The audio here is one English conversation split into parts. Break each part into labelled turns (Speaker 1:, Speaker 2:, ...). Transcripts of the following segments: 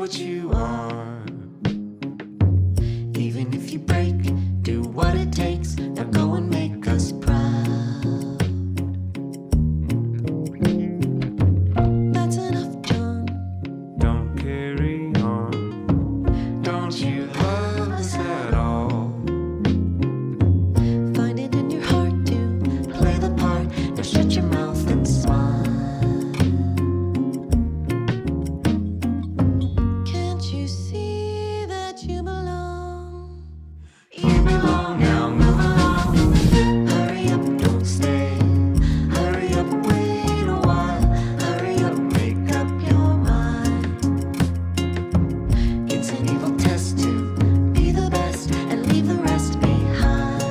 Speaker 1: what you are. Even if you break, do what it takes. Now go and make us proud.
Speaker 2: That's enough, John.
Speaker 1: Don't carry on. Don't you love us at all?
Speaker 2: Find it in your heart to
Speaker 1: Play the part. Now shut your mouth and smile.
Speaker 2: Can't you see that you belong?
Speaker 1: You belong now, move along. Hurry up, don't stay. Hurry up, wait a while. Hurry up, make up your mind. It's an evil test to be the best and leave the rest behind.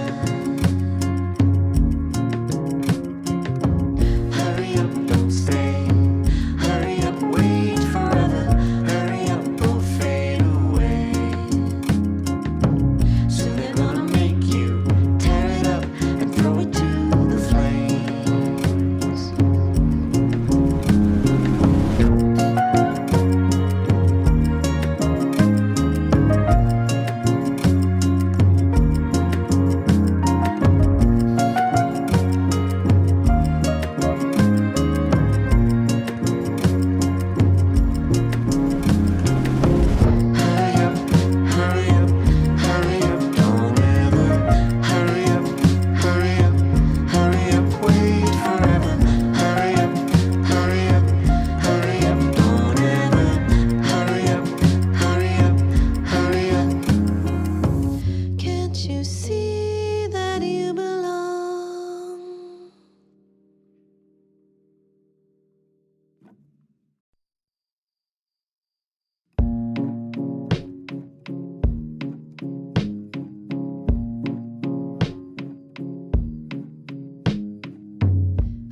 Speaker 1: Hurry up, don't stay. Hurry up, wait forever. Hurry up, we'll fade away. So they're gonna make you tear it up and throw it to the flames. Hurry up, hurry up, hurry up, don't ever. Hurry up, hurry up, hurry up, wait forever. Hurry up, hurry up, hurry up, don't ever. Hurry up, hurry up, hurry up.
Speaker 2: Can't you see that you belong?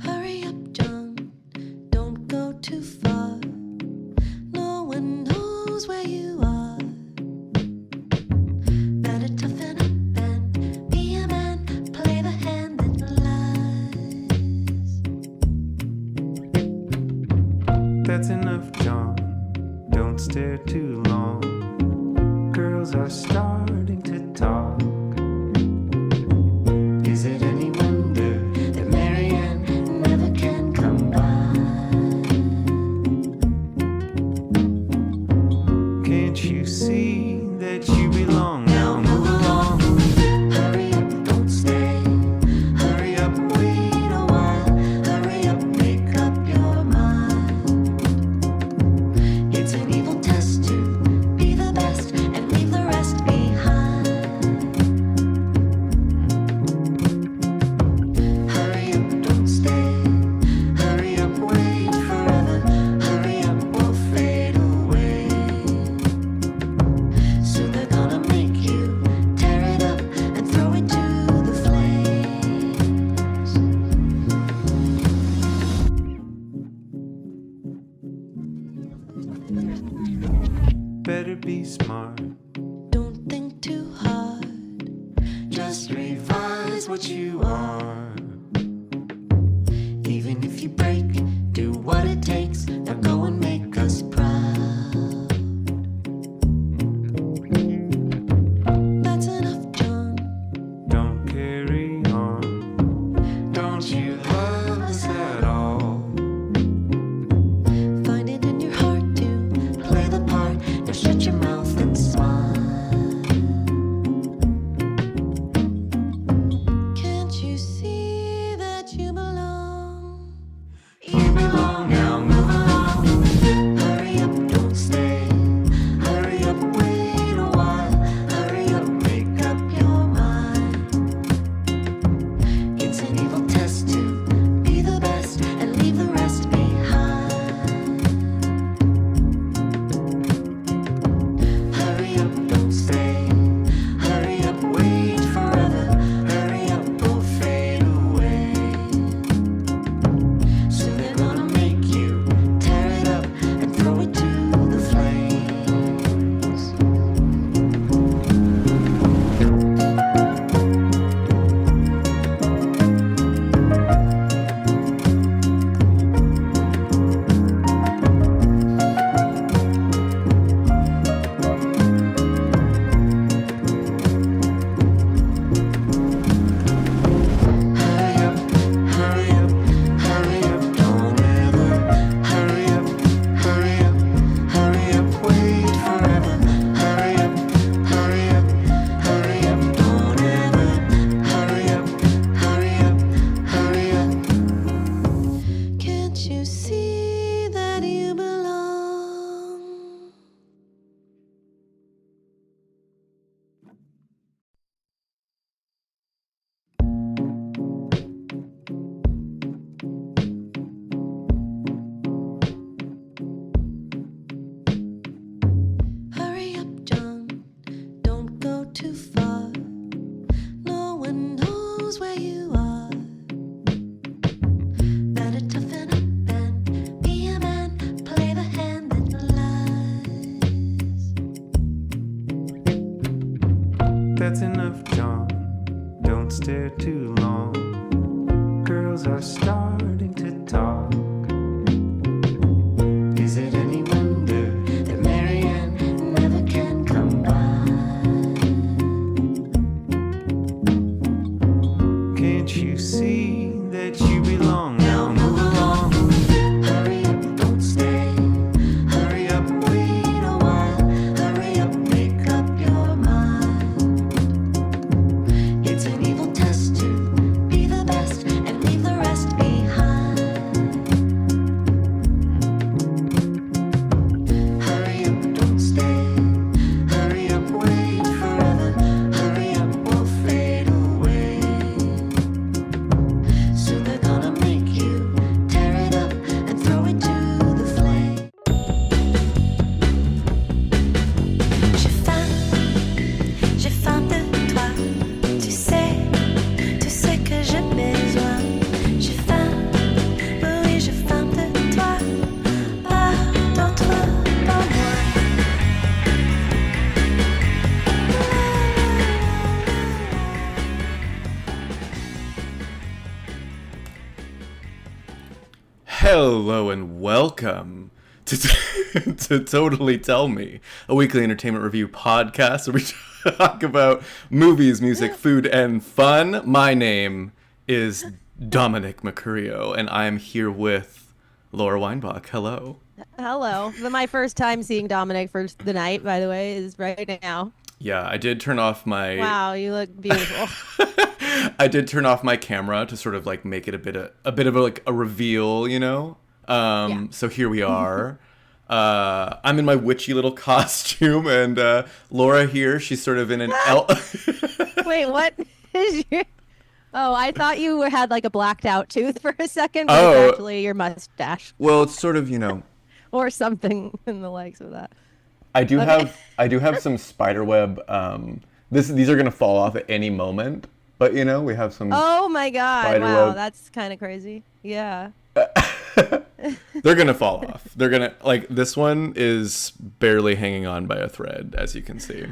Speaker 2: Hurry up, John. Don't go too far. No one knows where you are. Better toughen up and be a man. Play the hand that lies.
Speaker 1: That's enough, John. Don't stare too long. Girls are starting to talk. Is it any wonder that Marianne never can come by? Can't you see that you belong? Now move along. Hurry up, don't stay. Hurry up, wait a while. Hurry up, make up your mind. It's an evil test to be the best and leave the rest behind. Hurry up, don't stay. Hurry up, wait forever. Hurry up, we'll fade away. So they're gonna make you tear it up and throw it to the flames. Better be smart.
Speaker 2: Don't think too hard.
Speaker 1: Just revise what you are. Even if you break, do what it takes. Now go and make us proud.
Speaker 2: That's enough, John.
Speaker 1: Don't carry on. Don't you love us at all?
Speaker 2: Find it in your heart to
Speaker 1: Play the part. Now shut your mouth and smile.
Speaker 2: Can't you see
Speaker 3: Hello and welcome to to Totally Tell Me, a weekly entertainment review podcast where we talk about movies, music, food, and fun. My name is Dominic Mercurio, and I am here with Laura Weinbach. Hello.
Speaker 4: Hello. My first time seeing Dominic for the night, by the way, is right now.
Speaker 3: Yeah, I did turn off my...
Speaker 4: Wow, you look beautiful.
Speaker 3: I did turn off my camera to sort of like make it a bit of like a reveal, you know?
Speaker 4: Yeah.
Speaker 3: So here we are. I'm in my witchy little costume, and Laura here, she's sort of in an
Speaker 4: Wait, what is your... Oh, I thought you had like a blacked out tooth for a second, but
Speaker 3: Oh.
Speaker 4: it's actually your mustache
Speaker 3: Well, it's sort of, you know...
Speaker 4: or something in the likes of that.
Speaker 3: I do
Speaker 4: Okay.
Speaker 3: have some spiderweb. These are gonna fall off at any moment, but you know we have some.
Speaker 4: Oh my god,
Speaker 3: Spider
Speaker 4: wow,
Speaker 3: web.
Speaker 4: that's kind of crazy. Yeah.
Speaker 3: They're gonna fall off. They're gonna like this one is barely hanging on by a thread, as you can see.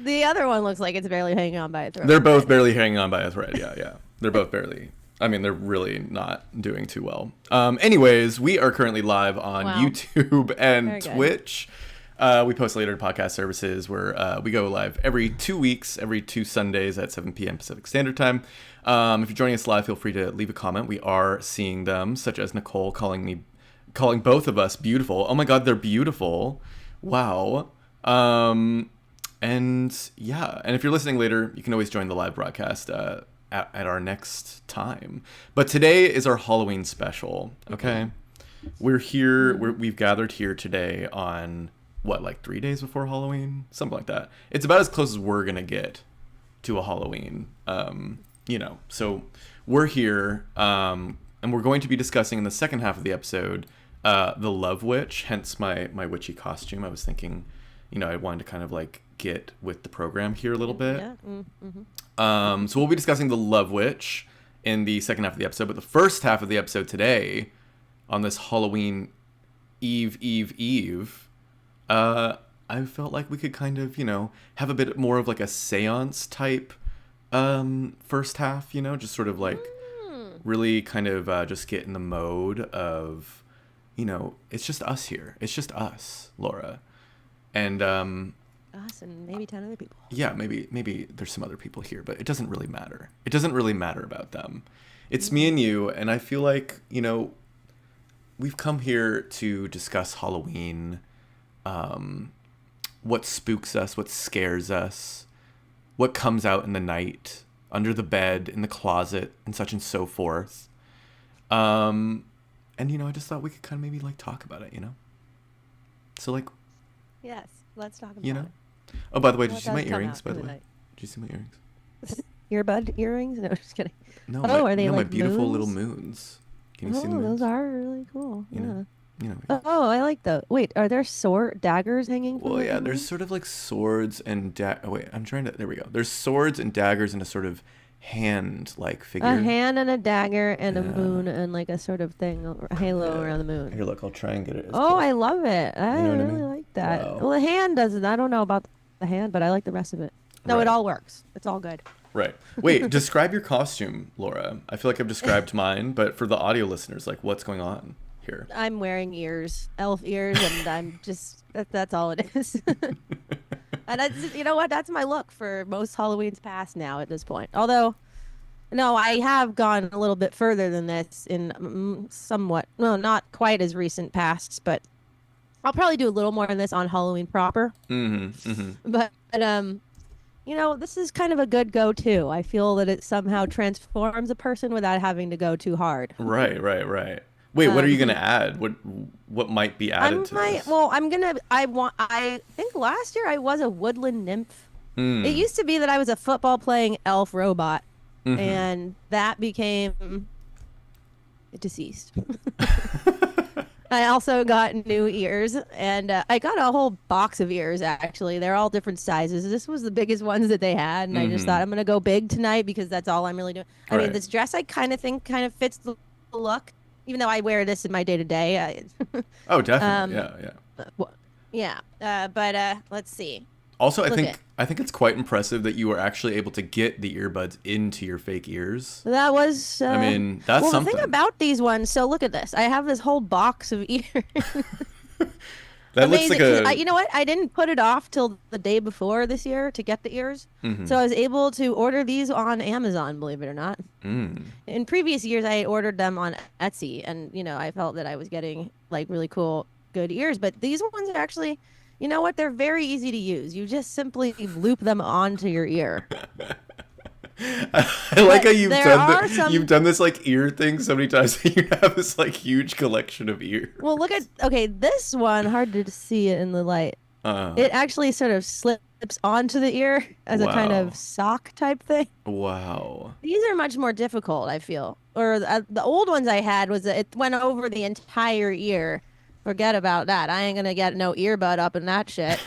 Speaker 4: The other one looks like it's barely hanging on by a thread.
Speaker 3: They're both barely hanging on by a thread. Yeah. They're both barely. I mean, they're really not doing too well. Anyways, we are currently live on
Speaker 4: Wow.
Speaker 3: YouTube
Speaker 4: Very
Speaker 3: and
Speaker 4: good.
Speaker 3: Twitch. We post later to podcast services where we go live every 2 weeks, every 2 Sundays at 7 p.m. Pacific Standard Time. If you're joining us live, feel free to leave a comment. We are seeing them, such as Nicole calling both of us beautiful. Oh my God, they're beautiful. Wow. And yeah, and if you're listening later, you can always join the live broadcast at our next time. But today is our Halloween special. Okay, we're here. We've gathered here today on what, like 3 days before Halloween, something like that. It's about as close as we're gonna get to a Halloween. You know, so we're here, and we're going to be discussing in the second half of the episode the Love Witch. Hence my witchy costume. I was thinking, you know, I wanted to kind of like get with the program here a little bit.
Speaker 4: Yeah.
Speaker 3: So we'll be discussing the Love Witch in the second half of the episode, but the first half of the episode today, on this Halloween Eve, I felt like we could kind of, you know, have a bit more of like a seance type first half, you know, just sort of like really kind of just get in the mode of, you know, it's just us here. It's just us, Laura. And
Speaker 4: Us and maybe 10 other people.
Speaker 3: yeah, maybe there's some other people here, but it doesn't really matter. It doesn't really matter about them. It's me and you, and I feel like, you know, we've come here to discuss Halloween, what spooks us, what scares us, what comes out in the night, under the bed, in the closet, and such and so forth. And, you know, I just thought we could kind of maybe, like, talk about it, you know? So, like,
Speaker 4: Yes, let's talk about
Speaker 3: you know?
Speaker 4: it.
Speaker 3: Oh, by the way, did you
Speaker 4: What
Speaker 3: see my
Speaker 4: does come
Speaker 3: earrings,
Speaker 4: out
Speaker 3: by
Speaker 4: in
Speaker 3: the
Speaker 4: the
Speaker 3: way?
Speaker 4: night?
Speaker 3: Did you see my earrings?
Speaker 4: Earbud earrings? No, just kidding.
Speaker 3: No,
Speaker 4: Oh, are they
Speaker 3: no, my
Speaker 4: like
Speaker 3: beautiful little
Speaker 4: moons?
Speaker 3: moons. Can you see the
Speaker 4: Oh,
Speaker 3: moons?
Speaker 4: those are really cool.
Speaker 3: You know,
Speaker 4: Yeah.
Speaker 3: you know.
Speaker 4: Oh, I like those. Wait, are there daggers hanging from
Speaker 3: Well,
Speaker 4: the
Speaker 3: yeah,
Speaker 4: moon?
Speaker 3: there's sort of like swords and oh wait, I'm trying to. There we go. There's swords and daggers and a sort of hand-like figure.
Speaker 4: A hand and a dagger and a
Speaker 3: Yeah.
Speaker 4: moon and like a sort of thing, a halo
Speaker 3: Yeah.
Speaker 4: around the moon.
Speaker 3: Here, look, I'll try and get it. As
Speaker 4: Oh,
Speaker 3: close.
Speaker 4: I love it. I
Speaker 3: You know what I
Speaker 4: really
Speaker 3: mean?
Speaker 4: like that.
Speaker 3: Wow.
Speaker 4: Well, the hand doesn't. I don't know about the hand, but I like the rest of it. No,
Speaker 3: Right.
Speaker 4: it all works. It's all good.
Speaker 3: Right. Wait, describe your costume, Laura. I feel like I've described mine, but for the audio listeners, like, what's going on here?
Speaker 4: I'm wearing ears, elf ears, and I'm just that's all it is. And that's, you know what? That's my look for most Halloweens past now at this point. Although, no, I have gone a little bit further than this in somewhat, well, not quite as recent pasts, but I'll probably do a little more on this on Halloween proper. But you know, this is kind of a good go-to. I feel that it somehow transforms a person without having to go too hard.
Speaker 3: Right. Wait, what are you gonna add? What might be added to this?
Speaker 4: I think last year I was a woodland nymph. It used to be that I was a football playing elf robot, and that became deceased. I also got new ears, and I got a whole box of ears, actually. They're all different sizes. This was the biggest ones that they had, and I just thought I'm going to go big tonight because that's all I'm really doing. I mean,
Speaker 3: Right.
Speaker 4: this dress I kind of think kind of fits the look, even though I wear this in my day-to-day.
Speaker 3: Oh, definitely. Yeah.
Speaker 4: Yeah. But let's see.
Speaker 3: Also,
Speaker 4: Look it.
Speaker 3: I think it's quite impressive that you were actually able to get the earbuds into your fake ears.
Speaker 4: That was.
Speaker 3: I mean, that's
Speaker 4: well,
Speaker 3: something.
Speaker 4: the thing about these ones. So look at this. I have this whole box of ears.
Speaker 3: That looks like
Speaker 4: Amazing, 'cause
Speaker 3: a
Speaker 4: you know what? I didn't put it off till the day before this year to get the ears.
Speaker 3: Mm-hmm.
Speaker 4: So I was able to order these on Amazon, believe it or not. In previous years, I ordered them on Etsy, and I felt that I was getting like really cool, good ears. But these ones are actually, you know what? They're very easy to use. You just simply loop them onto your ear.
Speaker 3: I like how you've done this like ear thing so many times that you have this like huge collection of ears.
Speaker 4: Well, look at this one. Hard to see it in the light. It actually sort of slips onto the ear as a kind
Speaker 3: Wow.
Speaker 4: of sock type thing.
Speaker 3: Wow.
Speaker 4: These are much more difficult, I feel. Or the old ones I had was that it went over the entire ear. Forget about that. I ain't gonna get no earbud up in that shit.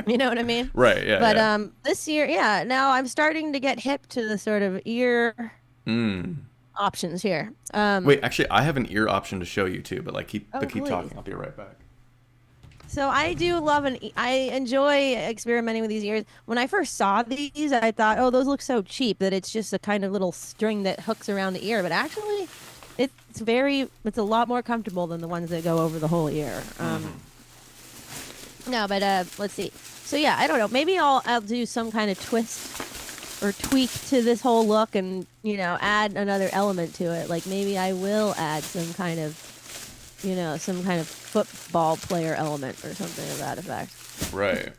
Speaker 4: You know what I mean?
Speaker 3: Right, yeah.
Speaker 4: But
Speaker 3: yeah.
Speaker 4: this year, now I'm starting to get hip to the sort of ear options here.
Speaker 3: Wait, actually I have an ear option to show you too, but keep
Speaker 4: please.
Speaker 3: talking. I'll be right back.
Speaker 4: So I do love I enjoy experimenting with these ears. When I first saw these, I thought, oh, those look so cheap that it's just a kind of little string that hooks around the ear. But actually, it's a lot more comfortable than the ones that go over the whole ear. No, but let's see. So yeah, I don't know. Maybe I'll do some kind of twist or tweak to this whole look, and add another element to it. Like maybe I will add some kind of football player element or something of that effect.
Speaker 3: Right.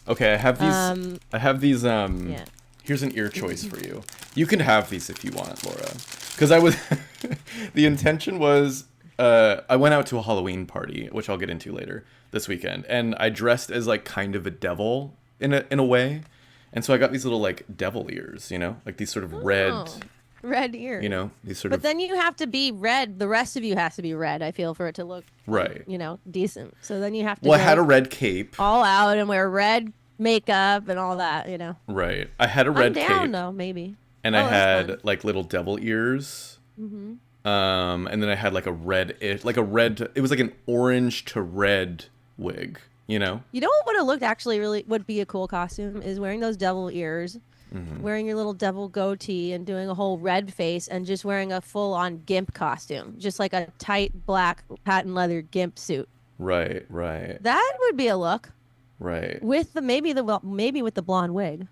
Speaker 3: Okay, I have these
Speaker 4: Yeah.
Speaker 3: Here's an ear choice for you. You can have these if you want, Laura. Cuz the intention was I went out to a Halloween party, which I'll get into later this weekend, and I dressed as like kind of a devil in a way. And so I got these little like devil ears, like these sort of red
Speaker 4: ears.
Speaker 3: These sort
Speaker 4: But
Speaker 3: of
Speaker 4: then you have to be red. The rest of you has to be red, I feel, for it to look
Speaker 3: right.
Speaker 4: Decent. So then you have to
Speaker 3: Well, I had a red cape.
Speaker 4: all out and wear red makeup and all that,
Speaker 3: Right. I had a red
Speaker 4: I'm down
Speaker 3: cape.
Speaker 4: though, maybe.
Speaker 3: And I
Speaker 4: that's
Speaker 3: had
Speaker 4: fun.
Speaker 3: like little devil ears. And then I had like a red, it was like an orange to red wig,
Speaker 4: You know what would have looked actually really would be a cool costume is wearing those devil ears, wearing your little devil goatee and doing a whole red face and just wearing a full-on gimp costume, just like a tight black patent leather gimp suit.
Speaker 3: Right, right,
Speaker 4: That would be a look
Speaker 3: right.
Speaker 4: with maybe with the blonde wig.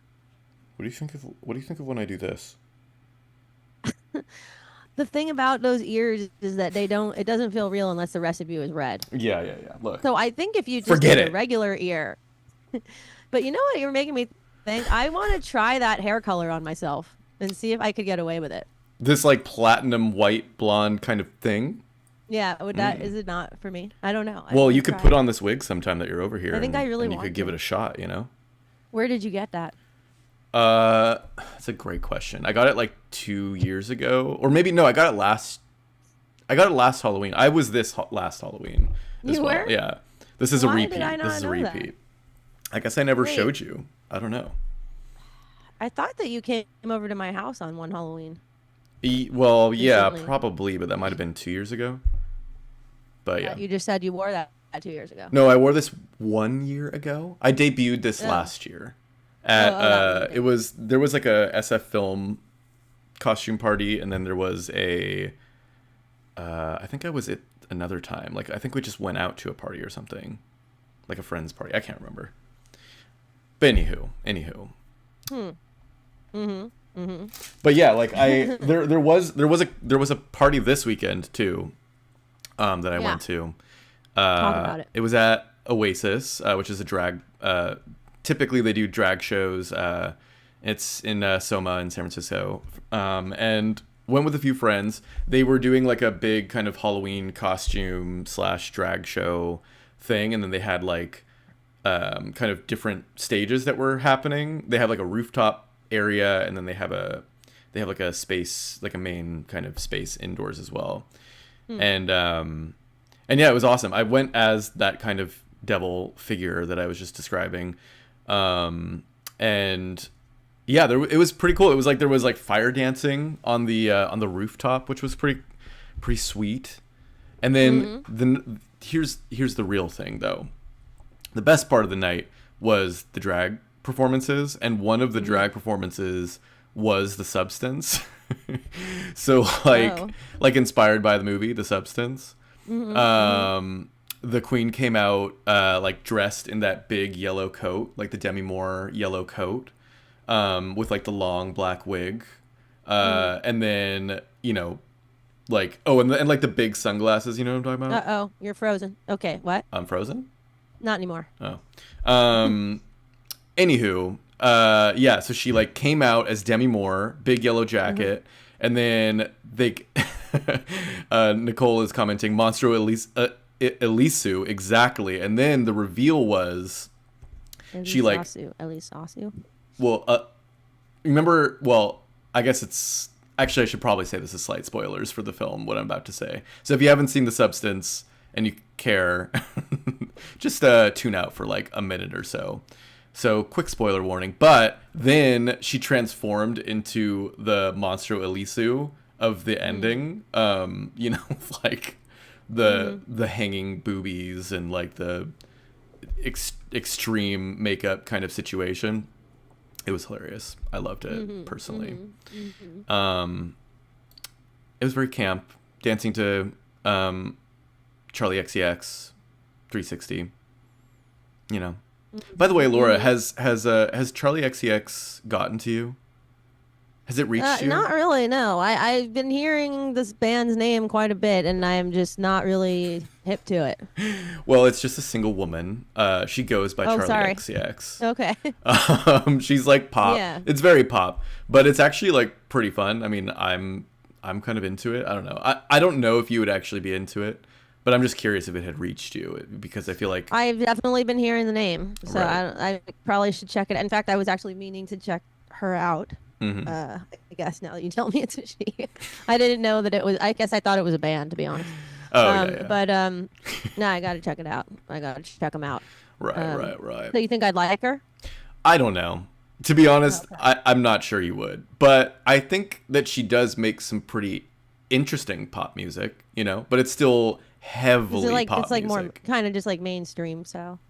Speaker 3: What do you think of when I do this?
Speaker 4: The thing about those ears is that it doesn't feel real unless the rest of you is red.
Speaker 3: Yeah. Look.
Speaker 4: So I think if you just
Speaker 3: Forget
Speaker 4: did
Speaker 3: it.
Speaker 4: a regular ear. But you know what? You're making me think. I want to try that hair color on myself and see if I could get away with it.
Speaker 3: This like platinum white blonde kind of thing.
Speaker 4: Yeah, is it not for me? I don't know.
Speaker 3: Well, you could put on this wig sometime that you're over here.
Speaker 4: I think I really
Speaker 3: and you
Speaker 4: want
Speaker 3: could give
Speaker 4: to.
Speaker 3: it a shot,
Speaker 4: Where did you get that?
Speaker 3: That's a great question. I got it like 2 years ago, or maybe no, I got it last Halloween. I was this last Halloween as
Speaker 4: You
Speaker 3: well.
Speaker 4: were?
Speaker 3: Yeah. This is a
Speaker 4: Why
Speaker 3: repeat.
Speaker 4: did I not
Speaker 3: This is a
Speaker 4: know that?
Speaker 3: repeat. I guess I never
Speaker 4: Wait.
Speaker 3: showed you. I don't know.
Speaker 4: I thought that you came over to my house on one Halloween.
Speaker 3: Well, yeah,
Speaker 4: Recently.
Speaker 3: probably, but that might have been 2 years ago. But yeah.
Speaker 4: You just said you wore that 2 years ago.
Speaker 3: No, I wore this 1 year ago. I debuted this last year. At
Speaker 4: that was okay.
Speaker 3: there was like a SF film costume party, and then there was a I think I was at another time. Like I think we just went out to a party or something. Like a friend's party. I can't remember. But anywho. But yeah, like there was a party this weekend too, that I
Speaker 4: Yeah.
Speaker 3: went to.
Speaker 4: Talk about it.
Speaker 3: It was at Oasis, which is a drag. Typically, they do drag shows. It's in Soma in San Francisco, and went with a few friends. They were doing like a big kind of Halloween costume / drag show thing, and then they had like kind of different stages that were happening. They have like a rooftop area, and then they have like a space, like a main kind of space indoors as well. And yeah, it was awesome. I went as that kind of devil figure that I was just describing. And yeah, it was pretty cool. It was like there was like fire dancing on the rooftop, which was pretty sweet. And then here's the real thing though. The best part of the night was the drag performances, and one of the drag performances was The Substance. So like inspired by the movie The Substance. The queen came out like dressed in that big yellow coat, like the Demi Moore yellow coat, with like the long black wig, and then like and like the big sunglasses. You know what I'm talking about?
Speaker 4: Uh-oh, you're frozen. Okay, what?
Speaker 3: I'm frozen.
Speaker 4: Not anymore.
Speaker 3: Oh. Anywho, yeah, so she like came out as Demi Moore, big yellow jacket, and then they Nicole is commenting Monstro Elisu, exactly. And then the reveal was she like
Speaker 4: Elisasu.
Speaker 3: Well, remember, well, I guess it's actually I should probably say this is slight spoilers for the film, what I'm about to say. So if you haven't seen The Substance and you care, just tune out for like a minute or so. So quick spoiler warning. But then she transformed into the Monstro Elisu of the ending. Like the hanging boobies and like the extreme makeup kind of situation. It was hilarious. I loved it personally. It was very camp, dancing to Charlie XCX, 360. By the way, Laura, has Charlie XCX gotten to you? Has it reached you?
Speaker 4: Not really, no. I've been hearing this band's name quite a bit, and I'm just not really hip to it.
Speaker 3: Well, it's just a single woman. She goes by Charlie
Speaker 4: sorry.
Speaker 3: XCX.
Speaker 4: Okay.
Speaker 3: She's like pop.
Speaker 4: Yeah.
Speaker 3: It's very pop, but it's actually like pretty fun. I mean, I'm kind of into it. I don't know. I don't know if you would actually be into it, but I'm just curious if it had reached you, because I feel like
Speaker 4: I've definitely been hearing the name, so
Speaker 3: Right.
Speaker 4: I probably should check it. In fact, I was actually meaning to check her out.
Speaker 3: Mhm.
Speaker 4: I guess now that you tell me it's a she. I didn't know that it was. I guess I thought it was a band, to be honest.
Speaker 3: yeah.
Speaker 4: But no, I got to check it out. I got to check them out.
Speaker 3: Right.
Speaker 4: So you think I'd like her?
Speaker 3: I don't know. To be honest, I'm not sure you would. But I think that she does make some pretty interesting pop music, but it's still heavily
Speaker 4: Is it like
Speaker 3: pop
Speaker 4: it's like
Speaker 3: music.
Speaker 4: more kind of just like mainstream? So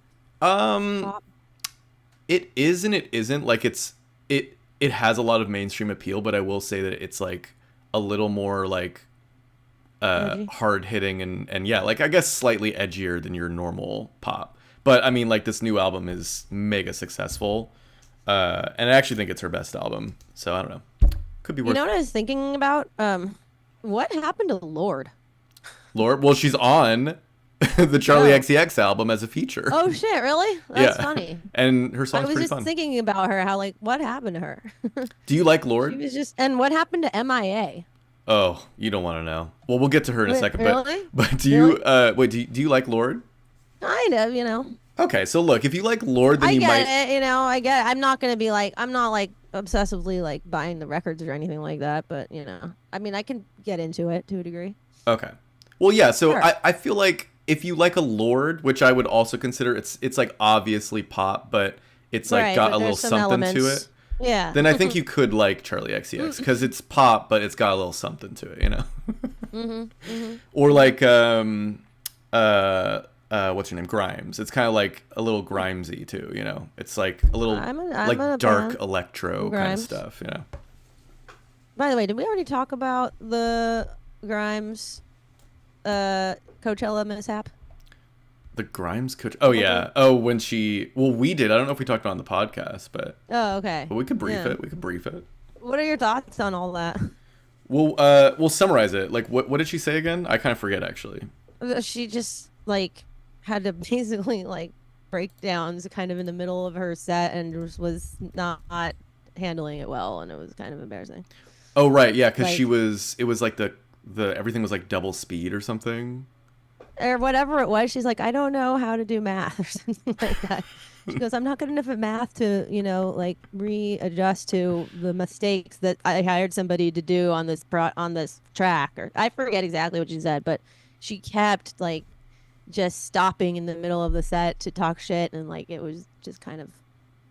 Speaker 3: It is and it isn't. Like it has a lot of mainstream appeal, but I will say that it's like a little more like hard hitting and yeah, like I guess slightly edgier than your normal pop. But I mean, like this new album is mega successful, and I actually think it's her best album. So I don't know, could be worth.
Speaker 4: You know what I was thinking about? What happened to Lord?
Speaker 3: Lord, well, she's on the Charlie XCX album as a feature.
Speaker 4: Oh shit! Really? That's funny.
Speaker 3: And her
Speaker 4: I
Speaker 3: song's
Speaker 4: was
Speaker 3: pretty
Speaker 4: just
Speaker 3: fun.
Speaker 4: thinking about her. How like what happened to her?
Speaker 3: Do you like
Speaker 4: She
Speaker 3: Lord?
Speaker 4: was just and what happened to MIA?
Speaker 3: Oh, you don't want to know. Well, we'll get to her in a
Speaker 4: Wait,
Speaker 3: second.
Speaker 4: really?
Speaker 3: But do you wait? Do you like Lord?
Speaker 4: Kind of, you know.
Speaker 3: Okay, so look, if you like Lord, then
Speaker 4: I
Speaker 3: you
Speaker 4: get
Speaker 3: might.
Speaker 4: it, you know. I get it. I'm not gonna be like I'm not like obsessively like buying the records or anything like that, but you know, I mean, I can get into it to a degree.
Speaker 3: Okay. Well, yeah. So
Speaker 4: Sure.
Speaker 3: I feel like if you like a Lord, which I would also consider, it's like obviously pop, but it's like
Speaker 4: Right,
Speaker 3: got
Speaker 4: but
Speaker 3: a little
Speaker 4: there's some
Speaker 3: something to
Speaker 4: elements.
Speaker 3: it.
Speaker 4: Yeah.
Speaker 3: Then I think you could like Charlie XCX because it's pop, but it's got a little something to it, Or like what's her name, Grimes. It's kind of like a little Grimesy too, It's like a little
Speaker 4: I'm
Speaker 3: like
Speaker 4: a
Speaker 3: dark
Speaker 4: fan.
Speaker 3: electro kind of
Speaker 4: Grimes.
Speaker 3: stuff,
Speaker 4: By the way, did we already talk about the Grimes Coachella mishap?
Speaker 3: The Grimes coach. Oh yeah. Oh, when we did. I don't know if we talked about it on the podcast, but
Speaker 4: Oh, okay.
Speaker 3: we could brief
Speaker 4: Yeah.
Speaker 3: it. We could brief it.
Speaker 4: What are your thoughts on all that?
Speaker 3: We'll summarize it. Like what did she say again? I kind of forget actually.
Speaker 4: She just like had to basically like breakdowns kind of in the middle of her set and was not handling it well, and it was kind of embarrassing.
Speaker 3: Oh right, yeah, because
Speaker 4: Like-
Speaker 3: it was like the everything was like double speed or something.
Speaker 4: Or whatever it was, she's like, I don't know how to do math or something like that. She goes, I'm not good enough at math to, like readjust to the mistakes that I hired somebody to do on this track. Or I forget exactly what she said, but she kept like just stopping in the middle of the set to talk shit, and like it was just kind of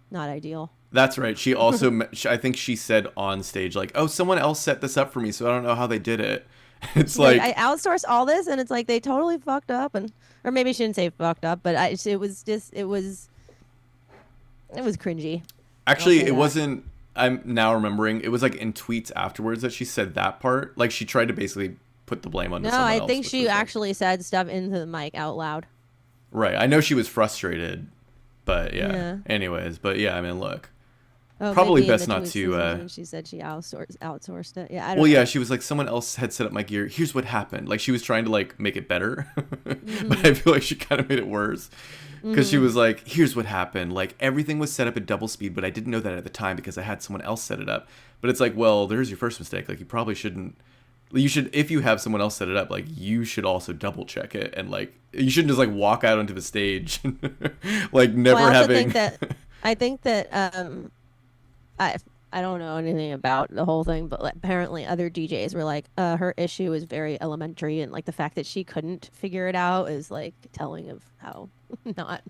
Speaker 4: not ideal.
Speaker 3: That's right. She also I think she said on stage like, "Oh, someone else set this up for me, so I don't know how they did it." It's like
Speaker 4: I outsourced all this, and it's like they totally fucked up, or maybe she didn't say fucked up, but it was It was cringy.
Speaker 3: Actually,
Speaker 4: say
Speaker 3: it
Speaker 4: that.
Speaker 3: wasn't. I'm now remembering. It was like in tweets afterwards that she said that part. Like she tried to basically put the blame onto
Speaker 4: No,
Speaker 3: someone
Speaker 4: I
Speaker 3: else.
Speaker 4: think
Speaker 3: which
Speaker 4: she
Speaker 3: was, like-
Speaker 4: actually said stuff into the mic out loud.
Speaker 3: Right. I know she was frustrated, but yeah.
Speaker 4: Yeah.
Speaker 3: Anyways, but yeah. I mean, look.
Speaker 4: Oh,
Speaker 3: Probably
Speaker 4: maybe in
Speaker 3: best
Speaker 4: the
Speaker 3: not
Speaker 4: tweets
Speaker 3: to,
Speaker 4: this is when she said she outsourced it. Yeah, I don't
Speaker 3: Well,
Speaker 4: know.
Speaker 3: yeah, she was like, someone else had set up my gear. Here's what happened. Like she was trying to like make it better,
Speaker 4: Mm-hmm.
Speaker 3: but I feel like she kind of made it worse because she was like, here's what happened. Like everything was set up at double speed, but I didn't know that at the time because I had someone else set it up. But it's like, well, there's your first mistake. Like you probably shouldn't. You should, if you have someone else set it up, like you should also double check it, and like you shouldn't just like walk out onto the stage, like never
Speaker 4: Well, I also
Speaker 3: having.
Speaker 4: think that I don't know anything about the whole thing, but like, apparently other DJs were like, her issue is very elementary, and like the fact that she couldn't figure it out is like telling of how not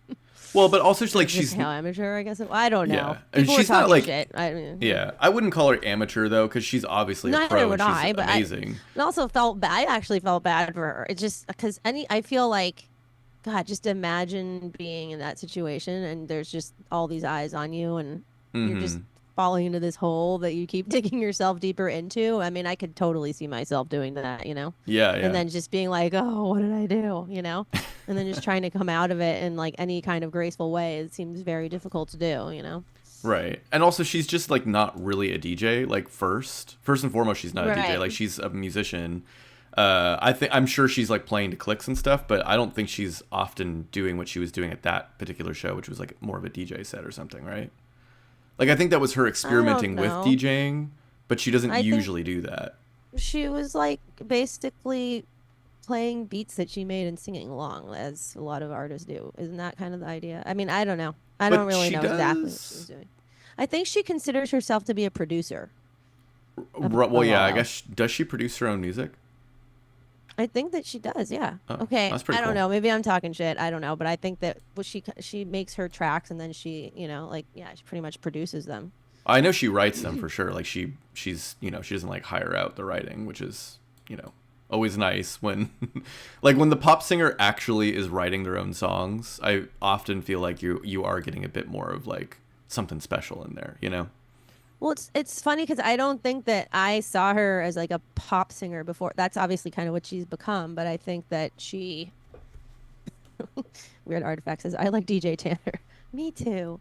Speaker 3: Well, but also like
Speaker 4: just
Speaker 3: she's
Speaker 4: how amateur, I guess. I don't know.
Speaker 3: Yeah. And
Speaker 4: People
Speaker 3: she's
Speaker 4: were
Speaker 3: not,
Speaker 4: talking
Speaker 3: like-
Speaker 4: shit. I mean,
Speaker 3: yeah. I wouldn't call her amateur though, because she's obviously a
Speaker 4: Neither
Speaker 3: pro.
Speaker 4: would
Speaker 3: and she's
Speaker 4: I, but
Speaker 3: amazing.
Speaker 4: I also felt bad. I actually felt bad for her. It's just because I feel like, God, just imagine being in that situation and there's just all these eyes on you and you're just falling into this hole that you keep digging yourself deeper into. I mean, I could totally see myself doing that, you know?
Speaker 3: Yeah, yeah.
Speaker 4: And then just being like, oh, what did I do? You know? And then just trying to come out of it in like any kind of graceful way. It seems very difficult to do, you know?
Speaker 3: Right. And also she's just like not really a DJ. Like first and foremost, she's not a DJ.
Speaker 4: Right.
Speaker 3: Like she's a musician. I'm sure she's like playing to clicks and stuff, but I don't think she's often doing what she was doing at that particular show, which was like more of a DJ set or something, right? Like I think that was her experimenting with
Speaker 4: know.
Speaker 3: DJing, but she doesn't
Speaker 4: I think-
Speaker 3: usually do that.
Speaker 4: She was like basically playing beats that she made and singing along, as a lot of artists do. Isn't that kind of the idea? I mean, I don't know. I
Speaker 3: But
Speaker 4: don't really
Speaker 3: she
Speaker 4: know exactly what
Speaker 3: does-
Speaker 4: she was doing. I think she considers herself to be a producer.
Speaker 3: Well, yeah, I
Speaker 4: while.
Speaker 3: guess does she produce her own music?
Speaker 4: I think that she does. Yeah.
Speaker 3: Oh,
Speaker 4: Okay.
Speaker 3: that's pretty
Speaker 4: I don't
Speaker 3: cool.
Speaker 4: know. Maybe I'm talking shit. I don't know. But I think that she makes her tracks and then she, you know, like yeah, she pretty much produces them.
Speaker 3: I know she writes them for sure. Like she's you know, she doesn't like hire out the writing, which is, you know, always nice when like when the pop singer actually is writing their own songs. I often feel like you are getting a bit more of like something special in there, you know?
Speaker 4: Well, it's funny because I don't think that I saw her as like a pop singer before. That's obviously kind of what she's become, but I think that she Weird Artifact says, I like DJ Tanner. Me too.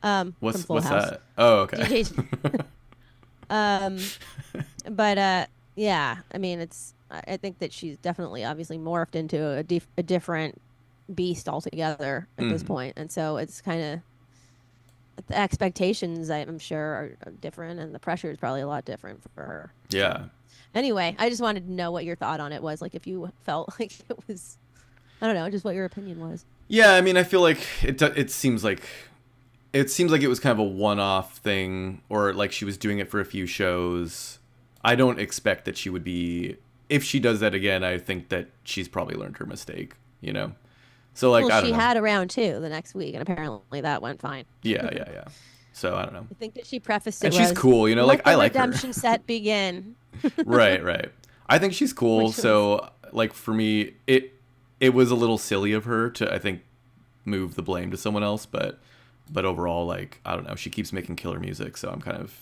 Speaker 4: From
Speaker 3: What's
Speaker 4: Full House.
Speaker 3: that? Oh, okay.
Speaker 4: DJ but yeah, I mean, I think that she's definitely obviously morphed into a different beast altogether at this point. And so it's kind of the expectations, I'm sure, are different, and the pressure is probably a lot different for her.
Speaker 3: Yeah.
Speaker 4: Anyway, I just wanted to know what your thought on it was. Like, if you felt like it was, I don't know, just what your opinion was.
Speaker 3: Yeah, I mean, I feel like it seems like it was kind of a one-off thing, or like she was doing it for a few shows. I don't expect that she would be, if she does that again, I think that she's probably learned her mistake, you know? So like,
Speaker 4: Well,
Speaker 3: I don't
Speaker 4: she
Speaker 3: know.
Speaker 4: had a round two the next week, and apparently that went fine.
Speaker 3: Yeah. So I don't know.
Speaker 4: I think that she prefaced it
Speaker 3: And she's
Speaker 4: was,
Speaker 3: cool, you know,
Speaker 4: "Let
Speaker 3: like, I
Speaker 4: the
Speaker 3: like her."
Speaker 4: redemption set begin.
Speaker 3: Right. I think she's cool.
Speaker 4: Which was-
Speaker 3: So like for me, it was a little silly of her to, I think, move the blame to someone else, but overall, like, I don't know, she keeps making killer music, so I'm kind of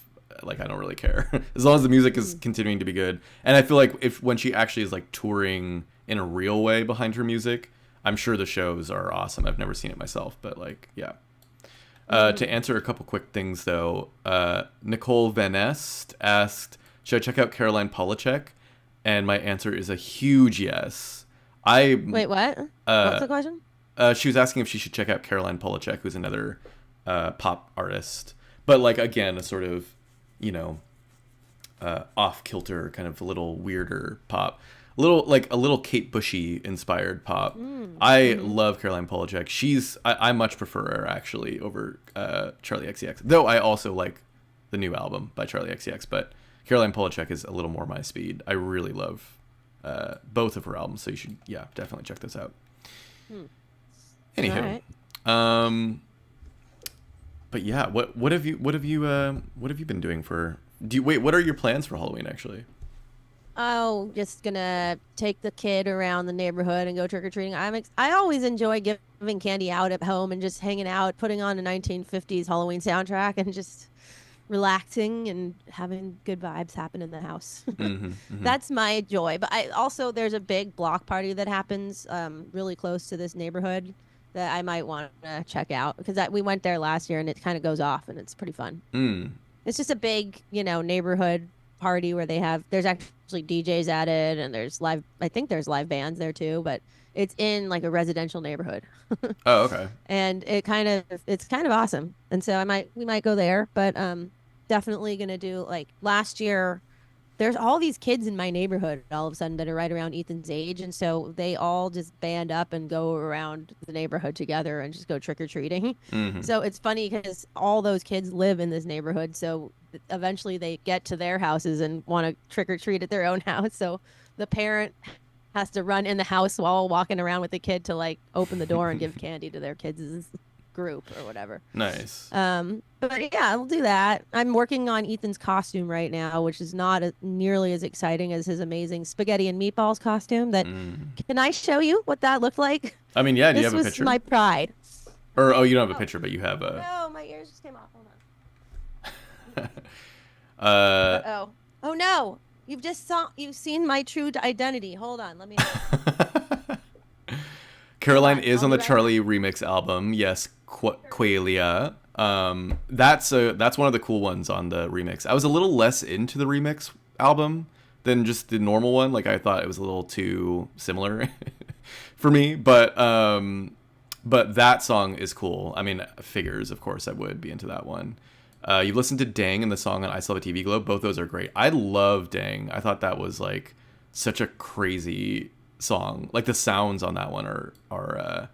Speaker 3: like, I don't really care as long as the music is continuing to be good. And I feel like when she actually is like touring in a real way behind her music, I'm sure the shows are awesome. I've never seen it myself, but like, yeah. To answer a couple quick things though, Nicole Van Est asked, should I check out Caroline Polachek? And my answer is a huge yes.
Speaker 4: Wait, what? What's the question?
Speaker 3: She was asking if she should check out Caroline Polachek, who's another pop artist, but like, again, a sort of, you know, off kilter, kind of a little weirder pop, a little Kate Bushy inspired pop. I love Caroline Polachek. I much prefer her actually over Charlie XCX, though I also like the new album by Charlie XCX, but Caroline Polachek is a little more my speed. I really love both of her albums, so you should, yeah, definitely check those out. Anywho,
Speaker 4: Alright.
Speaker 3: but yeah, what have you been doing for? What are your plans for Halloween actually?
Speaker 4: Oh, just gonna take the kid around the neighborhood and go trick or treating. I always enjoy giving candy out at home and just hanging out, putting on a 1950s Halloween soundtrack and just relaxing and having good vibes happen in the house. That's my joy. But I also there's a big block party that happens really close to this neighborhood that I might want to check out because we went there last year and it kind of goes off and it's pretty fun. It's just a big, neighborhood party where there's actually DJs at it and I think there's live bands there too, but it's in like a residential neighborhood.
Speaker 3: Oh, okay.
Speaker 4: And it's kind of awesome. And so we might go there, but definitely going to do like last year. There's all these kids in my neighborhood all of a sudden that are right around Ethan's age. And so they all just band up and go around the neighborhood together and just go trick-or-treating. So it's funny because all those kids live in this neighborhood. So eventually they get to their houses and want to trick-or-treat at their own house. So the parent has to run in the house while walking around with the kid to like open the door and give candy to their kids' group or whatever.
Speaker 3: Nice.
Speaker 4: But yeah, I'll do that. I'm working on Ethan's costume right now, which is not nearly as exciting as his amazing spaghetti and meatballs costume. Can I show you what that looked like?
Speaker 3: I mean, yeah. Do you
Speaker 4: This
Speaker 3: have a
Speaker 4: was
Speaker 3: picture?
Speaker 4: my pride.
Speaker 3: Or you don't have a picture, but you have a.
Speaker 4: No, my ears just came off. Hold on. Oh no! You've seen my true identity. Hold on, let me.
Speaker 3: Caroline is
Speaker 4: I'll
Speaker 3: on the
Speaker 4: be right
Speaker 3: Charlie remix album. Yes, Qualia. That's one of the cool ones on the remix. I was a little less into the remix album than just the normal one. Like I thought it was a little too similar for me, but that song is cool. I mean, figures, of course, I would be into that one. You listened to Dang and the song on I Still Have a TV Globe. Both those are great. I love Dang. I thought that was like such a crazy song. Like the sounds on that one are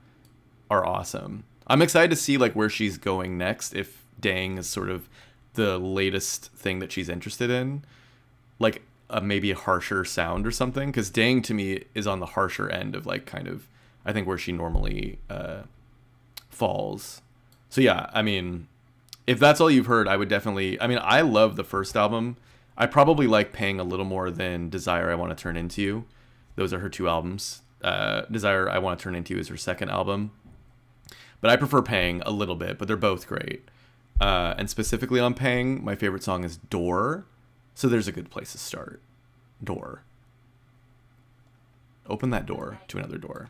Speaker 3: awesome. I'm excited to see like where she's going next. If Dang is sort of the latest thing that she's interested in, like maybe a harsher sound or something. Because Dang to me is on the harsher end of like kind of I think where she normally falls. So yeah, I mean, if that's all you've heard, I would definitely. I mean, I love the first album. I probably like Paying a little more than Desire I Want to Turn Into You. Those are her two albums. Desire I Want to Turn Into You is her second album. But I prefer Paying a little bit, but they're both great. And specifically on Paying, my favorite song is Door. So there's a good place to start. Door. Open that door to another door.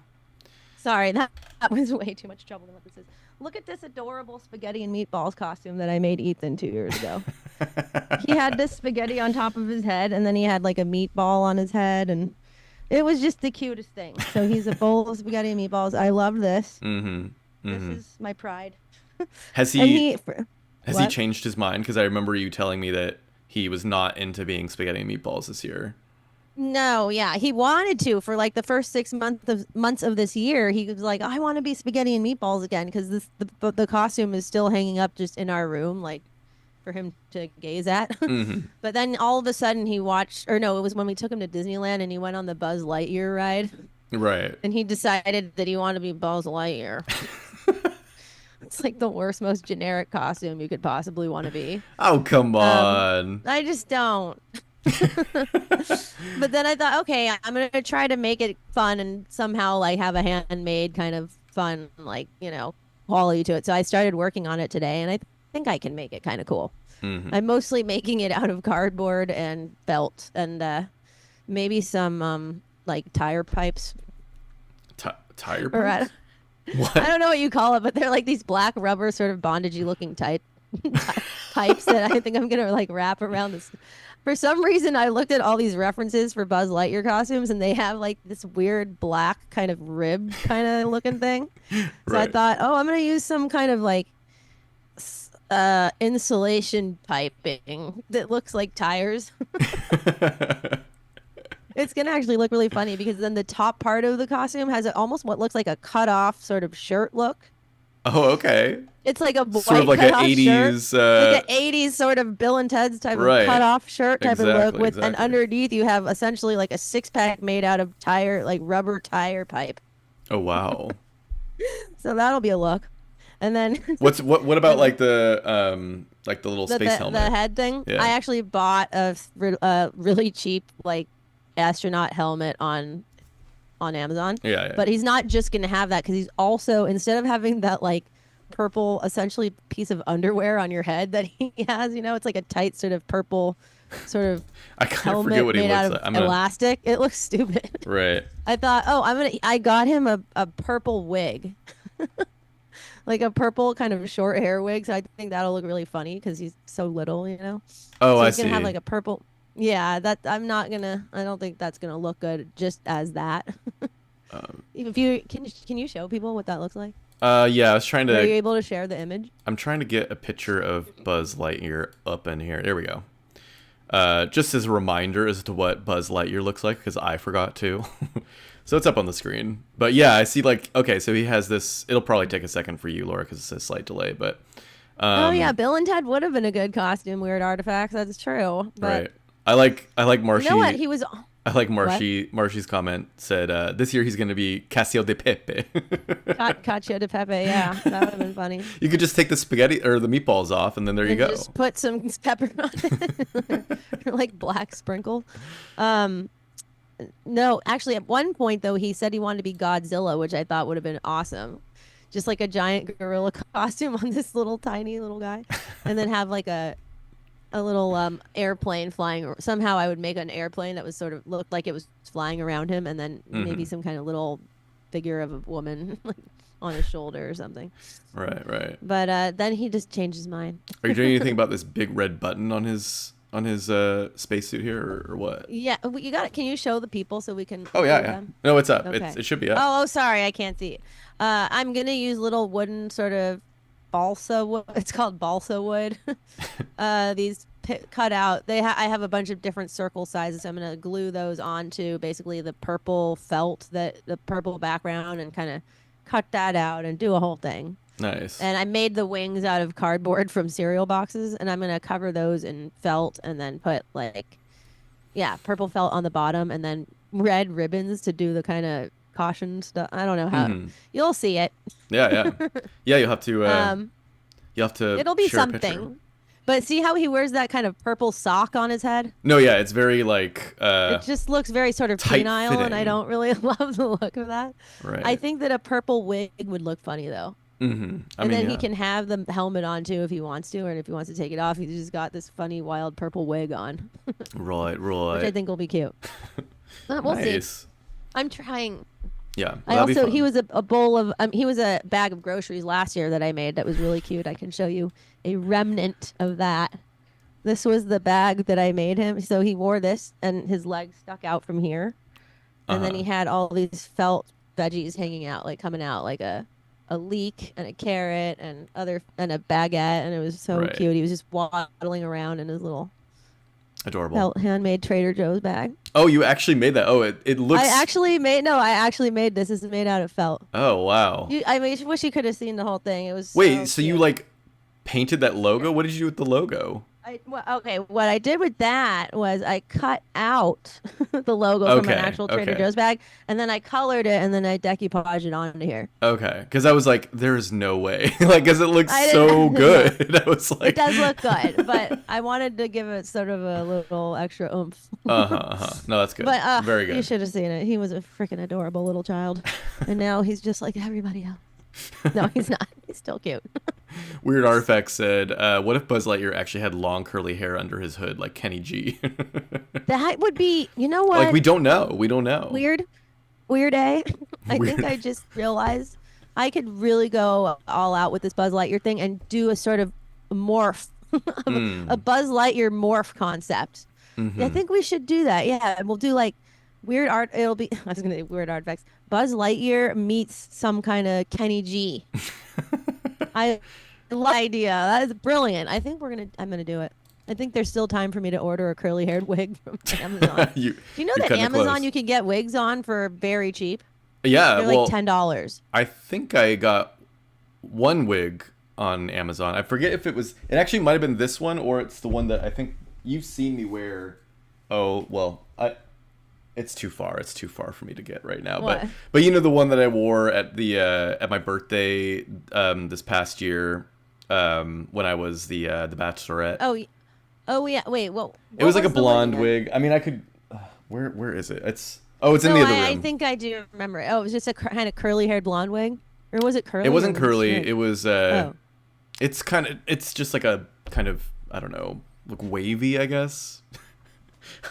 Speaker 4: Sorry, that was way too much trouble than what this is. Look at this adorable spaghetti and meatballs costume that I made Ethan 2 years ago. He had this spaghetti on top of his head, and then he had like a meatball on his head, and it was just the cutest thing. So he's a bowl of spaghetti and meatballs. I love this. This is my pride.
Speaker 3: Has
Speaker 4: And
Speaker 3: he has he
Speaker 4: what?
Speaker 3: changed his mind? Because I remember you telling me that he was not into being spaghetti and meatballs this year.
Speaker 4: No, yeah, he wanted to for like the first 6 months of this year. He was like, I want to be spaghetti and meatballs again because the costume is still hanging up just in our room, like for him to gaze at. But then all of a sudden he watched, or no, it was when we took him to Disneyland and he went on the Buzz Lightyear ride,
Speaker 3: Right.
Speaker 4: and he decided that he wanted to be Buzz Lightyear. It's like the worst, most generic costume you could possibly want to be.
Speaker 3: Oh, come on.
Speaker 4: I just don't. But then I thought, okay, I'm gonna try to make it fun and somehow like have a handmade kind of fun, like quality to it. So I started working on it today, and I think I can make it kind of cool. I'm mostly making it out of cardboard and felt and maybe some like tire pipes.
Speaker 3: Tire
Speaker 4: Or I
Speaker 3: pipes? What?
Speaker 4: don't know what you call it, but they're like these black rubber sort of bondagey looking pipes that I think I'm gonna like wrap around this. For some reason, I looked at all these references for Buzz Lightyear costumes, and they have like this weird black kind of rib kind of looking thing. So I
Speaker 3: Right.
Speaker 4: thought, oh, I'm gonna use some kind of like insulation piping that looks like tires. It's gonna actually look really funny because then the top part of the costume has almost what looks like a cut off sort of shirt look.
Speaker 3: Oh, okay.
Speaker 4: It's like a white
Speaker 3: Sort of like an
Speaker 4: cutoff
Speaker 3: 80s.
Speaker 4: shirt, like an 80s sort of Bill and Ted's type
Speaker 3: Right.
Speaker 4: of cut-off shirt type of look
Speaker 3: Exactly,
Speaker 4: with, and
Speaker 3: exactly.
Speaker 4: underneath you have essentially like a six-pack made out of like rubber tire pipe.
Speaker 3: Oh, wow.
Speaker 4: So that'll be a look. And then
Speaker 3: What about like the little space helmet?
Speaker 4: the head thing.
Speaker 3: Yeah.
Speaker 4: I actually bought a really cheap like astronaut helmet on Amazon.
Speaker 3: Yeah.
Speaker 4: But he's not just gonna have that because he's also, instead of having that like purple essentially piece of underwear on your head that he has, it's like a tight sort of purple sort of
Speaker 3: I kind of
Speaker 4: helmet
Speaker 3: forget what he
Speaker 4: made out
Speaker 3: looks
Speaker 4: of
Speaker 3: like.
Speaker 4: elastic. It looks stupid.
Speaker 3: Right.
Speaker 4: I thought, I got him a purple wig. Like a purple kind of short hair wig, so I think that'll look really funny because he's so little,
Speaker 3: Oh,
Speaker 4: So
Speaker 3: I
Speaker 4: he's
Speaker 3: see.
Speaker 4: gonna have like a purple. Yeah, that I don't think that's gonna look good just as that. If you can you show people what that looks like?
Speaker 3: Yeah, I was trying
Speaker 4: Are you
Speaker 3: to.
Speaker 4: able to share the image?
Speaker 3: I'm trying to get a picture of Buzz Lightyear up in here. There we go. Just as a reminder as to what Buzz Lightyear looks like, because I forgot to. So it's up on the screen. But yeah, I see okay, so he has this. It'll probably take a second for you, Laura, because it's a slight delay. But
Speaker 4: Oh yeah, Bill and Ted would have been a good costume. Weird Artifacts. That's true. But
Speaker 3: right. I like Marshy.
Speaker 4: you know what? He was.
Speaker 3: I like Marshy's comment said this year he's going to be Casio de Pepe.
Speaker 4: Cacio de Pepe. Yeah, that would have been funny.
Speaker 3: You could just take the spaghetti or the meatballs off, and then there you
Speaker 4: And
Speaker 3: go.
Speaker 4: just put some pepper on it, or like black sprinkle. No, actually, at one point though, he said he wanted to be Godzilla, which I thought would have been awesome. Just like a giant gorilla costume on this little tiny little guy, and then have like a little airplane flying. Somehow I would make an airplane that was sort of looked like it was flying around him, and then maybe some kind of little figure of a woman like on his shoulder or something.
Speaker 3: Right.
Speaker 4: But then he just changed his mind.
Speaker 3: Are you doing anything about this big red button on his spacesuit here, or what?
Speaker 4: Yeah, you got it. Can you show the people so we can?
Speaker 3: Oh yeah.
Speaker 4: see them?
Speaker 3: No, it's up.
Speaker 4: Okay.
Speaker 3: It should be up.
Speaker 4: Oh, sorry, I can't see it. I'm gonna use little wooden sort of balsa wood. It's called balsa wood. These cut out. I have a bunch of different circle sizes. I'm gonna glue those onto basically the purple felt, the purple background, and kind of cut that out and do a whole thing.
Speaker 3: Nice.
Speaker 4: And I made the wings out of cardboard from cereal boxes, and I'm gonna cover those in felt, and then put purple felt on the bottom, and then red ribbons to do the kind of caution stuff. I don't know how. You'll see it.
Speaker 3: Yeah. You'll have to. You'll have to.
Speaker 4: It'll be
Speaker 3: share a picture.
Speaker 4: something. But see how he wears that kind of purple sock on his head?
Speaker 3: No, yeah, it's very like.
Speaker 4: It just looks very sort of penile, and
Speaker 3: tight-fitting.
Speaker 4: I don't really love the look of that.
Speaker 3: Right.
Speaker 4: I think that a purple wig would look funny though.
Speaker 3: And
Speaker 4: Then he can have the helmet on too if he wants to, and if he wants to take it off, he's just got this funny wild purple wig on,
Speaker 3: Right.
Speaker 4: which I think will be cute. We'll see.
Speaker 3: Nice.
Speaker 4: I'm trying.
Speaker 3: Yeah.
Speaker 4: I
Speaker 3: that'll be
Speaker 4: also
Speaker 3: fun.
Speaker 4: he was a bowl of he was a bag of groceries last year that I made that was really cute. I can show you a remnant of that. This was the bag that I made him. So he wore this, and his legs stuck out from here, and then he had all these felt veggies hanging out, like coming out, like a leek and a carrot and a baguette, and it was so
Speaker 3: Right.
Speaker 4: cute. He was just waddling around in his little
Speaker 3: Adorable.
Speaker 4: felt handmade Trader Joe's bag.
Speaker 3: Oh, you actually made that. Oh, it looks.
Speaker 4: I actually made this. This is made out of felt.
Speaker 3: Oh wow.
Speaker 4: I wish you could have seen the whole thing. It was
Speaker 3: Wait, so you
Speaker 4: cute.
Speaker 3: like painted that logo? What did you do with the logo?
Speaker 4: Okay, what I did with that was I cut out the logo from an
Speaker 3: Okay,
Speaker 4: actual Trader
Speaker 3: okay.
Speaker 4: Joe's bag, and then I colored it, and then I decoupaged it onto here.
Speaker 3: Okay, because I was like, there's no way, like, because it looks
Speaker 4: I
Speaker 3: so
Speaker 4: didn't-
Speaker 3: good. I was like,
Speaker 4: It does look good, but I wanted to give it sort of a little extra oomph.
Speaker 3: No, that's good.
Speaker 4: But
Speaker 3: Very good.
Speaker 4: You should have seen it. He was a freaking adorable little child, and now he's just like everybody else. No, he's not. He's still cute.
Speaker 3: Weird Artifact said, "What if Buzz Lightyear actually had long curly hair under his hood, like Kenny G?"
Speaker 4: That would be, you know what?
Speaker 3: Like we don't know. We don't know.
Speaker 4: Weird A. I think I just realized I could really go all out with this Buzz Lightyear thing and do a sort of morph, a Buzz Lightyear morph concept. I think we should do that. Yeah, and we'll do like weird art. It'll be I was gonna say weird artifacts. Buzz Lightyear meets some kind of Kenny G. I love the idea. That is brilliant. I think I'm gonna do it. I think there's still time for me to order a curly haired wig from Amazon. Do you know
Speaker 3: you're
Speaker 4: that
Speaker 3: cutting it
Speaker 4: Amazon
Speaker 3: close.
Speaker 4: you can get wigs on for very cheap?
Speaker 3: Yeah,
Speaker 4: They're
Speaker 3: well,
Speaker 4: like $10.
Speaker 3: I think I got one wig on Amazon. I forget if it was. It actually might have been this one, or it's the one that I think you've seen me wear. Oh well, it's too far. It's too far for me to get right now.
Speaker 4: What?
Speaker 3: But you know the one that I wore at the at my birthday this past year when I was the Bachelorette.
Speaker 4: Oh yeah. Wait. Well,
Speaker 3: it was like a blonde wig. I mean, I could. Where is it? It's in
Speaker 4: No,
Speaker 3: the other
Speaker 4: I
Speaker 3: room.
Speaker 4: think I do remember it. Oh, it was just a kind of curly haired blonde wig, or was it curly?
Speaker 3: It wasn't
Speaker 4: or
Speaker 3: curly.
Speaker 4: straight?
Speaker 3: It was
Speaker 4: Oh,
Speaker 3: it's just like a kind of, I don't know, like wavy, I guess.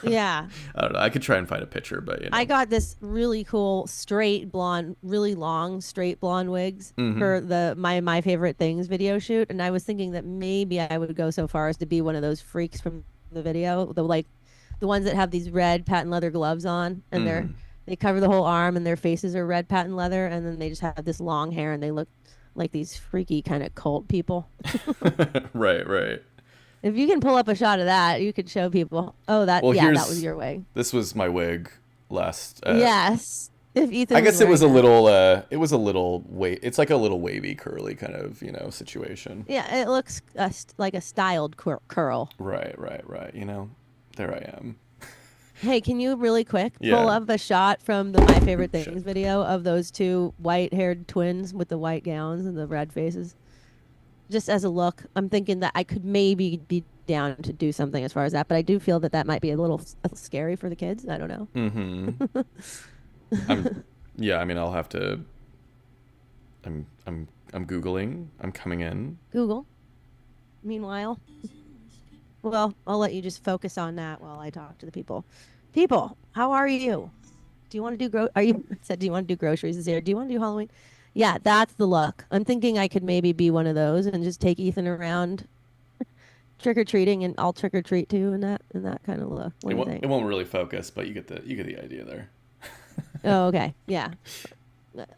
Speaker 4: yeah.
Speaker 3: I don't know. I could try and find a picture, but
Speaker 4: I got this really cool straight blonde, really long straight blonde wigs for the my favorite things video shoot, and I was thinking that maybe I would go so far as to be one of those freaks from the video, the ones that have these red patent leather gloves on, and they cover the whole arm, and their faces are red patent leather, and then they just have this long hair, and they look like these freaky kind of cult people.
Speaker 3: right.
Speaker 4: If you can pull up a shot of that, you could show people. Oh, that
Speaker 3: Well,
Speaker 4: that was your wig.
Speaker 3: This was my wig last.
Speaker 4: Yes. If Ethan
Speaker 3: I guess it was a
Speaker 4: wearing that.
Speaker 3: little it's like a little wavy curly kind of, situation.
Speaker 4: Yeah, it looks like a styled curl.
Speaker 3: Right. There I am.
Speaker 4: Hey, can you really quick
Speaker 3: Yeah.
Speaker 4: pull up a shot from the My Favorite Things video of those two white-haired twins with the white gowns and the red faces? Just as a look, I'm thinking that I could maybe be down to do something as far as that, but I do feel that might be a little scary for the kids. I don't know.
Speaker 3: Yeah, I mean, I'll have to. I'm Googling. I'm coming in.
Speaker 4: Google. Meanwhile, well, I'll let you just focus on that while I talk to the people. People, how are you? Do you want to do do you want to do groceries this year? Do you want to do Halloween? Yeah, that's the look. I'm thinking I could maybe be one of those and just take Ethan around trick or treating, and I'll trick or treat too in that kind of look. What do you think?
Speaker 3: It won't really focus, but you get the idea there.
Speaker 4: Oh, okay. Yeah.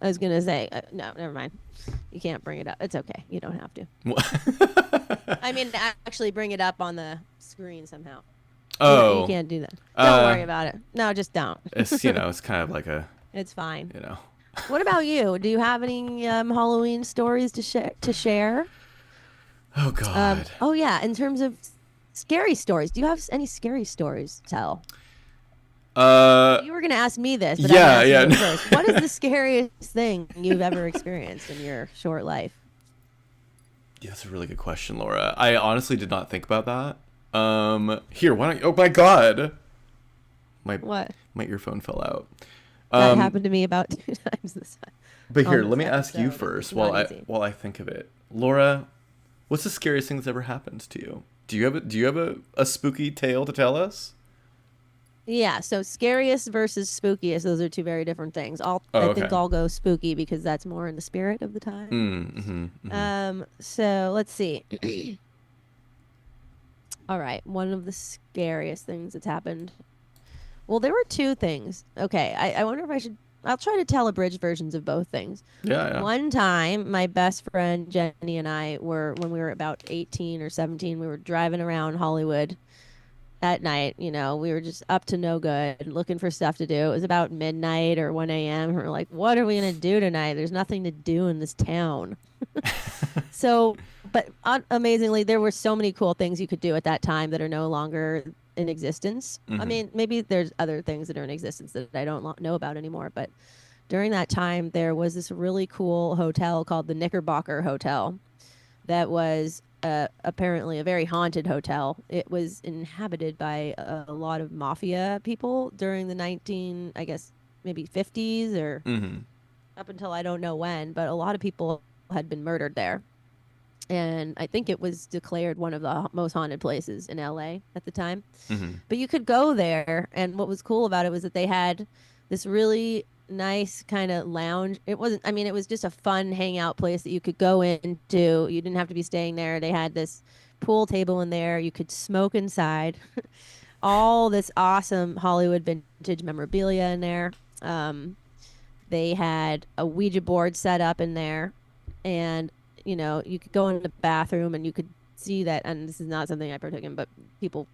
Speaker 4: I was gonna say no, never mind. You can't bring it up. It's okay. You don't have to. I mean, actually bring it up on the screen somehow.
Speaker 3: Oh,
Speaker 4: you can't do that. Don't worry about it. No, just don't.
Speaker 3: It's it's kind of like a
Speaker 4: It's fine.
Speaker 3: you know.
Speaker 4: What about you? Do you have any Halloween stories to share?
Speaker 3: Oh God.
Speaker 4: Oh yeah, in terms of scary stories, do you have any scary stories to tell? You were gonna ask me this, but
Speaker 3: Yeah,
Speaker 4: I'm
Speaker 3: yeah.
Speaker 4: asking you first. What is the scariest thing you've ever experienced in your short life?
Speaker 3: Yeah, that's a really good question, Laura. I honestly did not think about that. Here, why don't you? Oh my God.
Speaker 4: What?
Speaker 3: My earphone fell out.
Speaker 4: That happened to me about 2 times this time.
Speaker 3: But here,
Speaker 4: on
Speaker 3: let me
Speaker 4: this
Speaker 3: ask you
Speaker 4: episode.
Speaker 3: first
Speaker 4: It's not easy.
Speaker 3: while I think of it. Laura, what's the scariest thing that's ever happened to you? Do you have a spooky tale to tell us?
Speaker 4: Yeah, so scariest versus spookiest, those are two very different things. I
Speaker 3: okay.
Speaker 4: think I'll go spooky because that's more in the spirit of the time. So let's see. All right, one of the scariest things that's happened. Well, there were two things. Okay, I wonder if I'll try to tell abridged versions of both things.
Speaker 3: Yeah.
Speaker 4: One time, my best friend Jenny and I when we were about 18 or 17, we were driving around Hollywood at night. We were just up to no good, looking for stuff to do. It was about midnight or 1 a.m. We were like, what are we going to do tonight? There's nothing to do in this town. But amazingly, there were so many cool things you could do at that time that are no longer in existence. I mean, maybe there's other things that are in existence that I don't know about anymore, but during that time there was this really cool hotel called the Knickerbocker Hotel that was apparently a very haunted hotel. It was inhabited by a lot of mafia people during the I guess maybe 50s or up until I don't know when, but a lot of people had been murdered there. And I think it was declared one of the most haunted places in LA at the time. But you could go there, and what was cool about it was that they had this really nice kind of lounge. It was just a fun hangout place that you could go into. You didn't have to be staying there. They had this pool table in there. You could smoke inside. All this awesome Hollywood vintage memorabilia in there. They had a Ouija board set up in there, and you could go in the bathroom and you could see that, and this is not something I partook in, but people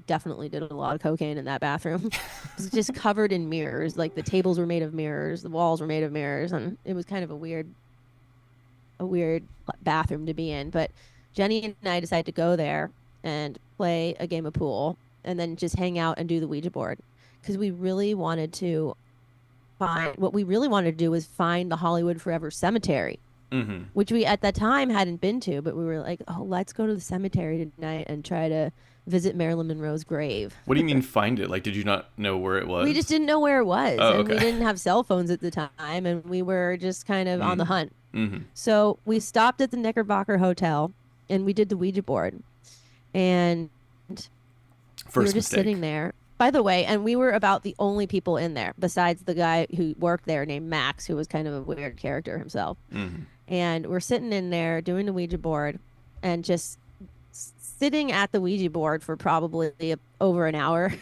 Speaker 4: definitely did a lot of cocaine in that bathroom. It was just covered in mirrors. Like the tables were made of mirrors, the walls were made of mirrors, and it was kind of a weird bathroom to be in. But Jenny and I decided to go there and play a game of pool and then just hang out and do the Ouija board because we really wanted to do was find the Hollywood Forever Cemetery. Which we at that time hadn't been to, but we were like, oh, let's go to the cemetery tonight and try to visit Marilyn Monroe's grave.
Speaker 3: What do you mean find it? Like, did you not know where it was?
Speaker 4: We just didn't know where it was,
Speaker 3: Oh,
Speaker 4: and we
Speaker 3: okay.
Speaker 4: didn't have cell phones at the time, and we were just kind of on the hunt.
Speaker 3: Mm-hmm.
Speaker 4: So we stopped at the Knickerbocker Hotel, and we did the Ouija board, and we were
Speaker 3: First
Speaker 4: just
Speaker 3: mistake.
Speaker 4: sitting there. By the way, and we were about the only people in there besides the guy who worked there named Max, who was kind of a weird character himself.
Speaker 3: Mm-hmm.
Speaker 4: And we're sitting in there doing the Ouija board and just sitting at the Ouija board for probably over an hour,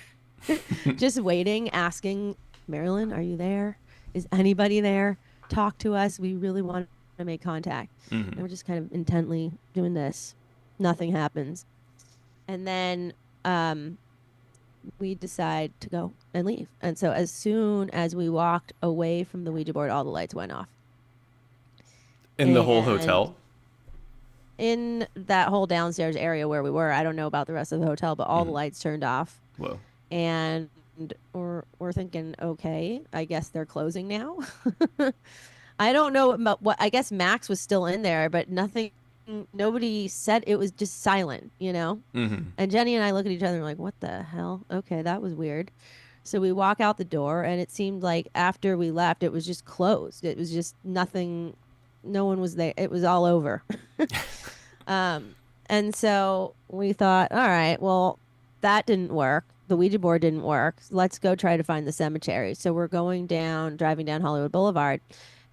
Speaker 4: just waiting, asking, Marilyn, are you there? Is anybody there? Talk to us. We really want to make contact.
Speaker 3: Mm-hmm.
Speaker 4: And we're just kind of intently doing this. Nothing happens. And then we decide to go and leave. And so as soon as we walked away from the Ouija board, all the lights went off.
Speaker 3: In the whole
Speaker 4: And
Speaker 3: hotel?
Speaker 4: in that whole downstairs area where we were, I don't know about the rest of the hotel, but all the lights turned off.
Speaker 3: Whoa.
Speaker 4: And we're thinking, okay, I guess they're closing now. I don't know about what, I guess Max was still in there, but nobody said, it was just silent, you know?
Speaker 3: Mm-hmm.
Speaker 4: And Jenny and I look at each other and we're like, what the hell? Okay, that was weird. So we walk out the door, and it seemed like after we left, it was just closed. It was just nothing. No one was there. It was all over. And so we thought, all right, well, that didn't work. The Ouija board didn't work. Let's go try to find the cemetery. So we're driving down Hollywood Boulevard.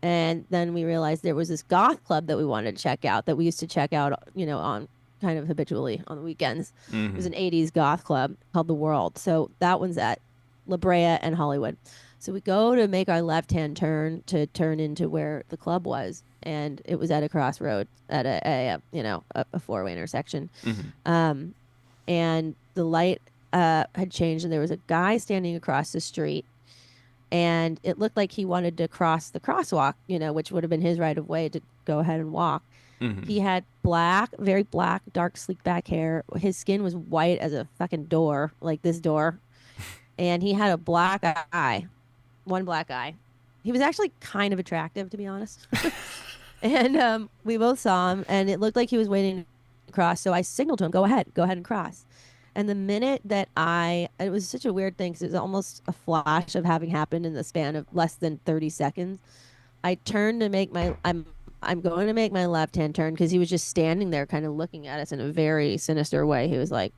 Speaker 4: And then we realized there was this goth club that we wanted to check out, that we used to check out, on kind of habitually on the weekends.
Speaker 3: Mm-hmm.
Speaker 4: It was an 80s goth club called The World. So that one's at La Brea and Hollywood. So we go to make our left-hand turn to turn into where the club was. And it was at a crossroad at a four-way intersection.
Speaker 3: Mm-hmm.
Speaker 4: And the light had changed, and there was a guy standing across the street. And it looked like he wanted to cross the crosswalk, which would have been his right of way to go ahead and walk.
Speaker 3: Mm-hmm.
Speaker 4: He had very black, dark, sleek back hair. His skin was white as a fucking door, like this door. And he had a black eye, one black eye. He was actually kind of attractive, to be honest. And we both saw him, and it looked like he was waiting to cross. So I signaled to him, go ahead and cross. And the minute that it was such a weird thing, because it was almost a flash of having happened in the span of less than 30 seconds. I turned to make I'm going to make my left-hand turn, because he was just standing there kind of looking at us in a very sinister way. He was like,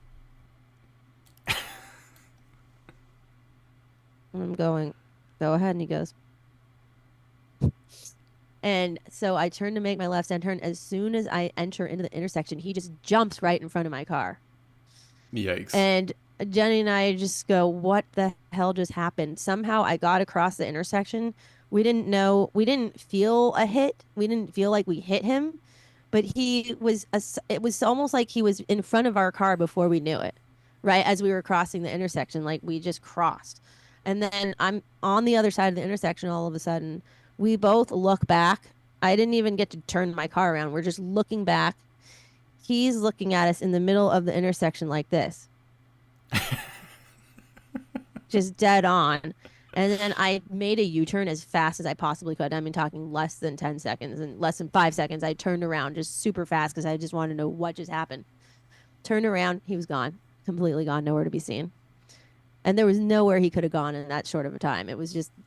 Speaker 4: I'm going, go ahead. And he goes, and so I turned to make my left-hand turn. As soon as I enter into the intersection, he just jumps right in front of my car.
Speaker 3: Yikes.
Speaker 4: And Jenny and I just go, what the hell just happened? Somehow I got across the intersection. We didn't feel a hit. We didn't feel like we hit him, but it was almost like he was in front of our car before we knew it, right? As we were crossing the intersection, like we just crossed. And then I'm on the other side of the intersection. All of a sudden, we both look back. I didn't even get to turn my car around. We're just looking back. He's looking at us in the middle of the intersection like this. Just dead on. And then I made a U-turn as fast as I possibly could. I mean, talking less than 10 seconds and less than 5 seconds. I turned around just super fast because I just wanted to know what just happened. Turned around. He was gone. Completely gone. Nowhere to be seen. And there was nowhere he could have gone in that short of a time.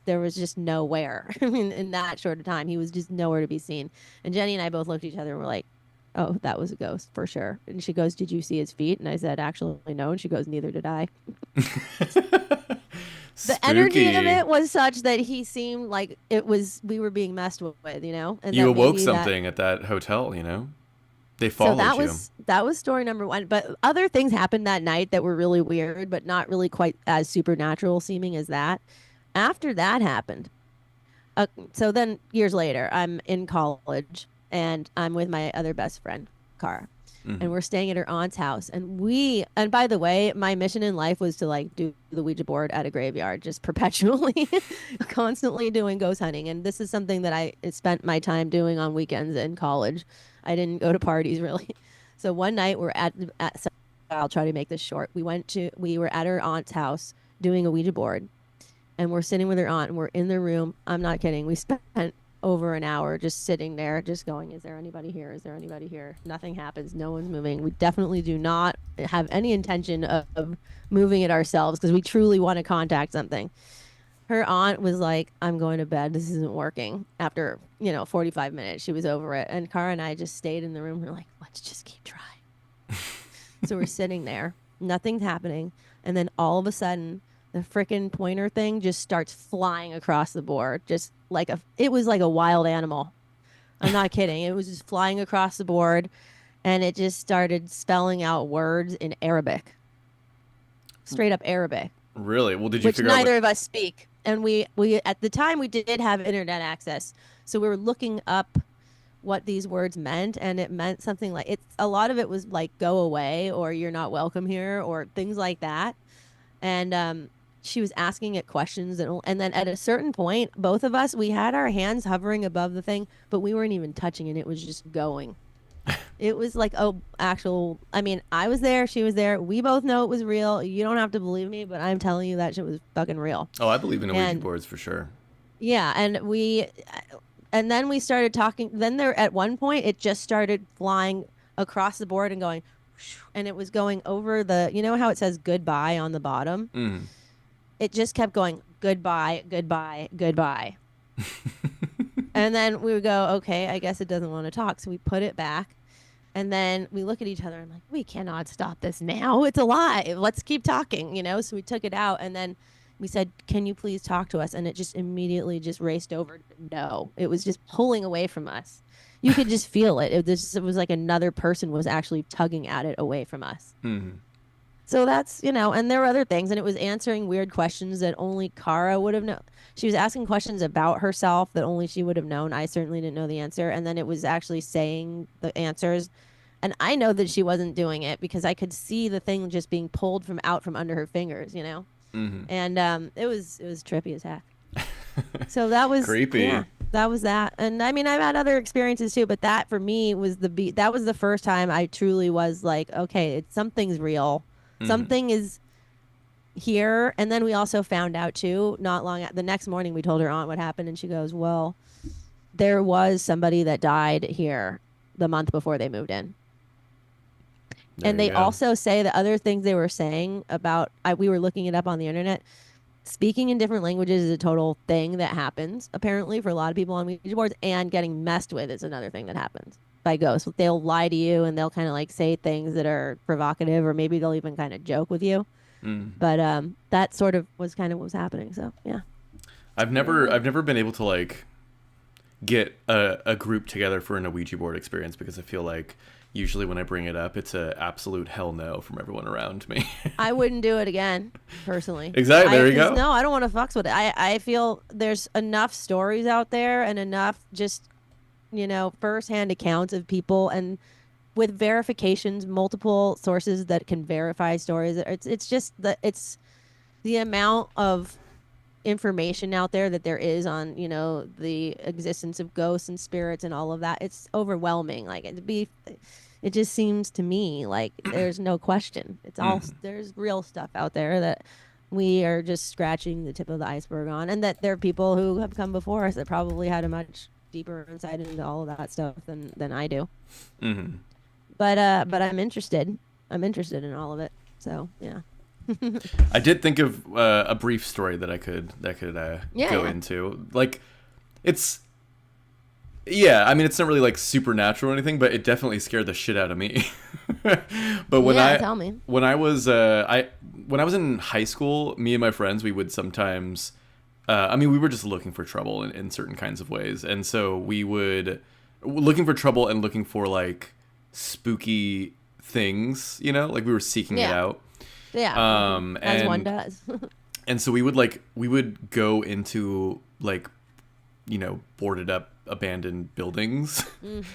Speaker 4: There was just nowhere. I mean, in that short of time, he was just nowhere to be seen. And Jenny and I both looked at each other and were like, oh, that was a ghost for sure. And she goes, did you see his feet? And I said, actually, no. And she goes, neither did I. The energy of it was such that he seemed like we were being messed with, And
Speaker 3: you
Speaker 4: that
Speaker 3: awoke
Speaker 4: maybe
Speaker 3: something at that hotel, They followed you.
Speaker 4: That was story number one. But other things happened that night that were really weird, but not really quite as supernatural seeming as that. After that happened, so then years later, I'm in college and I'm with my other best friend, Cara.
Speaker 3: Mm-hmm.
Speaker 4: And we're staying at her aunt's house. And by the way, my mission in life was to do the Ouija board at a graveyard, just perpetually, constantly doing ghost hunting. And this is something that I spent my time doing on weekends in college. I didn't go to parties really. So one night I'll try to make this short. We were at her aunt's house doing a Ouija board, and we're sitting with her aunt, and we're in the room. I'm not kidding. We spent over an hour just sitting there, just going, is there anybody here? Is there anybody here? Nothing happens. No one's moving. We definitely do not have any intention of moving it ourselves because we truly want to contact something. Her aunt was like, I'm going to bed. This isn't working. After, 45 minutes, she was over it. And Cara and I just stayed in the room. We're like, let's just keep trying. So we're sitting there. Nothing's happening. And then all of a sudden, the frickin' pointer thing just starts flying across the board. It was like a wild animal. I'm not kidding. It was just flying across the board. And it just started spelling out words in Arabic. Straight up Arabic.
Speaker 3: Really? Well, did you
Speaker 4: Which
Speaker 3: figure out
Speaker 4: neither of us speak. And we at the time we did have internet access. So we were looking up what these words meant, and it meant something like a lot of it was like go away or you're not welcome here or things like that. And she was asking it questions and then at a certain point, both of us, we had our hands hovering above the thing, but we weren't even touching it. It was just going. It was like I was there, she was there. We both know it was real. You don't have to believe me, but I'm telling you that shit was fucking real.
Speaker 3: Oh, I believe in Ouija boards for sure.
Speaker 4: Yeah, and then we started talking. Then at one point, it just started flying across the board and going, and it was going over you know how it says goodbye on the bottom?
Speaker 3: Mm.
Speaker 4: It just kept going, goodbye, goodbye, goodbye. And then we would go, okay, I guess it doesn't want to talk. So we put it back. And then we look at each other and like, we cannot stop this now. It's alive. Let's keep talking, So we took it out and then we said, can you please talk to us? And it just immediately just raced over. No, it was just pulling away from us. You could just feel it. It was like another person was actually tugging at it away from us.
Speaker 3: Mm-hmm.
Speaker 4: So that's, and there were other things. And it was answering weird questions that only Cara would have known. She was asking questions about herself that only she would have known. I certainly didn't know the answer. And then it was actually saying the answers. And I know that she wasn't doing it because I could see the thing just being pulled out from under her fingers,
Speaker 3: Mm-hmm.
Speaker 4: And it was trippy as heck. So that was
Speaker 3: creepy.
Speaker 4: Yeah, that was that. And I mean, I've had other experiences too, but that for me was that was the first time I truly was like, okay, something's real. Mm-hmm. Something is here. And then we also found out too, the next morning we told her aunt what happened and she goes, well, there was somebody that died here the month before they moved in. And they also say the other things they were saying about, we were looking it up on the internet, speaking in different languages is a total thing that happens, apparently, for a lot of people on Ouija boards, and getting messed with is another thing that happens by ghosts. They'll lie to you, and they'll kind of like say things that are provocative, or maybe they'll even kind of joke with you. Mm. But that sort of was kind of what was happening, so, yeah.
Speaker 3: I've never been able to, like, get a group together for an Ouija board experience because I feel like usually when I bring it up, it's a absolute hell no from everyone around me. I
Speaker 4: wouldn't do it again, personally.
Speaker 3: Exactly. There you go.
Speaker 4: No, I don't want to fucks with it. I feel there's enough stories out there and enough just, firsthand accounts of people and with verifications, multiple sources that can verify stories. It's just it's the amount of information out there that there is on, the existence of ghosts and spirits and all of that. It's overwhelming. Like it just seems to me like there's no question. It's all there's real stuff out there that we are just scratching the tip of the iceberg on, and that there are people who have come before us that probably had a much deeper insight into all of that stuff than I do. Mm-hmm. But I'm interested. I'm interested in all of it. So yeah.
Speaker 3: I did think of a brief story that I could go into. Like, I mean, it's not really like supernatural or anything, but it definitely scared the shit out of me. But
Speaker 4: tell me.
Speaker 3: When I was in high school, me and my friends, we would sometimes, we were just looking for trouble in certain kinds of ways, and so we would looking for trouble and looking for like spooky things, like we were seeking it out.
Speaker 4: Yeah. As one does.
Speaker 3: And so we would go into like, boarded up abandoned buildings.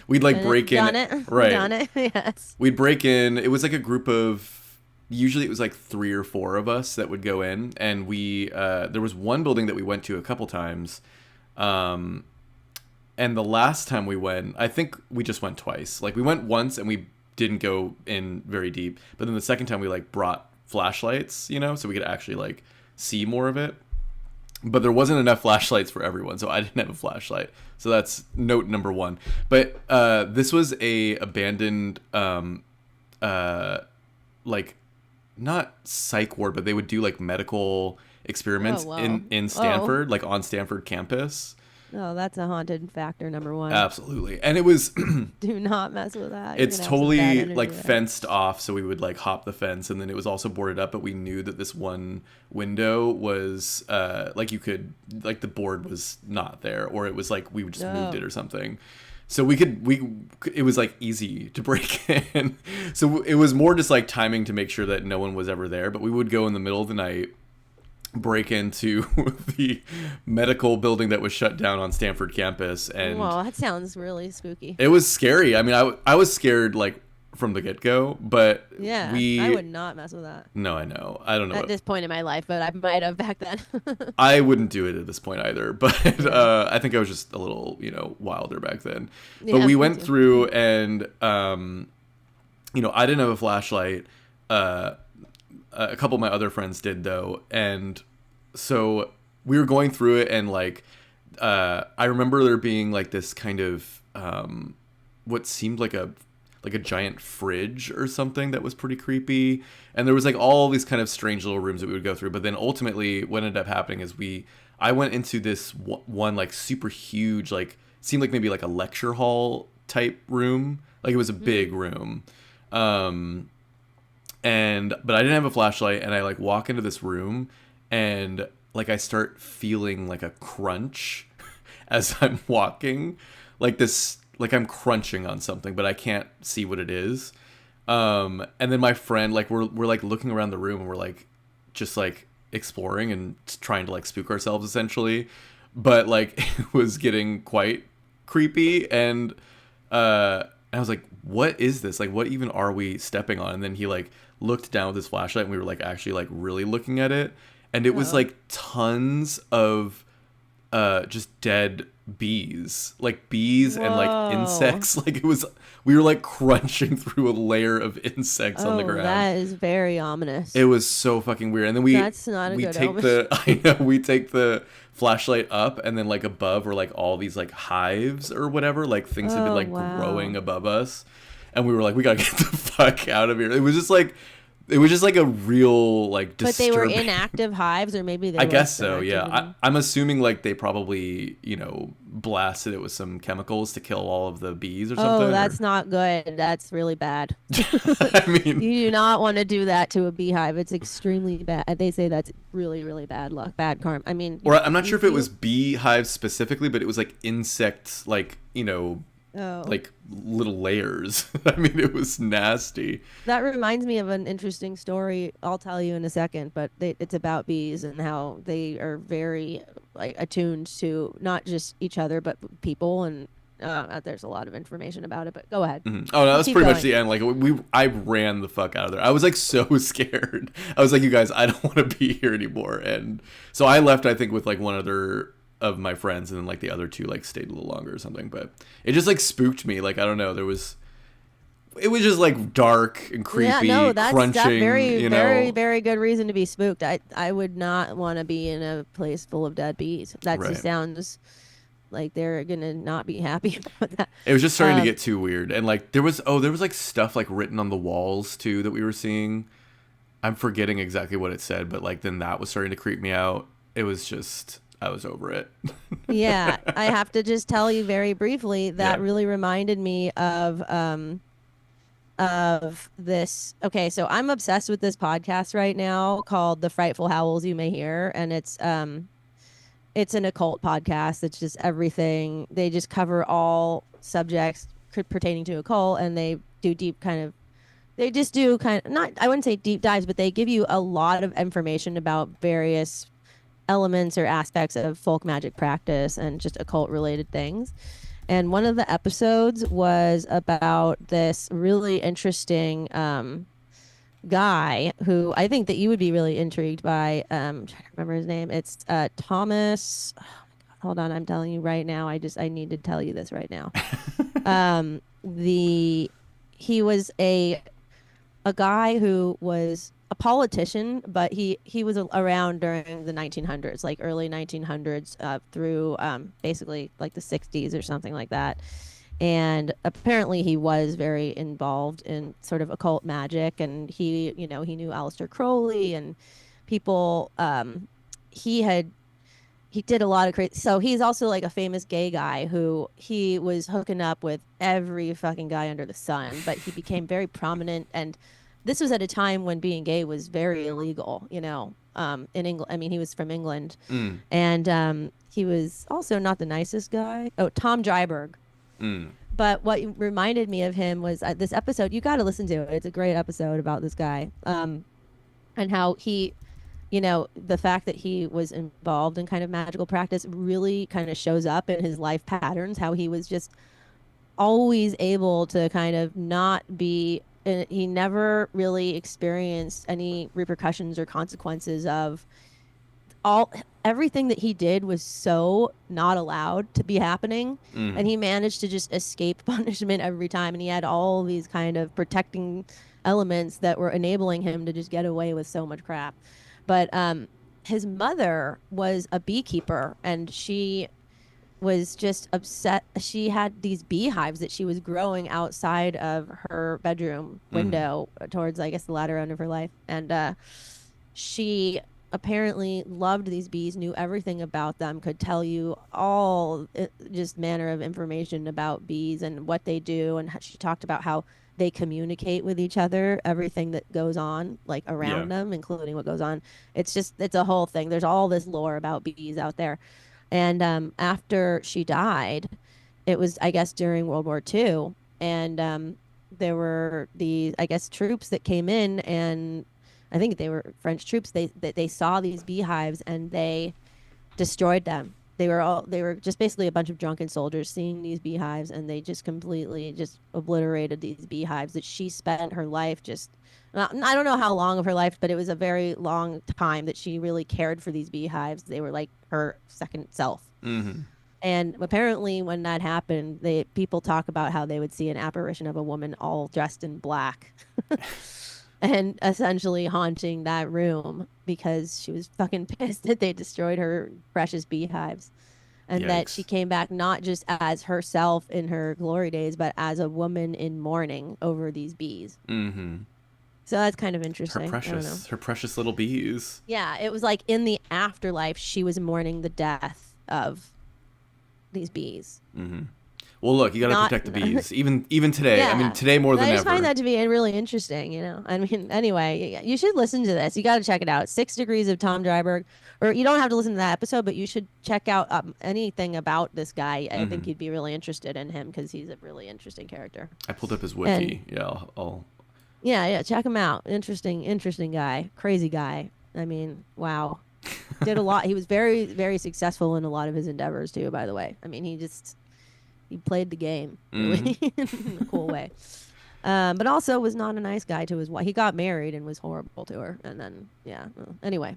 Speaker 3: We'd like break in.
Speaker 4: Done it.
Speaker 3: Right.
Speaker 4: Done it. Yes.
Speaker 3: We'd break in. It was like a group of, usually it was like 3 or 4 of us that would go in. And there was one building that we went to a couple times. And the last time we went, I think we just went twice. Like we went once and we didn't go in very deep. But then the second time we like brought flashlights, so we could actually like see more of it. but there wasn't enough flashlights for everyone, so I didn't have a flashlight. So that's note number one. But this was a abandoned like, not psych ward, but they would do like medical experiments
Speaker 4: Oh, wow.
Speaker 3: in Stanford, like on Stanford campus.
Speaker 4: Oh, that's a haunted factor number one.
Speaker 3: Absolutely. And it was
Speaker 4: Do not mess with that. You're
Speaker 3: it's
Speaker 4: gonna have some bad
Speaker 3: totally
Speaker 4: energy
Speaker 3: like
Speaker 4: there.
Speaker 3: fenced off, so we would like hop the fence, and then it was also boarded up, but we knew that this one window was like, you could, like, the board was not there, or it was like we just moved it or something. So it was like easy to break in. So it was more just like timing to make sure that no one was ever there, but we would go in the middle of the night, break into the medical building that was shut down on Stanford campus, and
Speaker 4: Well, that sounds really spooky.
Speaker 3: it was scary. I mean, I was scared like from the get-go, but
Speaker 4: Yeah,
Speaker 3: we
Speaker 4: I would not mess with that
Speaker 3: no, I know, I don't know,
Speaker 4: at this point in my life, but I might have back then.
Speaker 3: I wouldn't do it at this point either, but I think I was just a little, wilder back then. But
Speaker 4: Yeah,
Speaker 3: we
Speaker 4: me
Speaker 3: went
Speaker 4: too.
Speaker 3: through, and I didn't have a flashlight. A couple of my other friends did, though, and so we were going through it, and like I remember there being like this kind of what seemed like a giant fridge or something that was pretty creepy, and there was like all these kind of strange little rooms that we would go through. But then ultimately what ended up happening is I went into this one like super huge, like, seemed like maybe like a lecture hall type room, like it was a big room, but I didn't have a flashlight, and I like walk into this room, and like I start feeling like a crunch as I'm walking, like this, like I'm crunching on something, but I can't see what it is. And then my friend, like, we're like looking around the room, and we're like just like exploring and trying to like spook ourselves essentially, but like it was getting quite creepy, and I was like, what is this? Like, what even are we stepping on? And then he like looked down with his flashlight, and we were like actually like really looking at it, and it was like tons of just dead bees, like bees and like insects. Like we were like crunching through a layer of insects on the ground.
Speaker 4: That is very ominous.
Speaker 3: It was so fucking weird. And then
Speaker 4: That's not a good
Speaker 3: take
Speaker 4: omen.
Speaker 3: I know, we take the flashlight up, and then like above were like all these like hives or whatever, like things had been like growing above us, and we were like, we gotta get the fuck out of here. It was just like a real like
Speaker 4: But they were
Speaker 3: disturbing.
Speaker 4: inactive hives, or maybe they
Speaker 3: I
Speaker 4: were
Speaker 3: guess
Speaker 4: still
Speaker 3: so, yeah.
Speaker 4: active.
Speaker 3: I'm assuming like they probably, blasted it with some chemicals to kill all of the bees or something.
Speaker 4: Oh, that's not good. That's really bad.
Speaker 3: I mean,
Speaker 4: You do not want to do that to a beehive. It's extremely bad. They say that's really, really bad luck, bad karma. I mean,
Speaker 3: or I'm not sure if it
Speaker 4: you-
Speaker 3: was beehives specifically, but it was like insects, like,
Speaker 4: Oh.
Speaker 3: like little layers. I mean, it was nasty.
Speaker 4: That reminds me of an interesting story I'll tell you in a second, but it's about bees and how they are very like attuned to not just each other but people, and there's a lot of information about it, but go ahead.
Speaker 3: Mhm. Oh no, that's
Speaker 4: Keep
Speaker 3: pretty much
Speaker 4: going.
Speaker 3: the end. Like I ran the fuck out of there. I was like so scared. I was like, you guys, I don't want to be here anymore. And so I left, I think, with like one other of my friends, and then like the other two like stayed a little longer or something. But it just like spooked me. Like, I don't know, it was just like dark and creepy,
Speaker 4: Yeah, no, that's
Speaker 3: crunching.
Speaker 4: very, very, very good reason to be spooked. I would not want to be in a place full of dead bees. That
Speaker 3: Right.
Speaker 4: just sounds like they're gonna not be happy about that.
Speaker 3: It was just starting to get too weird. And like there was like stuff like written on the walls too that we were seeing. I'm forgetting exactly what it said, but like then that was starting to creep me out. It was just, I was over it.
Speaker 4: Yeah, I have to just tell you very briefly that
Speaker 3: Yeah.
Speaker 4: really reminded me of this. Okay, so I'm obsessed with this podcast right now called The Frightful Howls You May Hear, and it's an occult podcast. It's just everything. They just cover all subjects pertaining to occult, and they do they just do kind of, not, I wouldn't say deep dives, but they give you a lot of information about various elements or aspects of folk magic practice and just occult related things. And one of the episodes was about this really interesting guy who I think that you would be really intrigued by. I'm trying to remember his name. It's Thomas. Oh my God, hold on, I'm telling you right now. I need to tell you this right now. He was a guy who was a politician, but he was around during the 1900s, like early 1900s, through basically like the 60s or something like that. And apparently he was very involved in sort of occult magic, and he knew Aleister Crowley and people. He had he did a lot of crazy. So he's also like a famous gay guy who he was hooking up with every fucking guy under the sun, but he became very prominent. And this was at a time when being gay was very illegal, in England. I mean, he was from England,
Speaker 3: Mm.
Speaker 4: and he was also not the nicest guy. Oh, Tom Dryberg.
Speaker 3: Mm.
Speaker 4: But what reminded me of him was this episode. You got to listen to it. It's a great episode about this guy, and how he, the fact that he was involved in kind of magical practice really kind of shows up in his life patterns. How he was just always able to kind of not be. He never really experienced any repercussions or consequences of everything that he did was so not allowed to be happening, and he managed to just escape punishment every time, and he had all these kind of protecting elements that were enabling him to just get away with so much crap. But his mother was a beekeeper, and she was just upset. She had these beehives that she was growing outside of her bedroom window towards, I guess, the latter end of her life, and she apparently loved these bees, knew everything about them, could tell you all just manner of information about bees and what they do. And she talked about how they communicate with each other, everything that goes on like around them, including what goes on. It's a whole thing. There's all this lore about bees out there. And after she died, it was, I guess, during World War II. And there were the, I guess, troops that came in, and I think they were French troops. They saw these beehives and they destroyed them. They were just basically a bunch of drunken soldiers seeing these beehives, and they just completely just obliterated these beehives that she spent her life just. I don't know how long of her life, but it was a very long time that she really cared for these beehives. They were like her second self.
Speaker 3: Mm-hmm.
Speaker 4: And apparently, when that happened, people talk about how they would see an apparition of a woman all dressed in black. And essentially haunting that room because she was fucking pissed that they destroyed her precious beehives. And that she came back not just as herself in her glory days, but as a woman in mourning over these bees.
Speaker 3: Mm-hmm.
Speaker 4: So that's kind of interesting.
Speaker 3: Her precious little bees.
Speaker 4: Yeah, it was like in the afterlife, she was mourning the death of these bees.
Speaker 3: Mm-hmm. Well, look, you got to protect the bees, even today.
Speaker 4: Yeah.
Speaker 3: I mean, today more than ever.
Speaker 4: I just find that to be really interesting, I mean, anyway, you should listen to this. You got to check it out. 6 Degrees of Tom Dryberg. Or you don't have to listen to that episode, but you should check out anything about this guy. I think you'd be really interested in him because he's a really interesting character.
Speaker 3: I pulled up his wiki. I'll...
Speaker 4: Yeah, check him out. Interesting guy. Crazy guy. I mean, wow. Did a lot. He was very, very successful in a lot of his endeavors, too, by the way. I mean, he played the game really in a cool way. But also was not a nice guy to his wife. He got married and was horrible to her. And then, anyway,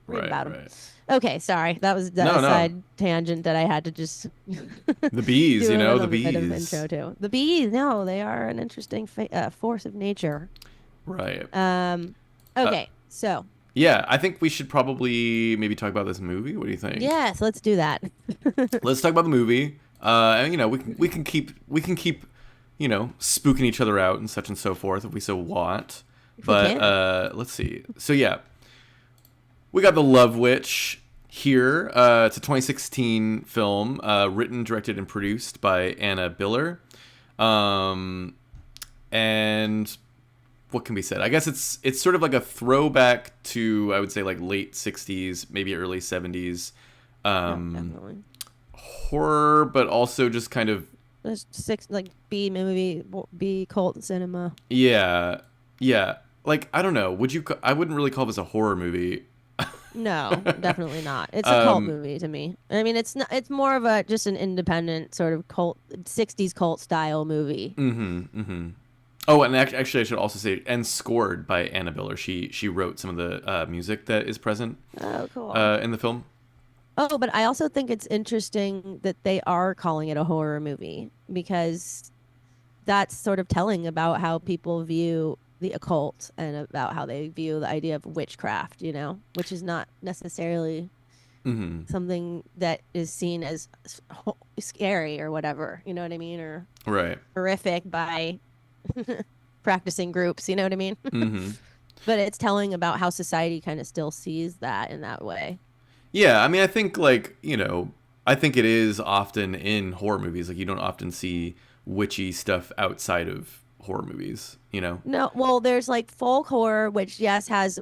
Speaker 4: read about him.
Speaker 3: Right.
Speaker 4: Okay, sorry. That was a side tangent that I had to just...
Speaker 3: The bees,
Speaker 4: do
Speaker 3: the bees.
Speaker 4: Bit of intro to. The bees, no, they are an interesting force of nature.
Speaker 3: Right.
Speaker 4: Okay, so...
Speaker 3: Yeah, I think we should probably maybe talk about this movie. What do you think?
Speaker 4: Yes, let's do that.
Speaker 3: Let's talk about the movie. And we can keep spooking each other out and such and so forth if we so want. But let's see. So yeah, we got The Love Witch here. It's a 2016 film, written, directed, and produced by Anna Biller. And what can be said? I guess it's sort of like a throwback to, I would say, like late 60s, maybe early 70s.
Speaker 4: Definitely.
Speaker 3: Horror, but also just kind of
Speaker 4: there's B movie, B cult cinema.
Speaker 3: Yeah. Like, I don't know. I wouldn't really call this a horror movie.
Speaker 4: No, definitely not. It's a cult movie to me. I mean, it's not. It's more of just an independent sort of cult 60s cult style movie.
Speaker 3: Oh, and actually, I should also say, and scored by Anna Biller. She wrote some of the music that is present.
Speaker 4: Oh, cool.
Speaker 3: In the film.
Speaker 4: Oh, but I also think it's interesting that they are calling it a horror movie because that's sort of telling about how people view the occult and about how they view the idea of witchcraft, which is not necessarily
Speaker 3: Mm-hmm.
Speaker 4: something that is seen as scary or whatever, you know what I mean? Or
Speaker 3: Right.
Speaker 4: horrific by practicing groups, you know what I mean?
Speaker 3: Mm-hmm.
Speaker 4: But it's telling about how society kind of still sees that in that way.
Speaker 3: Yeah, I mean, I think like, I think it is often in horror movies. Like you don't often see witchy stuff outside of horror movies,
Speaker 4: No, well, there's like folk horror, which yes has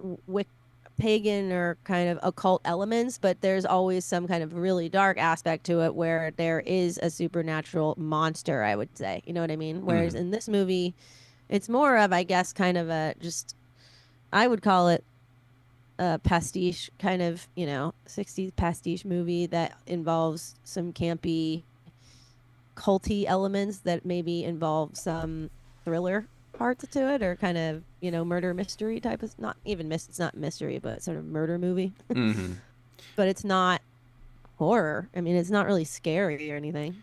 Speaker 4: pagan or kind of occult elements, but there's always some kind of really dark aspect to it where there is a supernatural monster, I would say. You know what I mean? Whereas in this movie, it's more of, I guess, kind of a just, I would call it a pastiche kind of, 60s pastiche movie that involves some campy, culty elements that maybe involve some thriller parts to it, or kind of murder mystery type of, not even it's not mystery, but sort of murder movie.
Speaker 3: Mm-hmm.
Speaker 4: But it's not horror. I mean, it's not really scary or anything.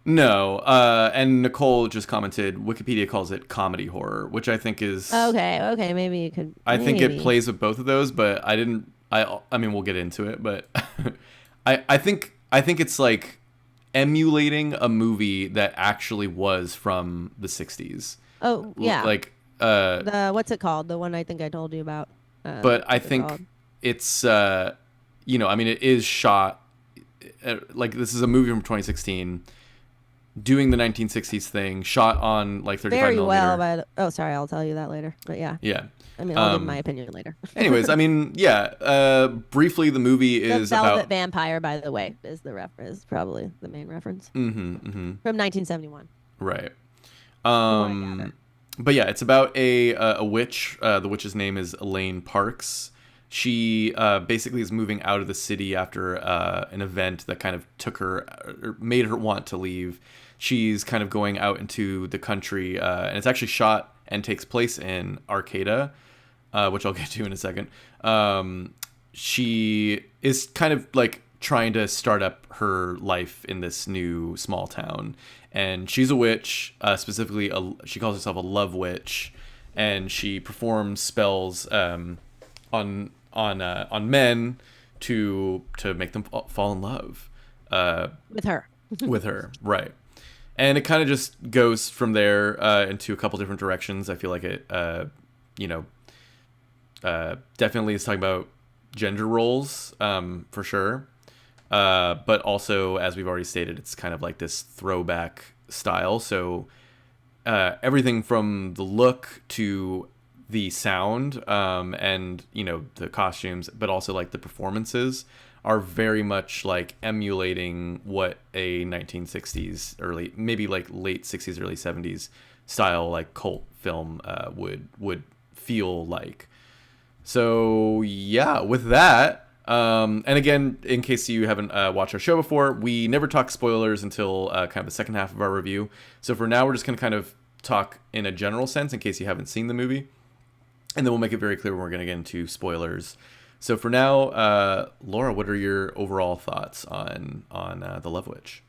Speaker 3: No, and Nicole just commented, Wikipedia calls it comedy horror, which I think is
Speaker 4: Okay, maybe you could.
Speaker 3: I think it plays with both of those, but I mean, we'll get into it, but I think it's like emulating a movie that actually was from the 60s.
Speaker 4: Oh yeah,
Speaker 3: Like
Speaker 4: the what's it called? The one I think I told you about.
Speaker 3: But I think it's I mean, it is shot like this is a movie from 2016 doing the 1960s thing, shot on like 35
Speaker 4: very
Speaker 3: millimeter.
Speaker 4: well. But sorry, I'll tell you that later. But yeah, I mean, I'll give my opinion later.
Speaker 3: Anyways, I mean, yeah. Briefly, the movie is
Speaker 4: the Velvet
Speaker 3: about
Speaker 4: Vampire, by the way, is the reference, probably the main reference
Speaker 3: from
Speaker 4: 1971.
Speaker 3: Right.
Speaker 4: gather.
Speaker 3: But yeah, it's about a witch. The witch's name is Elaine Parks. She basically is moving out of the city after an event that kind of took her, or made her want to leave. She's kind of going out into the country, and it's actually shot and takes place in Arcata, which I'll get to in a second. She is kind of like trying to start up her life in this new small town, and she's a witch. Specifically, she calls herself a love witch, and she performs spells on men to make them fall in love
Speaker 4: With her.
Speaker 3: with her, right? And it kind of just goes from there into a couple different directions. I feel like it, definitely is talking about gender roles, for sure. But also, as we've already stated, it's kind of like this throwback style. So everything from the look to the sound, and the costumes, but also like the performances are very much like emulating what a 1960s maybe like late 60s early 70s style like cult film would feel like. So yeah, with that, and again, in case you haven't watched our show before, we never talk spoilers until kind of the second half of our review. So for now, we're just going to kind of talk in a general sense in case you haven't seen the movie, and then we'll make it very clear when we're going to get into spoilers. So for now, Laura, what are your overall thoughts on The Love Witch?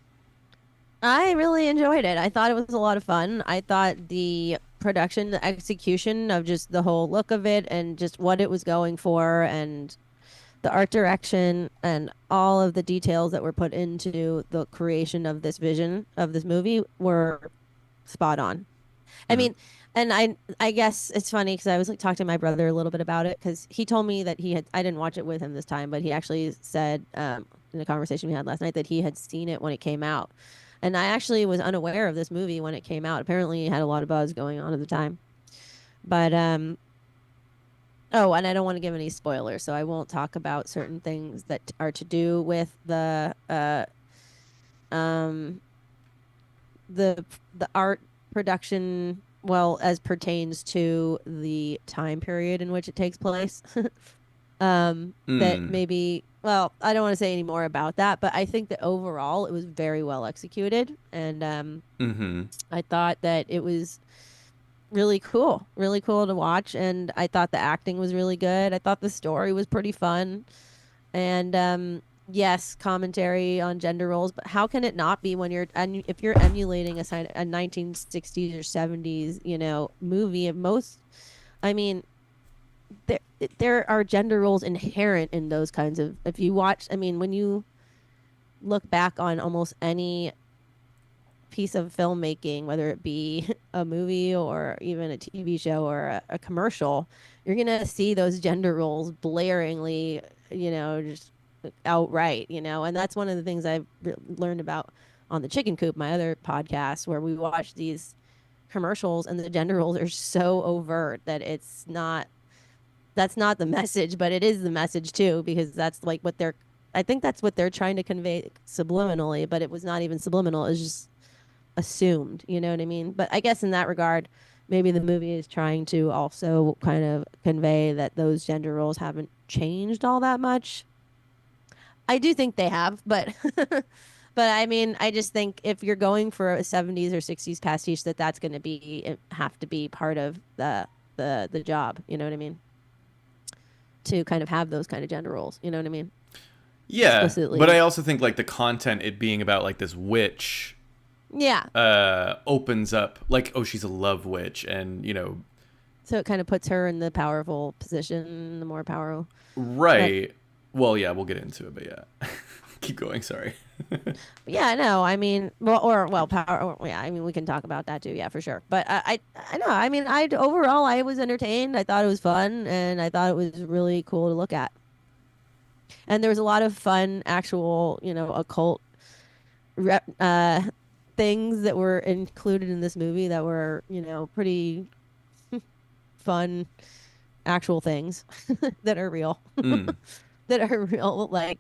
Speaker 4: I really enjoyed it. I thought it was a lot of fun. I thought the production, the execution of just the whole look of it and just what it was going for, and the art direction and all of the details that were put into the creation of this vision of this movie were spot on. I mean, and I guess it's funny because I was like talking to my brother a little bit about it, because he told me that I didn't watch it with him this time, but he actually said in a conversation we had last night that he had seen it when it came out. And I actually was unaware of this movie when it came out. Apparently it had a lot of buzz going on at the time. But oh, and I don't want to give any spoilers, so I won't talk about certain things that are to do with the art production, well, as pertains to the time period in which it takes place. That maybe, well, I don't want to say any more about that, but I think that overall it was very well executed, and I thought that it was really cool to watch, and I thought the acting was really good. I thought the story was pretty fun, and yes, commentary on gender roles, but how can it not be when if you're emulating a 1960s or 70s, movie? I mean, there there are gender roles inherent in those kinds of. If you watch, I mean, when you look back on almost any piece of filmmaking, whether it be a movie or even a TV show or a commercial, you're gonna see those gender roles blaringly, just outright, and that's one of the things I've learned about on the Chicken Coop, my other podcast, where we watch these commercials and the gender roles are so overt that that's not the message, but it is the message too, because that's like what they're. I think that's what they're trying to convey subliminally, but it was not even subliminal. It was just assumed, you know what I mean? But I guess in that regard, maybe the movie is trying to also kind of convey that those gender roles haven't changed all that much. I do think they have, but but I mean, I just think if you're going for a 70s or 60s pastiche, that's going to have to be part of the job, you know what I mean? To kind of have those kind of gender roles, you know what I mean?
Speaker 3: Yeah,
Speaker 4: Explicitly.
Speaker 3: but I also think like the content, it being about like this witch, opens up like, oh, she's a love witch, and
Speaker 4: so it kind of puts her in the powerful position, the more powerful.
Speaker 3: right. Well, yeah, we'll get into it, but yeah, keep going. Sorry.
Speaker 4: Yeah, no, I mean, power. Yeah, I mean, we can talk about that too. Yeah, for sure. But I know. I mean, overall, I was entertained. I thought it was fun, and I thought it was really cool to look at. And there was a lot of fun, actual, occult things that were included in this movie that were, pretty fun, actual things that are real. That are real, like,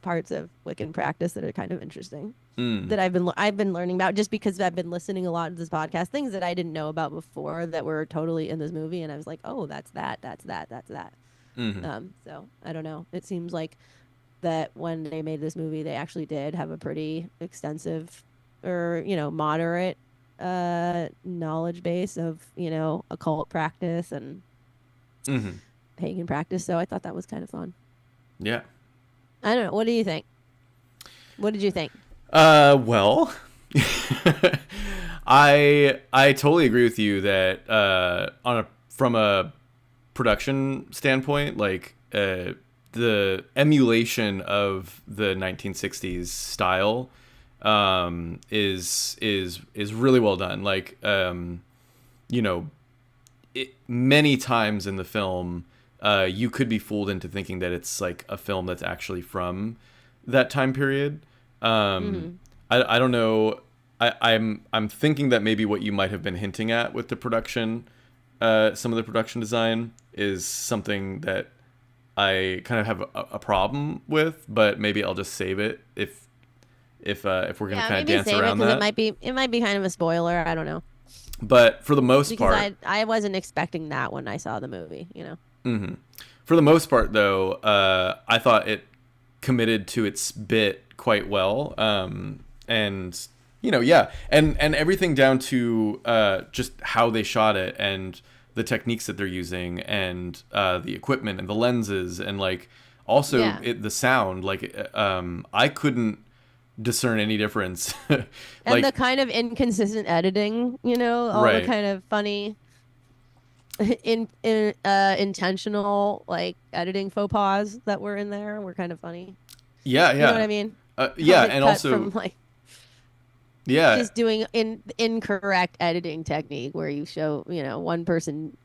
Speaker 4: parts of Wiccan practice that are kind of interesting. That I've been learning about just because I've been listening a lot to this podcast, things that I didn't know about before that were totally in this movie, and I was like, oh, that's that. So I don't know. It seems like that when they made this movie, they actually did have a pretty extensive or moderate knowledge base of occult practice and pagan practice. So I thought that was kind of fun.
Speaker 3: Yeah.
Speaker 4: I don't know. What do you think? What did you think?
Speaker 3: Well, I totally agree with you that from a production standpoint, like the emulation of the 1960s style is really well done. Like many times in the film, you could be fooled into thinking that it's like a film that's actually from that time period. I don't know. I'm thinking that maybe what you might have been hinting at with the production, some of the production design is something that I kind of have a problem with, but maybe I'll just save it if we're gonna kind of dance around that.
Speaker 4: It might be kind of a spoiler. I don't know.
Speaker 3: But for the most part,
Speaker 4: because I wasn't expecting that when I saw the movie.
Speaker 3: For the most part, though, I thought it committed to its bit quite well, and yeah, and everything down to just how they shot it and the techniques that they're using and the equipment and the lenses and like also the sound. Like I couldn't discern any difference.
Speaker 4: And the kind of inconsistent editing, all
Speaker 3: right.
Speaker 4: the kind of funny intentional like editing faux pas that were in there were kind of funny.
Speaker 3: Yeah.
Speaker 4: You know what I mean?
Speaker 3: Yeah, and also
Speaker 4: from, like, just doing incorrect editing technique where you show one person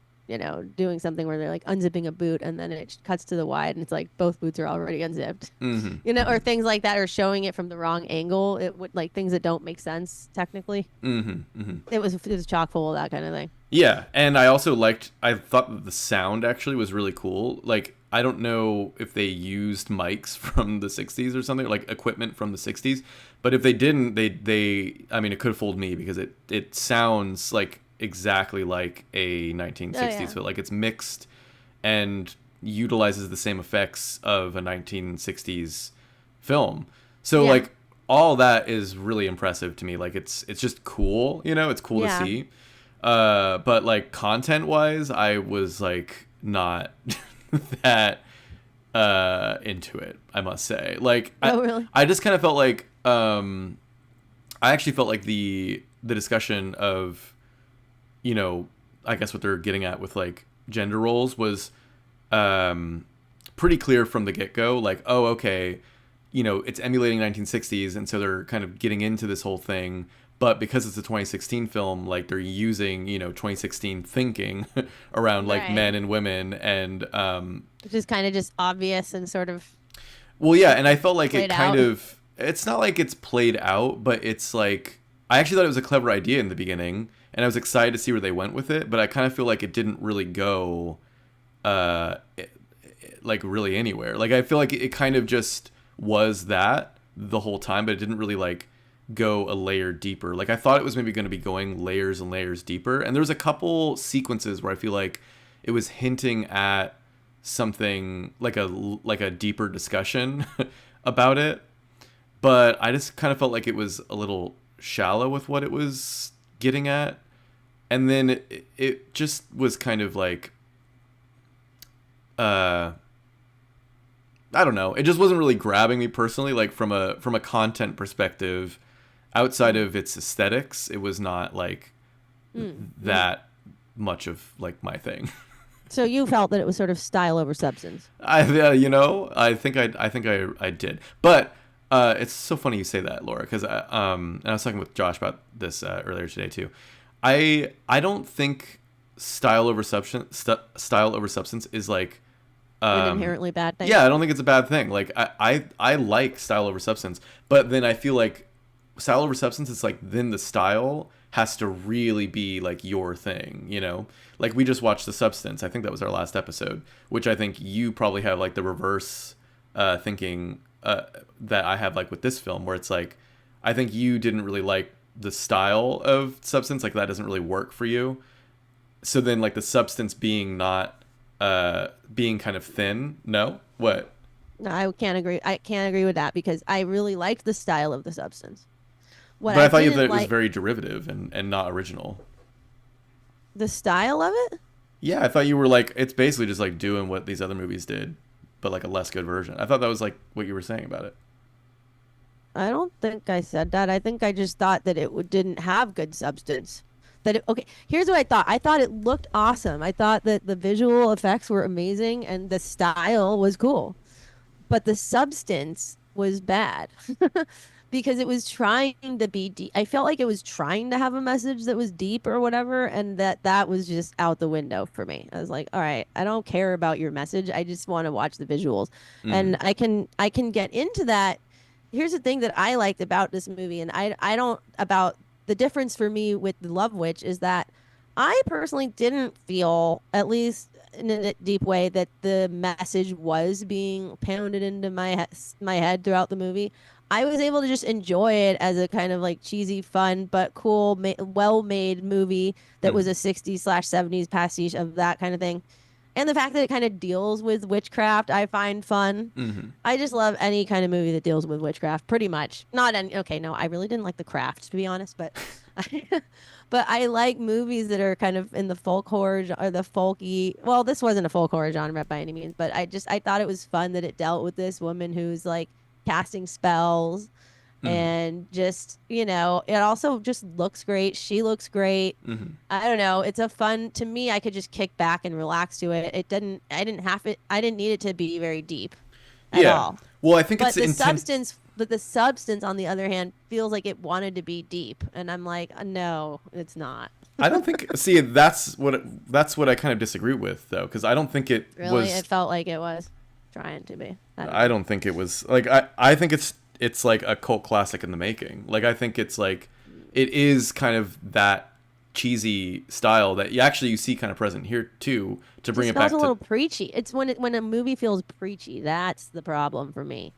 Speaker 4: doing something where they're like unzipping a boot and then it cuts to the wide and it's like both boots are already unzipped. Or things like that, or showing it from the wrong angle. It would like things that don't make sense technically. It was chock full of that kind of thing.
Speaker 3: Yeah, and I thought that the sound actually was really cool. Like, I don't know if they used mics from the 60s or something, like equipment from the 60s, but if they didn't, I mean, it could have fooled me because it sounds like exactly like a 1960s film. Like, it's mixed and utilizes the same effects of a 1960s film. So like all that is really impressive to me. Like, it's just cool, it's cool to see. But like content wise, I was like not that into it, I must say. Like,
Speaker 4: really?
Speaker 3: I just kind of felt like I actually felt like the discussion of I guess what they're getting at with like gender roles was pretty clear from the get-go. Like, oh, okay, you know, it's emulating 1960s, and so they're kind of getting into this whole thing. But because it's a 2016 film, like they're using, you know, 2016 thinking around like
Speaker 4: Right.
Speaker 3: men and women, and
Speaker 4: Which is kind of just obvious and sort of
Speaker 3: well, yeah, and I felt like it
Speaker 4: Played
Speaker 3: kind
Speaker 4: out.
Speaker 3: of, it's not like it's played out, but it's like, I actually thought it was a clever idea in the beginning, and I was excited to see where they went with it, but I kind of feel like it didn't really go, like really anywhere. Like I feel like it kind of just was that the whole time, but it didn't really like go a layer deeper. Like I thought it was maybe going to be going layers and layers deeper, and there was a couple sequences where I feel like it was hinting at something like a deeper discussion about it, but I just kind of felt like it was a little shallow with what it was getting at, and then it just was kind of like I don't know, it just wasn't really grabbing me personally, like from a content perspective. Outside of its aesthetics, it was not like that much of like my thing.
Speaker 4: So you felt that it was sort of style over substance.
Speaker 3: You know, I think I did, but it's so funny you say that, Laura, because and I was talking with Josh about this earlier today too. I don't think style over substance is like
Speaker 4: An inherently bad thing.
Speaker 3: yeah, I don't think it's a bad thing. Like I like style over substance, but then I feel like style over substance is like then the style has to really be like your thing, you know? Like we just watched The Substance. I think that was our last episode, which I think you probably have like the reverse thinking that I have like with this film, where it's like I think you didn't really like the style of Substance, like that doesn't really work for you. So then like the substance being not being kind of thin. No? What?
Speaker 4: No, I can't agree. I can't agree with that because I really liked the style of the substance. What
Speaker 3: But I thought
Speaker 4: didn't
Speaker 3: that it was
Speaker 4: like-
Speaker 3: very derivative and not original.
Speaker 4: the style of it.
Speaker 3: Yeah, I thought you were like, it's basically just like doing what these other movies did, but like a less good version. I thought that was like what you were saying about it.
Speaker 4: I don't think I said that. I think I just thought that it didn't have good substance. Okay, here's what I thought. I thought it looked awesome. I thought that the visual effects were amazing and the style was cool. But the substance was bad. Because it was trying to be deep. I felt like it was trying to have a message that was deep or whatever, and that was just out the window for me. I was like, all right, I don't care about your message. I just want to watch the visuals. And I can get into that. Here's the thing that I liked about this movie, and I don't about the difference for me with The Love Witch is that I personally didn't feel, at least in a deep way, that the message was being pounded into my head throughout the movie. I was able to just enjoy it as a kind of like cheesy, fun, but cool, well-made movie that was a 60s/70s pastiche of that kind of thing. And the fact that it kind of deals with witchcraft, I find fun. I just love any kind of movie that deals with witchcraft, pretty much. Not any. Okay, no, I really didn't like The Craft, to be honest, but but I like movies that are kind of in the folk horror or the folky. Well, this wasn't a folk horror genre by any means, but I thought it was fun that it dealt with this woman who's like casting spells. And just, you know, it also just looks great. She looks great. I don't know. It's a fun, to me, I could just kick back and relax to it. I didn't need it to be very deep at all.
Speaker 3: Well, I think
Speaker 4: But
Speaker 3: it's
Speaker 4: the
Speaker 3: intent.
Speaker 4: substance, on the other hand, feels like it wanted to be deep. And I'm like, no, it's not.
Speaker 3: I don't think. See, that's what I kind of disagree with, though, because I don't think it
Speaker 4: Really,
Speaker 3: was.
Speaker 4: it felt like it was trying to be.
Speaker 3: I don't think it was like I think it's like a cult classic in the making. Like I think it's like it is kind of that cheesy style that you see kind of present here too, to bring it back
Speaker 4: smells a
Speaker 3: to
Speaker 4: little preachy. It's when a movie feels preachy, that's the problem for me.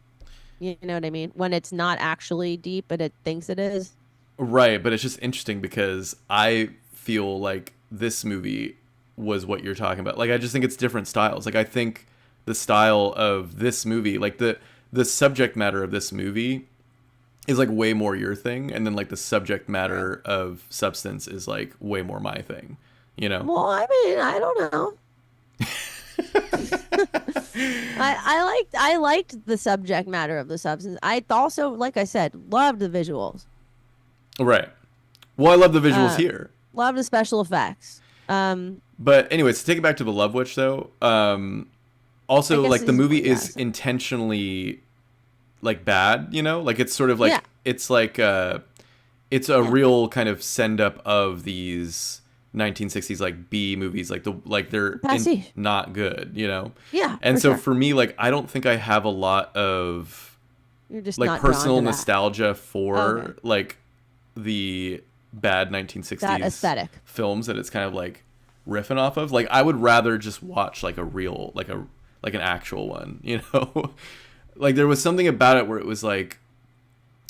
Speaker 4: You know what I mean? When it's not actually deep, but it thinks it is.
Speaker 3: right. But it's just interesting because I feel like this movie was what you're talking about. Like I just think it's different styles. Like I think the style of this movie, like the subject matter of this movie is like way more your thing, and then like the subject matter of Substance is like way more my thing, you know?
Speaker 4: Well, I mean, I don't know. I liked the subject matter of the substance. I also, like I said, loved the visuals.
Speaker 3: Right. Well, I love the visuals here.
Speaker 4: Love the special effects.
Speaker 3: But anyways, to take it back to the Love Witch though,
Speaker 4: I
Speaker 3: also
Speaker 4: guess
Speaker 3: like the
Speaker 4: it's-
Speaker 3: movie
Speaker 4: yeah,
Speaker 3: is intentionally like bad, you know? Like it's sort of like
Speaker 4: Yeah.
Speaker 3: it's like it's a real kind of send up of these 1960s like B movies, like they're
Speaker 4: Pastiche.
Speaker 3: not good, you know?
Speaker 4: Yeah,
Speaker 3: And
Speaker 4: for
Speaker 3: so
Speaker 4: sure.
Speaker 3: for me, like I don't think I have a lot of
Speaker 4: You're just
Speaker 3: like
Speaker 4: not drawn
Speaker 3: personal
Speaker 4: to that.
Speaker 3: nostalgia for
Speaker 4: Okay.
Speaker 3: like the bad 1960s
Speaker 4: That aesthetic.
Speaker 3: films that it's kind of like riffing off of. Like I would rather just watch like a real like an actual one, you know? Like there was something about it where it was like,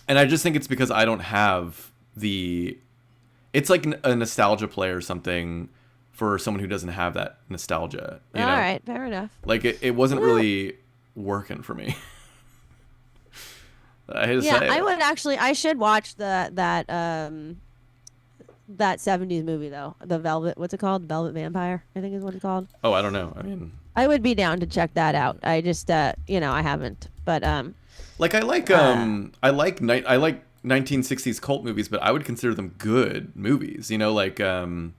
Speaker 3: and I just think it's because I don't have it's like a nostalgia play or something for someone who doesn't have that nostalgia, you
Speaker 4: All
Speaker 3: know?
Speaker 4: right, fair enough.
Speaker 3: Like it wasn't really working for me. I hate to
Speaker 4: Yeah,
Speaker 3: say
Speaker 4: I
Speaker 3: it.
Speaker 4: would actually. I should watch that 70s movie though. The Velvet. What's it called? Velvet Vampire. I think is what it's called.
Speaker 3: Oh, I don't know. I mean,
Speaker 4: I would be down to check that out. I just I haven't. But
Speaker 3: like I like 1960s cult movies, but I would consider them good movies. You know, like The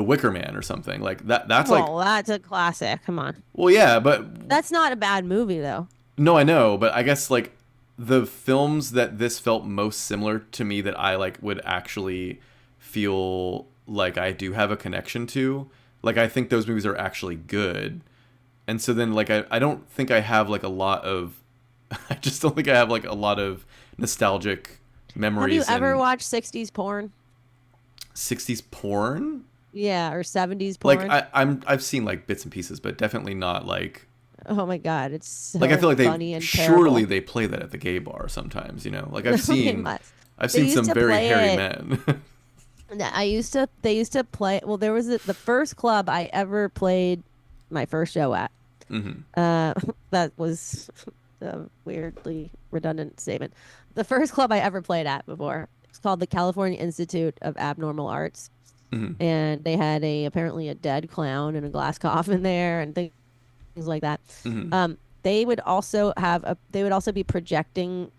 Speaker 3: Wicker Man or something like that. That's like,
Speaker 4: well, that's a classic. Come on.
Speaker 3: well, yeah, but
Speaker 4: That's not a bad movie though.
Speaker 3: no, I know, but I guess like the films that this felt most similar to me that I like would actually feel like I do have a connection to. Like I think those movies are actually good. And so then like I don't think I have like a lot of I just don't think I have like a lot of nostalgic memories.
Speaker 4: Have you ever
Speaker 3: and
Speaker 4: watched 60s porn?
Speaker 3: 60s porn?
Speaker 4: Yeah, or 70s porn?
Speaker 3: Like I've seen like bits and pieces, but definitely not like
Speaker 4: Oh my god, it's so
Speaker 3: like I feel like
Speaker 4: funny
Speaker 3: they
Speaker 4: and
Speaker 3: surely
Speaker 4: terrible.
Speaker 3: they play that at the gay bar sometimes, you know. Like I've
Speaker 4: They
Speaker 3: seen
Speaker 4: must.
Speaker 3: I've
Speaker 4: They
Speaker 3: seen
Speaker 4: used
Speaker 3: some
Speaker 4: to
Speaker 3: very
Speaker 4: play
Speaker 3: hairy
Speaker 4: it-
Speaker 3: men.
Speaker 4: They used to play. Well, there was the first club I ever played my first show at. That was a weirdly redundant statement. The first club I ever played at before. It's called the California Institute of Abnormal Arts, and they had apparently a dead clown and a glass coffin there and things like that. They would also be projecting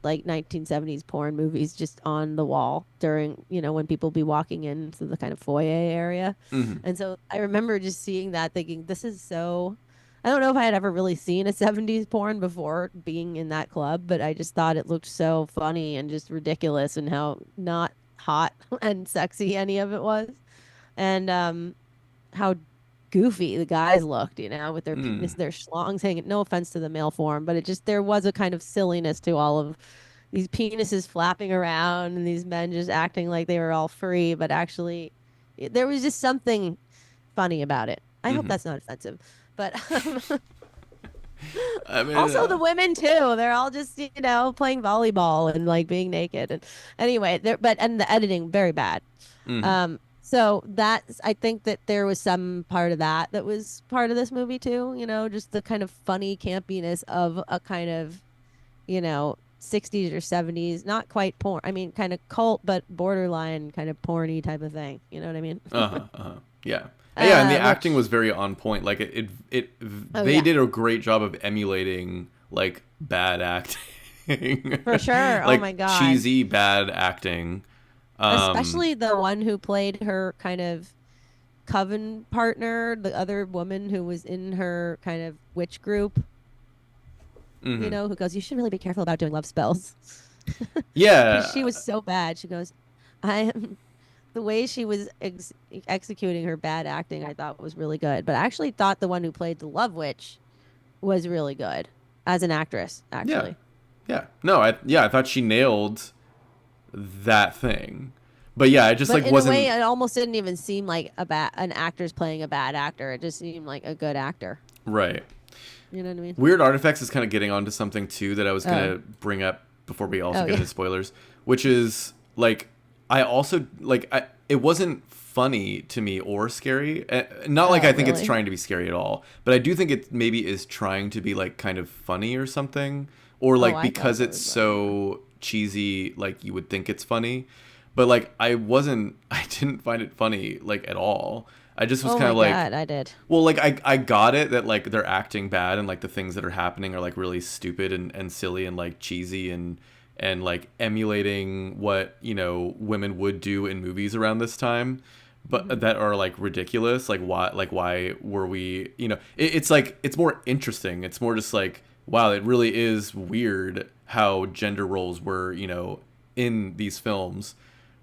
Speaker 4: like 1970s porn movies just on the wall during, when people be walking into the kind of foyer area. And so I remember just seeing that thinking, this is so, I don't know if I had ever really seen a 70s porn before being in that club, but I just thought it looked so funny and just ridiculous and how not hot and sexy any of it was. And how goofy the guys looked, with their penis, their schlongs hanging. No offense to the male form, but there was a kind of silliness to all of these penises flapping around and these men just acting like they were all free, but actually there was just something funny about it. I hope that's not offensive, but
Speaker 3: I mean,
Speaker 4: also the women too. They're all just playing volleyball and like being naked. And anyway, and the editing very bad. So I think that there was some part of that was part of this movie too, just the kind of funny campiness of a kind of, 60s or 70s, not quite porn. I mean, kind of cult, but borderline kind of porny type of thing. You know what I mean?
Speaker 3: Yeah. Yeah, and the
Speaker 4: which-
Speaker 3: acting was very on point. Like they
Speaker 4: yeah.
Speaker 3: did a great job of emulating like bad acting.
Speaker 4: For sure.
Speaker 3: Like
Speaker 4: Oh my God.
Speaker 3: cheesy bad acting.
Speaker 4: Especially the one who played her kind of coven partner, the other woman who was in her kind of witch group. Who goes, you should really be careful about doing love spells.
Speaker 3: Yeah.
Speaker 4: She was so bad. She goes, the way she was executing her bad acting, I thought was really good. But I actually thought the one who played the Love Witch was really good as an actress, actually.
Speaker 3: Yeah. No, I thought she nailed that thing. But yeah, it just
Speaker 4: But
Speaker 3: like
Speaker 4: in
Speaker 3: wasn't
Speaker 4: a way, it almost didn't even seem like an actor's playing a bad actor. It just seemed like a good actor.
Speaker 3: right.
Speaker 4: You know what I mean?
Speaker 3: Weird Artifacts is kind of getting onto something too that I was gonna bring up before we also get into spoilers, which is like it wasn't funny to me or scary. Not like I think it's
Speaker 4: really?
Speaker 3: trying to be scary at all, but I do think it maybe is trying to be like kind of funny or something, or like
Speaker 4: I
Speaker 3: because
Speaker 4: thought it
Speaker 3: it's
Speaker 4: was
Speaker 3: so cheesy, like you would think it's funny, but like I didn't find it funny like at all. I just was
Speaker 4: Oh
Speaker 3: kind of
Speaker 4: my
Speaker 3: like,
Speaker 4: God, I did.
Speaker 3: well, like I got it that like they're acting bad and like the things that are happening are like really stupid and silly and like cheesy and like emulating what women would do in movies around this time. but that are like ridiculous. Like why were we, it's like, it's more interesting. It's more just like, wow, it really is weird how gender roles were, in these films.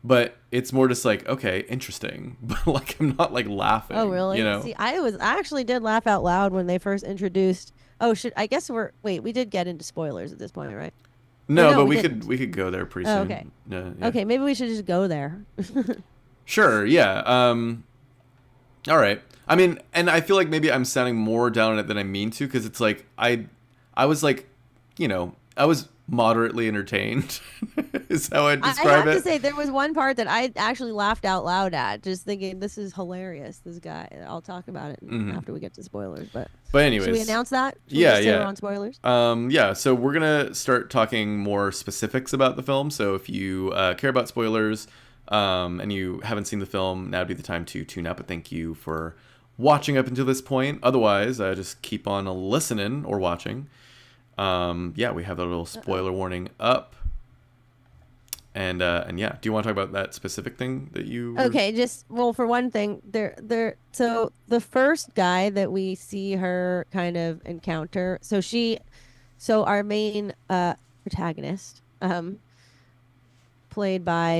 Speaker 3: But it's more just like, okay, interesting. But like, I'm not like laughing.
Speaker 4: Oh, really? See, I actually did laugh out loud when they first introduced. Oh, I guess we did get into spoilers at this point, right?
Speaker 3: No,
Speaker 4: no,
Speaker 3: but
Speaker 4: we
Speaker 3: we could go there pretty
Speaker 4: Oh,
Speaker 3: soon.
Speaker 4: okay.
Speaker 3: Yeah.
Speaker 4: Okay, maybe we should just go there.
Speaker 3: Sure, yeah. All right. I mean, and I feel like maybe I'm sounding more down on it than I mean to, because it's like I was like, I was moderately entertained. Is how I'd
Speaker 4: I
Speaker 3: describe
Speaker 4: have
Speaker 3: it.
Speaker 4: to say there was one part that I actually laughed out loud at, just thinking this is hilarious. This guy. I'll talk about it after we get to spoilers. But
Speaker 3: anyways,
Speaker 4: should we announce that? Should we
Speaker 3: Yeah,
Speaker 4: just say
Speaker 3: yeah.
Speaker 4: we're on spoilers.
Speaker 3: Yeah. So we're gonna start talking more specifics about the film. So if you care about spoilers, and you haven't seen the film, now would be the time to tune out. But thank you for watching up until this point. Otherwise, just keep on listening or watching. Yeah, we have a little spoiler warning up. And yeah, do you want to talk about that specific thing that you?
Speaker 4: Okay, for one thing, so the first guy that we see her kind of encounter, so our main protagonist, played by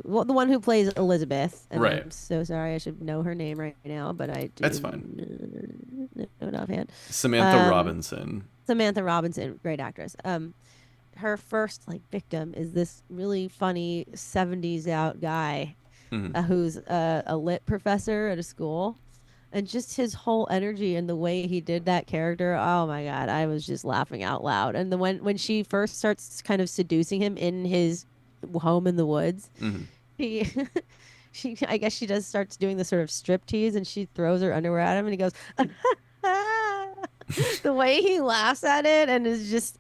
Speaker 4: the one who plays Elizabeth. And
Speaker 3: Right.
Speaker 4: I'm so sorry, I should know her name right now, but I do.
Speaker 3: That's fine.
Speaker 4: Know it offhand.
Speaker 3: Samantha Robinson.
Speaker 4: Samantha Robinson, great actress. Her first victim is this really funny 70s out guy who's a lit professor at a school, and just his whole energy and the way he did that character, oh my god, I was just laughing out loud. And when she first starts kind of seducing him in his home in the woods, he I guess she starts doing this sort of striptease, and she throws her underwear at him, and he goes the way he laughs at it, and is just,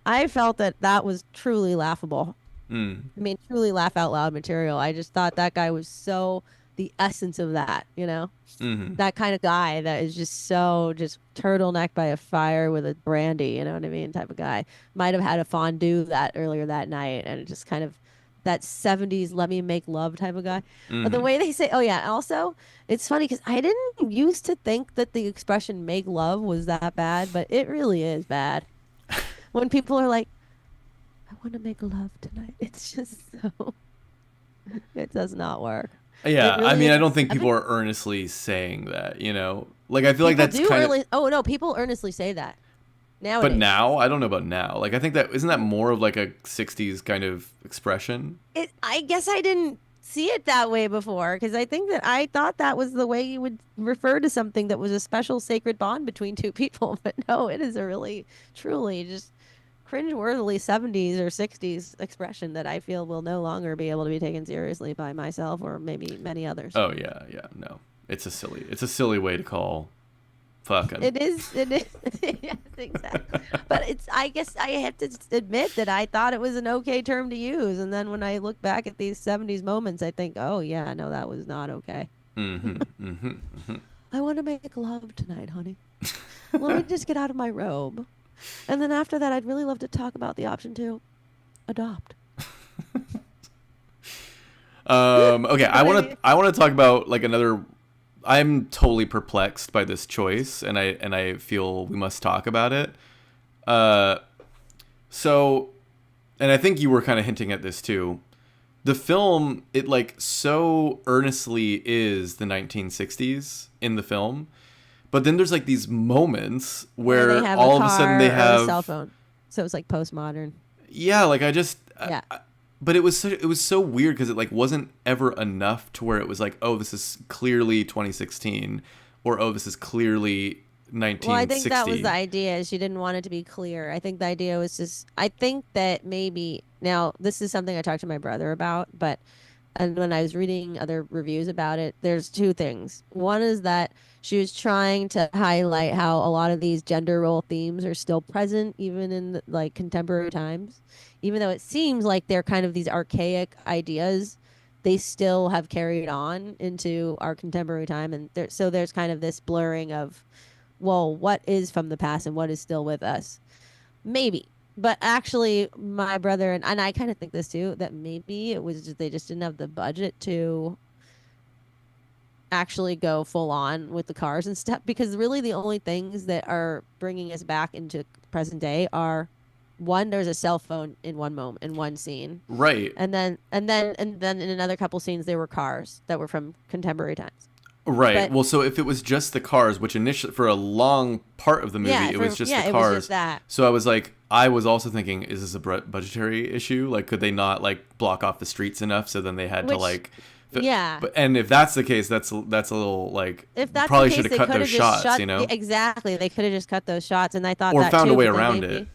Speaker 4: I felt that was truly laughable. I mean, truly laugh out loud material. I just thought that guy was so the essence of that, that kind of guy that is just so just turtleneck by a fire with a brandy, you know what I mean, type of guy. Might have had a fondue that earlier that night, and it just kind of that 70s let me make love type of guy. But the way they say, oh yeah, also it's funny because I didn't used to think that the expression make love was that bad, but it really is bad. When people are like, I want to make love tonight, it's just so, it does not work.
Speaker 3: Yeah,
Speaker 4: really
Speaker 3: I mean,
Speaker 4: is.
Speaker 3: I don't think people are earnestly saying that, Like, I feel like that's kind of...
Speaker 4: Oh, no, people earnestly say that. Nowadays.
Speaker 3: But now, I don't know about now. Like, I think isn't that more of like a 60s kind of expression?
Speaker 4: I guess I didn't see it that way before, because I think that I thought that was the way you would refer to something that was a special sacred bond between two people. But no, it is a really, truly just cringeworthily 70s or 60s expression that I feel will no longer be able to be taken seriously by myself or maybe many others.
Speaker 3: Oh, yeah, no. It's a silly way to call fucking.
Speaker 4: It is. Yes, exactly. But I guess I have to admit that I thought it was an okay term to use. And then when I look back at these 70s moments, I think, oh, yeah, no, that was not okay. I want to make love tonight, honey. Let me just get out of my robe. And then after that, I'd really love to talk about the option to adopt.
Speaker 3: Okay, I want to talk about like another. I'm totally perplexed by this choice, and I feel we must talk about it. So, and I think you were kind of hinting at this too. The film, it like so earnestly is the 1960s in the film, but then there's like these moments where
Speaker 4: they have
Speaker 3: all
Speaker 4: a
Speaker 3: of a sudden
Speaker 4: car
Speaker 3: they
Speaker 4: or
Speaker 3: have
Speaker 4: a cell phone. So it's like postmodern.
Speaker 3: Yeah, like I just
Speaker 4: Yeah.
Speaker 3: but it was so weird because it like wasn't ever enough to where it was like, oh, this is clearly 2016, or oh, this is clearly 1960.
Speaker 4: Well, I think that was the idea. She didn't want it to be clear. I think the idea was just, I think that maybe, now this is something I talked to my brother about, and when I was reading other reviews about it, there's two things. One is that she was trying to highlight how a lot of these gender role themes are still present even in like contemporary times. Even though it seems like they're kind of these archaic ideas, they still have carried on into our contemporary time. And so there's kind of this blurring of, well, what is from the past and what is still with us? Maybe. But actually, my brother, and I kind of think this too, that maybe it was just, they just didn't have the budget to actually go full on with the cars and stuff, because really the only things that are bringing us back into present day are, one, there's a cell phone in one moment, in one scene,
Speaker 3: Right.
Speaker 4: and then in another couple scenes there were cars that were from contemporary times.
Speaker 3: Right.
Speaker 4: But-
Speaker 3: Well, so if it was just the cars, which initially for a long part of the movie it was just the
Speaker 4: it
Speaker 3: cars.
Speaker 4: was just that.
Speaker 3: So I was also thinking, is this a budgetary issue? Like, could they not like block off the streets enough? So then they had to
Speaker 4: Which-
Speaker 3: like.
Speaker 4: Yeah.
Speaker 3: But and if that's the case, that's a little like.
Speaker 4: If that's
Speaker 3: probably
Speaker 4: the case,
Speaker 3: should
Speaker 4: they
Speaker 3: have cut
Speaker 4: could
Speaker 3: those
Speaker 4: have just
Speaker 3: shots.
Speaker 4: shot,
Speaker 3: You know.
Speaker 4: exactly. They could have just cut those shots, and I thought
Speaker 3: Or
Speaker 4: that
Speaker 3: found
Speaker 4: too,
Speaker 3: a way
Speaker 4: but then
Speaker 3: around
Speaker 4: maybe-
Speaker 3: it.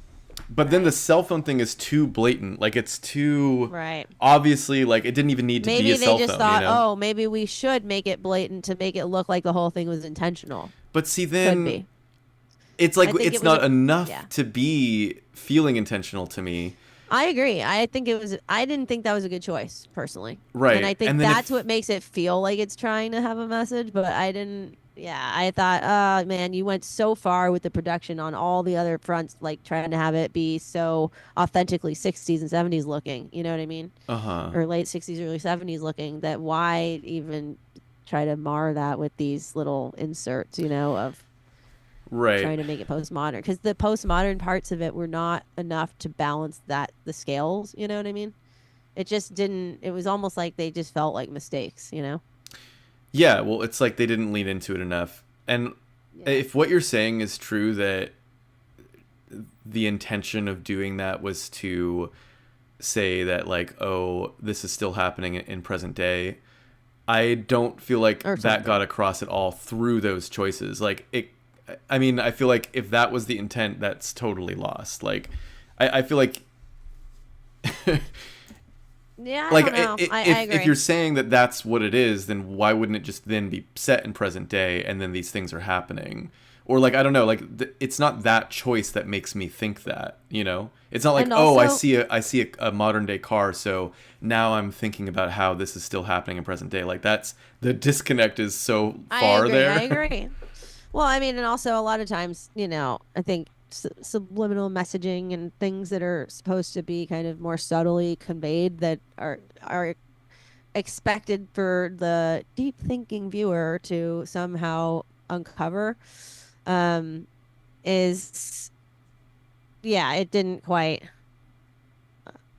Speaker 3: But then the cell phone thing is too blatant. Like, it's too
Speaker 4: Right.
Speaker 3: obviously, like, it didn't even need to be
Speaker 4: Maybe
Speaker 3: a
Speaker 4: they
Speaker 3: cell
Speaker 4: just
Speaker 3: phone.
Speaker 4: thought,
Speaker 3: you know?
Speaker 4: oh, maybe we should make it blatant to make it look like the whole thing was intentional.
Speaker 3: But see,
Speaker 4: Could
Speaker 3: then
Speaker 4: be.
Speaker 3: it's like
Speaker 4: I think
Speaker 3: it's
Speaker 4: it was
Speaker 3: not
Speaker 4: a-
Speaker 3: enough
Speaker 4: yeah.
Speaker 3: to be feeling intentional to me.
Speaker 4: I agree. I didn't think that was a good choice, personally.
Speaker 3: Right.
Speaker 4: And I think
Speaker 3: And then
Speaker 4: that's what makes it feel like it's trying to have a message, but I didn't. Yeah, I thought, oh, man, you went so far with the production on all the other fronts, like trying to have it be so authentically 60s and 70s looking. You know what I mean?
Speaker 3: Uh-huh.
Speaker 4: Or late 60s, early 70s looking, that why even try to mar that with these little inserts, of
Speaker 3: Right.
Speaker 4: trying to make it postmodern, because the postmodern parts of it were not enough to balance the scales. You know what I mean? It just didn't. It was almost like they just felt like mistakes.
Speaker 3: Yeah, well, it's like they didn't lean into it enough. And
Speaker 4: Yeah.
Speaker 3: if what you're saying is true, that the intention of doing that was to say that, like, oh, this is still happening in present day, I don't feel like
Speaker 4: Or
Speaker 3: that
Speaker 4: something.
Speaker 3: got across at all through those choices. Like, I mean, I feel like if that was the intent, that's totally lost. Like, I feel like
Speaker 4: Yeah, I
Speaker 3: like
Speaker 4: don't know. I agree.
Speaker 3: if you're saying that that's what it is, then why wouldn't it just then be set in present day and then these things are happening? Or, like, I don't know, like, it's not that choice that makes me think that, it's not like,
Speaker 4: And
Speaker 3: oh,
Speaker 4: also-
Speaker 3: I see a modern day car, so now I'm thinking about how this is still happening in present day. Like, that's the disconnect is so far there.
Speaker 4: I agree. Well, I mean, and also a lot of times, I think subliminal messaging and things that are supposed to be kind of more subtly conveyed that are expected for the deep thinking viewer to somehow uncover is, yeah, it didn't quite.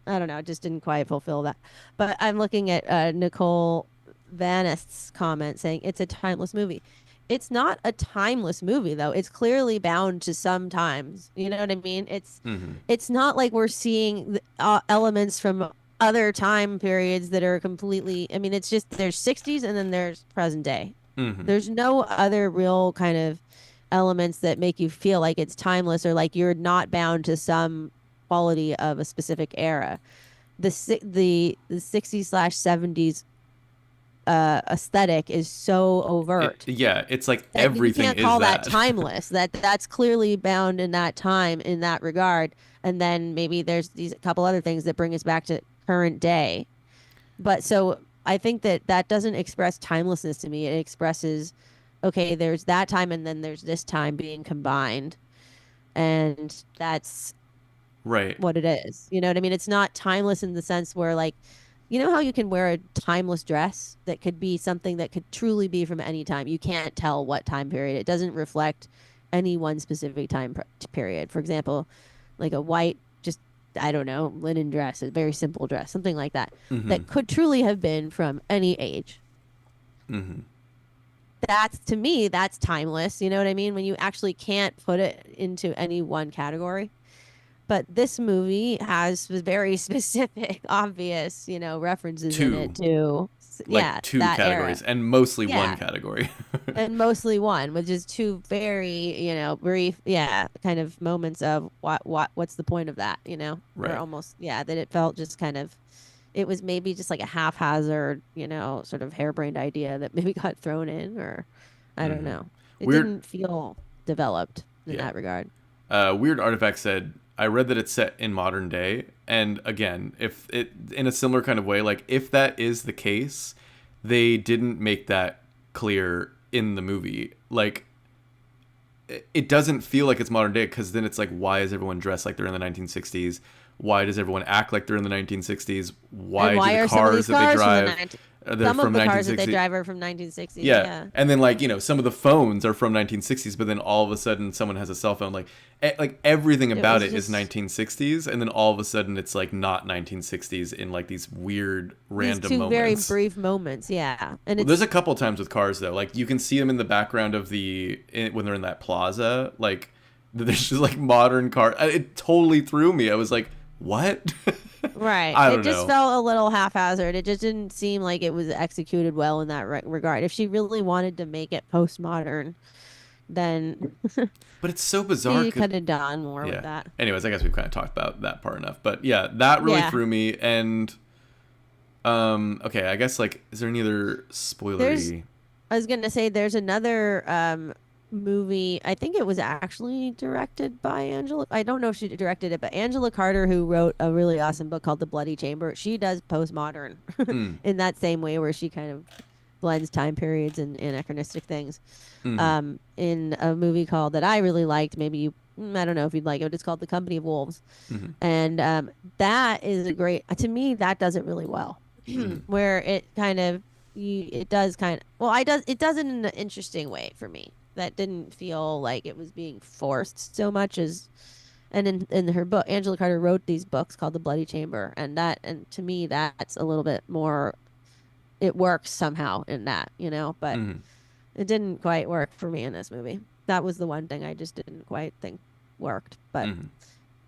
Speaker 4: I don't know. It just didn't quite fulfill that. But I'm looking at Nicole Vanist's comment saying it's a timeless movie. It's not a timeless movie, though. It's clearly bound to some times. You know what I mean? It's not like we're seeing elements from other time periods that are completely. I mean, it's just there's 60s and then there's present day. There's no other real kind of elements that make you feel like it's timeless or like you're not bound to some quality of a specific era. The 60s/70s aesthetic is so overt.
Speaker 3: Yeah, it's like
Speaker 4: that
Speaker 3: everything
Speaker 4: you can't
Speaker 3: is
Speaker 4: call
Speaker 3: that.
Speaker 4: that timeless. That's clearly bound in that time in that regard. And then maybe there's these couple other things that bring us back to current day. But so I think that doesn't express timelessness to me. It expresses, okay, there's that time and then there's this time being combined, and that's
Speaker 3: Right.
Speaker 4: what it is. You know what I mean? It's not timeless in the sense where, like, you know how you can wear a timeless dress that could be something that could truly be from any time. You can't tell what time period. It doesn't reflect any one specific time period. For example, like a white, just, I don't know, linen dress, a very simple dress, something like that, that could truly have been from any age. That's, to me, that's timeless. You know what I mean? When you actually can't put it into any one category. But this movie has very specific, obvious, references in it to,
Speaker 3: Like two
Speaker 4: that
Speaker 3: categories
Speaker 4: era.
Speaker 3: and mostly
Speaker 4: Yeah.
Speaker 3: one category.
Speaker 4: And mostly one, which is two very, brief, kind of moments of what's the point of that,
Speaker 3: Right.
Speaker 4: Or almost, that it felt just kind of, it was maybe just like a haphazard, sort of harebrained idea that maybe got thrown in, or I don't know. It
Speaker 3: Weird-
Speaker 4: didn't feel developed in
Speaker 3: Yeah.
Speaker 4: that regard.
Speaker 3: Weird Artifact said, I read that it's set in modern day. And again, if it in a similar kind of way, like if that is the case, they didn't make that clear in the movie. Like, it doesn't feel like it's modern day, because then it's like, why is everyone dressed like they're in the 1960s? Why does everyone act like they're in the 1960s? Why
Speaker 4: And why
Speaker 3: do
Speaker 4: are
Speaker 3: the
Speaker 4: some of
Speaker 3: cars
Speaker 4: these
Speaker 3: that they
Speaker 4: cars from the
Speaker 3: drive? They're
Speaker 4: Some of
Speaker 3: from
Speaker 4: the cars that they
Speaker 3: 1960.
Speaker 4: drive are from 1960s.
Speaker 3: Yeah.
Speaker 4: Yeah.
Speaker 3: And then like, some of the phones are from 1960s, but then all of a sudden someone has a cell phone. Like everything about
Speaker 4: was
Speaker 3: it is
Speaker 4: just-
Speaker 3: 1960s, and then all of a sudden it's like not 1960s in like these weird random
Speaker 4: These two very
Speaker 3: moments.
Speaker 4: brief moments. Yeah. And
Speaker 3: Well,
Speaker 4: it's
Speaker 3: there's a couple times with cars though. Like you can see them in the background of when they're in that plaza. Like there's just like modern car. It totally threw me. I was like, what?
Speaker 4: right.
Speaker 3: I don't
Speaker 4: It just
Speaker 3: know.
Speaker 4: felt a little haphazard. It just didn't seem like it was executed well in that regard. If she really wanted to make it postmodern, then
Speaker 3: But it's so bizarre.
Speaker 4: she
Speaker 3: 'Cause-
Speaker 4: could have done more with that.
Speaker 3: Anyways, I guess we've kind of talked about that part enough. But yeah, that really
Speaker 4: Yeah.
Speaker 3: threw me. And okay, I guess like, is there any other spoilery?
Speaker 4: I was gonna say there's another movie. I think it was actually directed by Angela. I don't know if she directed it, but Angela Carter, who wrote a really awesome book called The Bloody Chamber, she does postmodern in that same way where she kind of blends time periods and anachronistic things. In a movie called that I really liked, maybe you. I don't know if you'd like it. It's called The Company of Wolves, and that is a great. To me, that does it really well, where it kind of. It does kind of it does it in an interesting way for me that didn't feel like it was being forced so much as and in her book Angela Carter wrote these books called The Bloody Chamber, and to me that's a little bit more, it works somehow in that, but it didn't quite work for me in this movie. That was the one thing I just didn't quite think worked, but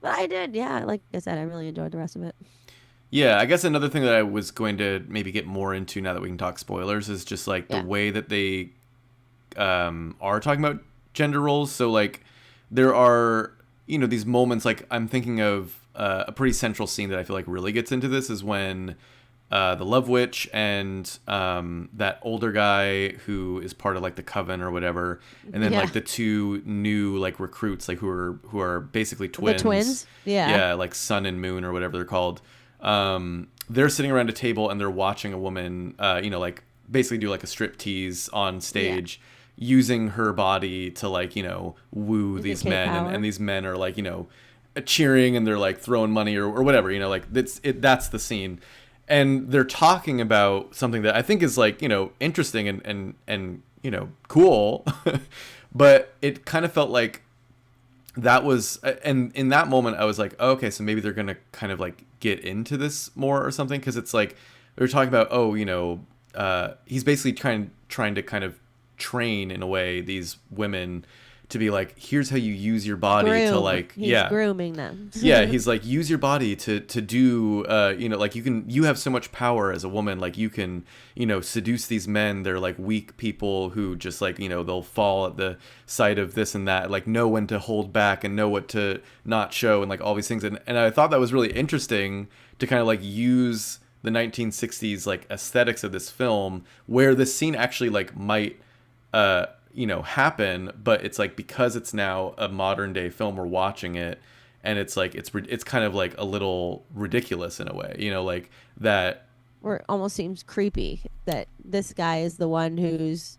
Speaker 4: I did, yeah, like I said, I really enjoyed the rest of it.
Speaker 3: Yeah, I guess another thing that I was going to maybe get more into now that we can talk spoilers is just like the way that they are talking about gender roles. So like there are, these moments, like I'm thinking of a pretty central scene that I feel like really gets into this is when the Love Witch and that older guy who is part of like the coven or whatever, and then like the two new like recruits like who are basically twins.
Speaker 4: The twins?
Speaker 3: Yeah, like Sun and Moon or whatever they're called. They're sitting around a table and they're watching a woman, like basically do like a strip tease on stage using her body to like, woo these men. And these men are like, cheering and they're like throwing money or whatever, like that's the scene. And they're talking about something that I think is like, interesting and cool, but it kind of felt like that was, and in that moment I was like, oh, okay, so maybe they're gonna kind of like get into this more or something, because it's like they're talking about he's basically trying to kind of train in a way these women to be like, here's how you use your body to like
Speaker 4: he's grooming them.
Speaker 3: Yeah, he's like, use your body to do like you have so much power as a woman, like you can seduce these men. They're like weak people who just like they'll fall at the sight of this and that, like know when to hold back and know what to not show and like all these things. And I thought that was really interesting to kind of like use the 1960s like aesthetics of this film, where this scene actually like might happen, but it's like because it's now a modern day film, we're watching it and it's like it's kind of like a little ridiculous in a way, like that,
Speaker 4: where it almost seems creepy that this guy is the one who's,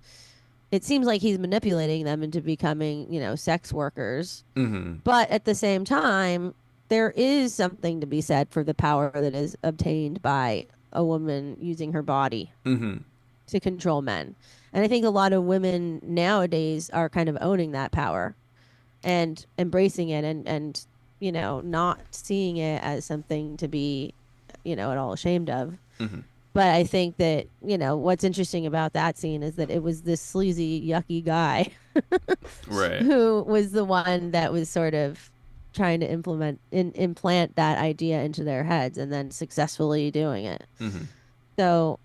Speaker 4: it seems like he's manipulating them into becoming sex workers. But at the same time there is something to be said for the power that is obtained by a woman using her body to control men. And I think a lot of women nowadays are kind of owning that power and embracing it and not seeing it as something to be, at all ashamed of. But I think that, what's interesting about that scene is that it was this sleazy, yucky guy
Speaker 3: right,
Speaker 4: who was the one that was sort of trying to implant that idea into their heads and then successfully doing it. So...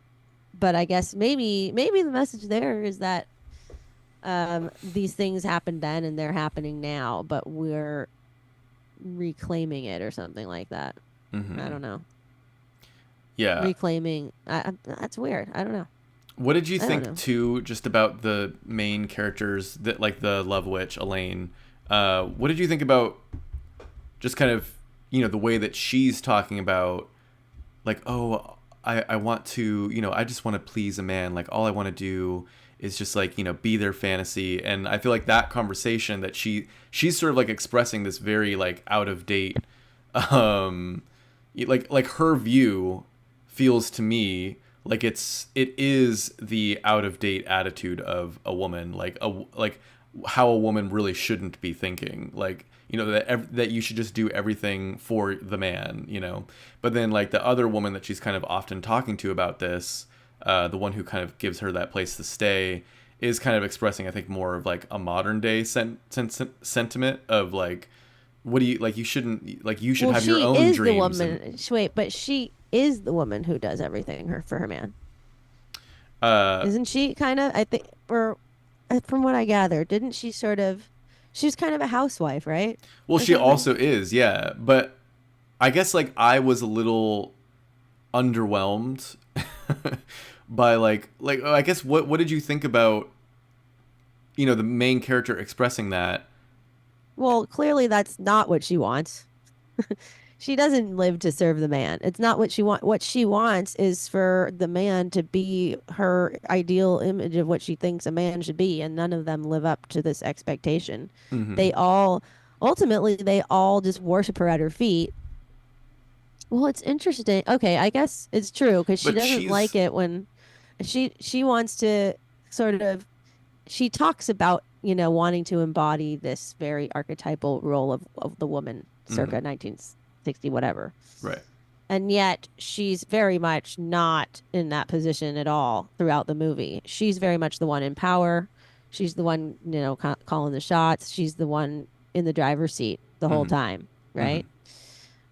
Speaker 4: But I guess maybe the message there is that these things happened then and they're happening now, but we're reclaiming it or something like that. I don't know.
Speaker 3: Yeah.
Speaker 4: Reclaiming. That's weird. I don't know.
Speaker 3: What did you think too, just about the main characters, that like the Love Witch, Elaine? What did you think about just kind of, the way that she's talking about like, oh, I want to, I just want to please a man. Like all I want to do is just like, be their fantasy. And I feel like that conversation that she's sort of like expressing this very like out of date, like her view feels to me Like it is the out of date attitude of a woman, like how a woman really shouldn't be thinking, like, you know, that you should just do everything for the man, you know. But then like the other woman that she's kind of often talking to about this, the one who kind of gives her that place to stay, is kind of expressing, I think, more of like a modern day sentiment of like, what do you like? You shouldn't, like, you should
Speaker 4: Well,
Speaker 3: have your
Speaker 4: she
Speaker 3: own
Speaker 4: is
Speaker 3: dreams.
Speaker 4: the woman. Wait, but she is the woman who does everything for her man. Isn't she kind of? I think, or from what I gather, didn't she sort of? She's kind of a housewife, right?
Speaker 3: Well,
Speaker 4: Or
Speaker 3: she
Speaker 4: something?
Speaker 3: also is, yeah. But I guess like I was a little underwhelmed by like I guess what did you think about, you know, the main character expressing that?
Speaker 4: Well, clearly that's not what she wants. She doesn't live to serve the man. It's not what she wants. What she wants is for the man to be her ideal image of what she thinks a man should be, and none of them live up to this expectation.
Speaker 3: Mm-hmm.
Speaker 4: They all, ultimately, they all just worship her at her feet. Well, it's interesting. Okay, I guess it's true because she
Speaker 3: But
Speaker 4: doesn't like
Speaker 3: she's
Speaker 4: it when she wants to sort of, she talks about, you know, wanting to embody this very archetypal role of the woman circa
Speaker 3: mhm,
Speaker 4: 1960 whatever.
Speaker 3: right.
Speaker 4: And yet she's very much not in that position at all throughout the movie. She's very much the one in power. She's the one, you know, calling the shots. She's the one in the driver's seat the whole
Speaker 3: Mm-hmm.
Speaker 4: time,
Speaker 3: Mm-hmm.
Speaker 4: right?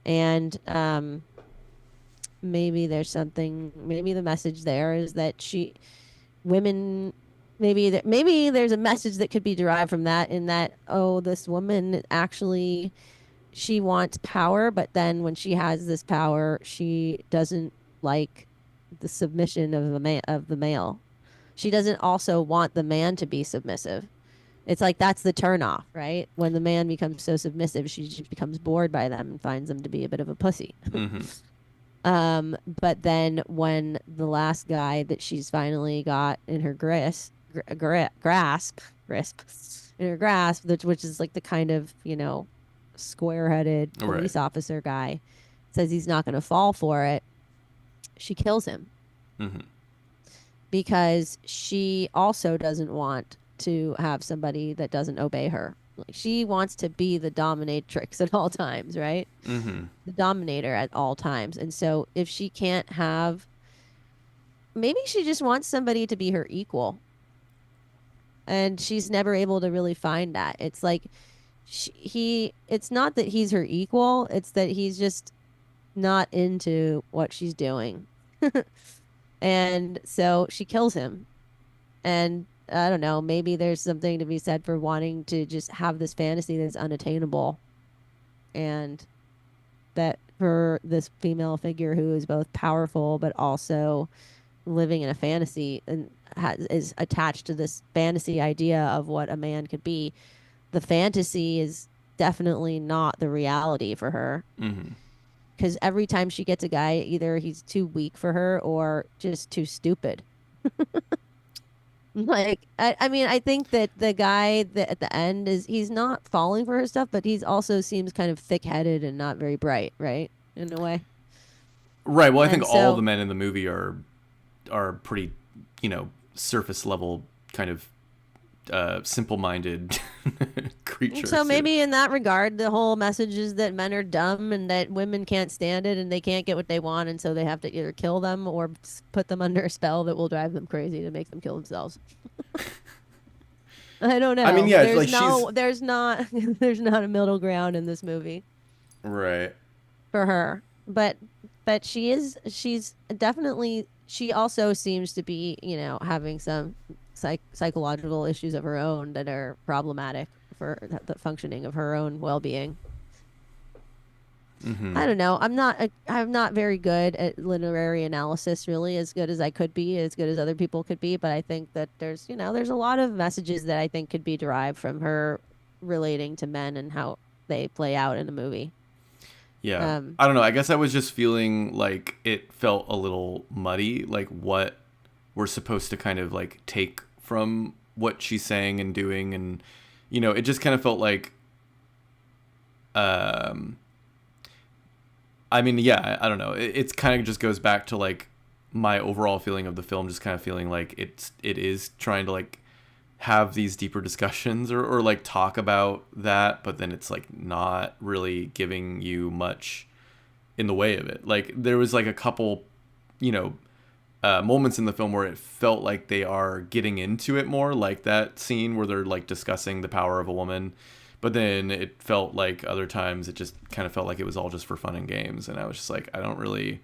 Speaker 4: And maybe there's something, maybe the message there is that women, maybe there's a message that could be derived from that, in that, oh, this woman actually, she wants power, but then when she has this power, she doesn't like the submission of the male. She doesn't also want the man to be submissive. It's like that's the turnoff, right? When the man becomes so submissive, she just becomes bored by them and finds them to be a bit of a pussy.
Speaker 3: Mm-hmm.
Speaker 4: But then when the last guy that she's finally got in her grasp, in her grasp, which is like the kind of, you know, square-headed
Speaker 3: Right.
Speaker 4: police officer guy, says he's not going to fall for it, she kills him
Speaker 3: Mm-hmm.
Speaker 4: because she also doesn't want to have somebody that doesn't obey her. Like, she wants to be the dominatrix at all times, right?
Speaker 3: Mm-hmm.
Speaker 4: The dominator at all times. And so if she can't have, maybe she just wants somebody to be her equal. And she's never able to really find that. It's like it's not that he's her equal, it's that he's just not into what she's doing. And so she kills him. And I don't know, maybe there's something to be said for wanting to just have this fantasy that's unattainable. And that for this female figure who is both powerful but also living in a fantasy and is attached to this fantasy idea of what a man could be, the fantasy is definitely not the reality for her.
Speaker 3: Mm-hmm.
Speaker 4: Because every time she gets a guy, either he's too weak for her or just too stupid. Like, I mean, I think that the guy that at the end he's not falling for her stuff, but he's also seems kind of thick-headed and not very bright, right? In a way.
Speaker 3: Right. Well, I think
Speaker 4: And
Speaker 3: all
Speaker 4: so,
Speaker 3: the men in the movie are pretty, you know, surface level kind of simple-minded creatures.
Speaker 4: so maybe in that regard, the whole message is that men are dumb and that women can't stand it and they can't get what they want, and so they have to either kill them or put them under a spell that will drive them crazy to make them kill themselves. I don't know.
Speaker 3: I mean, yeah,
Speaker 4: there's
Speaker 3: like
Speaker 4: there's not there's not a middle ground in this movie
Speaker 3: right.
Speaker 4: for her. But she's definitely, she also seems to be, you know, having some psychological issues of her own that are problematic for the functioning of her own well-being.
Speaker 3: Mm-hmm.
Speaker 4: I don't know. I'm not very good at literary analysis, really, as good as I could be, as good as other people could be, but I think that there's a lot of messages that I think could be derived from her relating to men and how they play out in a movie.
Speaker 3: Yeah. I don't know. I guess I was just feeling like it felt a little muddy, like what we're supposed to kind of like take from what she's saying and doing. And, you know, it just kind of felt like, I mean, yeah, I don't know. It's kind of just goes back to like my overall feeling of the film, just kind of feeling like it is trying to like have these deeper discussions or like talk about that, but then it's like not really giving you much in the way of it. Like there was like a couple, you know, moments in the film where it felt like they are getting into it more, like that scene where they're like discussing the power of a woman, but then it felt like other times it just kind of felt like it was all just for fun and games, and I was just like, I don't really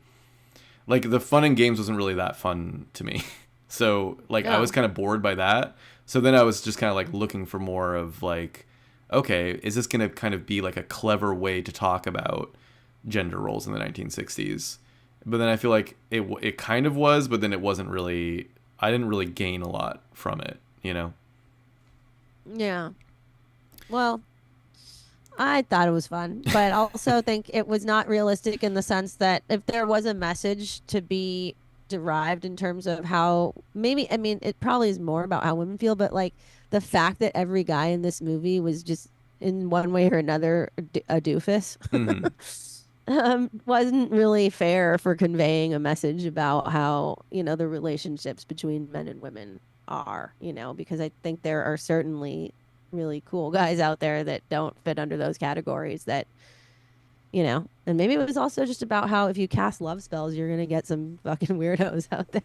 Speaker 3: like the fun and games wasn't really that fun to me. So like I was kind of bored by that. So then I was just kind of like looking for more of like, okay, is this going to kind of be like a clever way to talk about gender roles in the 1960s? But then I feel like it kind of was, but then it wasn't really. I didn't really gain a lot from it, you know?
Speaker 4: Yeah. Well, I thought it was fun, but I also think it was not realistic in the sense that if there was a message to be derived in terms of how maybe, I mean, it probably is more about how women feel, but like the fact that every guy in this movie was just in one way or another a doofus.
Speaker 3: Mm-hmm.
Speaker 4: Wasn't really fair for conveying a message about how, you know, the relationships between men and women are, you know, because I think there are certainly really cool guys out there that don't fit under those categories that, you know, and maybe it was also just about how if you cast love spells, you're going to get some fucking weirdos out there.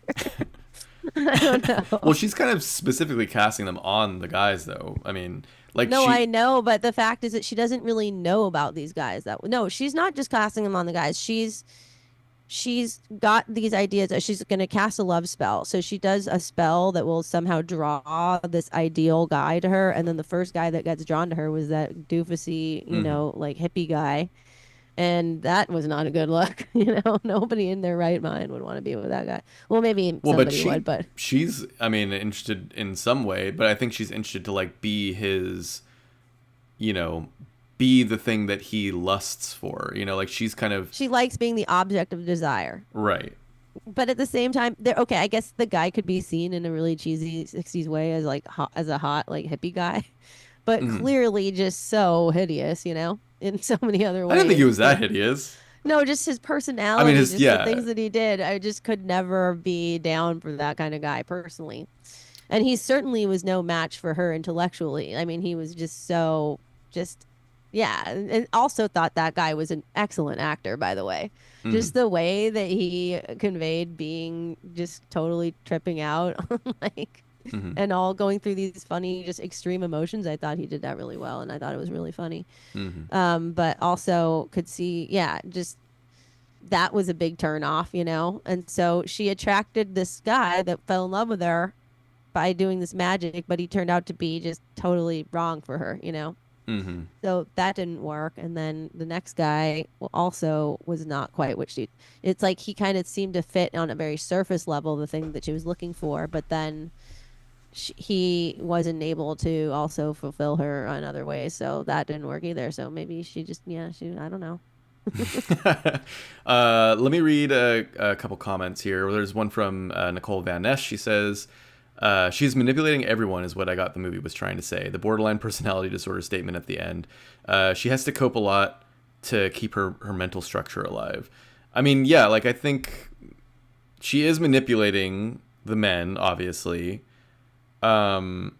Speaker 4: I don't know.
Speaker 3: Well, she's kind of specifically casting them on the guys, though. I mean, like
Speaker 4: No,
Speaker 3: she.
Speaker 4: I know, but the fact is that she doesn't really know about these guys. No, she's not just casting them on the guys. She's got these ideas that she's going to cast a love spell. So she does a spell that will somehow draw this ideal guy to her, and then the first guy that gets drawn to her was that doofusy, you know, like hippie guy. And that was not a good look. You know, nobody in their right mind would want to be with that guy. Well, maybe
Speaker 3: Well,
Speaker 4: somebody would, but
Speaker 3: she's, I mean, interested in some way, but I think she's interested to like be his, you know, be the thing that he lusts for. You know, like she's kind of
Speaker 4: she likes being the object of desire.
Speaker 3: right.
Speaker 4: But at the same time, okay, I guess the guy could be seen in a really cheesy 60s way as like as a hot like hippie guy, but clearly just so hideous, you know, in so many other ways.
Speaker 3: I didn't think he was that hideous.
Speaker 4: No, just his personality,
Speaker 3: his-
Speaker 4: just
Speaker 3: yeah.
Speaker 4: the things that he did. I just could never be down for that kind of guy personally. And he certainly was no match for her intellectually. I mean, he was just so yeah, and also thought that guy was an excellent actor, by the way. Just the way that he conveyed being just totally tripping out, like, and all going through these funny, just extreme emotions. I thought he did that really well, and I thought it was really funny. But also could see, yeah, just that was a big turn off, you know? And so she attracted this guy that fell in love with her by doing this magic, but he turned out to be just totally wrong for her, you know? So that didn't work. And then the next guy also was not quite what it's like he kind of seemed to fit on a very surface level, the thing that she was looking for, but then he wasn't able to also fulfill her in other ways. So that didn't work either. So maybe she just, I don't know.
Speaker 3: Let me read a couple comments here. There's one from Nicole Van Ness. She says, she's manipulating everyone is what I got the movie was trying to say. The borderline personality disorder statement at the end. She has to cope a lot to keep her mental structure alive. I mean, yeah, like I think she is manipulating the men, obviously. But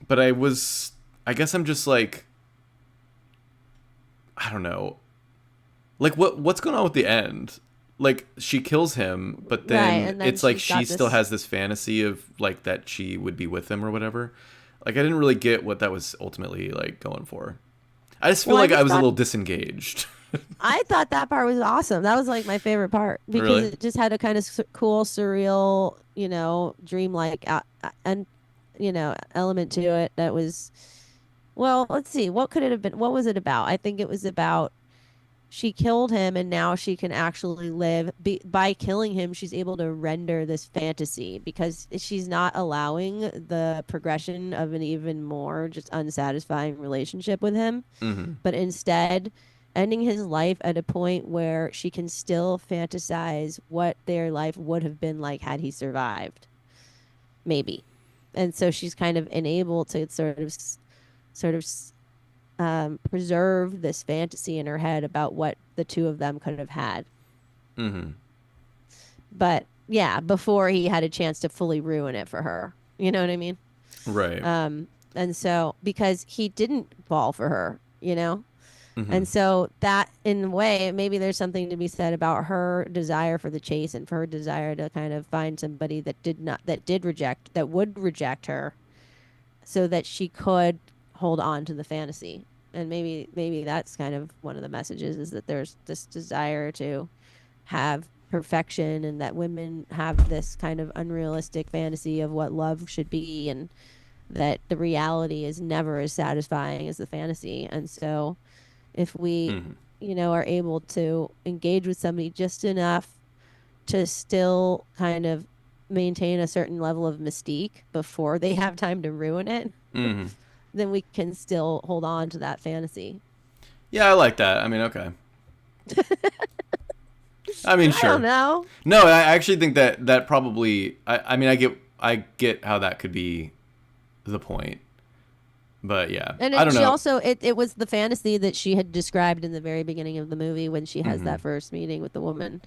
Speaker 3: I guess I'm just like, I don't know. Like what's going on with the end? Like she kills him, but then,
Speaker 4: and then
Speaker 3: it's like
Speaker 4: she's got
Speaker 3: she still
Speaker 4: this-
Speaker 3: has this fantasy of like that she would be with him or whatever. Like I didn't really get what that was ultimately like going for. I just feel
Speaker 4: Well, I
Speaker 3: like I
Speaker 4: just
Speaker 3: was a
Speaker 4: thought-
Speaker 3: little disengaged.
Speaker 4: I thought that part was awesome. That was like my favorite part because
Speaker 3: Really?
Speaker 4: it just had a kind of cool, surreal, you know, dreamlike, and you know, element to it. That was, well, let's see, what could it have been? What was it about? I think it was about she killed him, and now she can actually live. By killing him, she's able to render this fantasy because she's not allowing the progression of an even more just unsatisfying relationship with him, but instead ending his life at a point where she can still fantasize what their life would have been like had he survived, maybe. And so she's kind of enabled to sort of preserve this fantasy in her head about what the two of them could have had. but yeah, before he had a chance to fully ruin it for her. You know what I mean?
Speaker 3: Right.
Speaker 4: And so because he didn't fall for her, you know?
Speaker 3: Mm-hmm.
Speaker 4: And so that in a way, maybe there's something to be said about her desire for the chase and for her desire to kind of find somebody that would reject her so that she could hold on to the fantasy. And maybe that's kind of one of the messages is that there's this desire to have perfection and that women have this kind of unrealistic fantasy of what love should be and that the reality is never as satisfying as the fantasy. And so if we,
Speaker 3: Mm-hmm.
Speaker 4: are able to engage with somebody just enough to still kind of maintain a certain level of mystique before they have time to ruin it,
Speaker 3: Mm-hmm.
Speaker 4: then we can still hold on to that fantasy.
Speaker 3: Yeah, I like that. I mean, okay. I mean,
Speaker 4: I
Speaker 3: sure.
Speaker 4: don't know.
Speaker 3: No, I actually think that probably. I mean, I get how that could be the point, but yeah,
Speaker 4: And
Speaker 3: I don't
Speaker 4: she
Speaker 3: know.
Speaker 4: also it was the fantasy that she had described in the very beginning of the movie when she has
Speaker 3: Mm-hmm.
Speaker 4: that first meeting with the woman.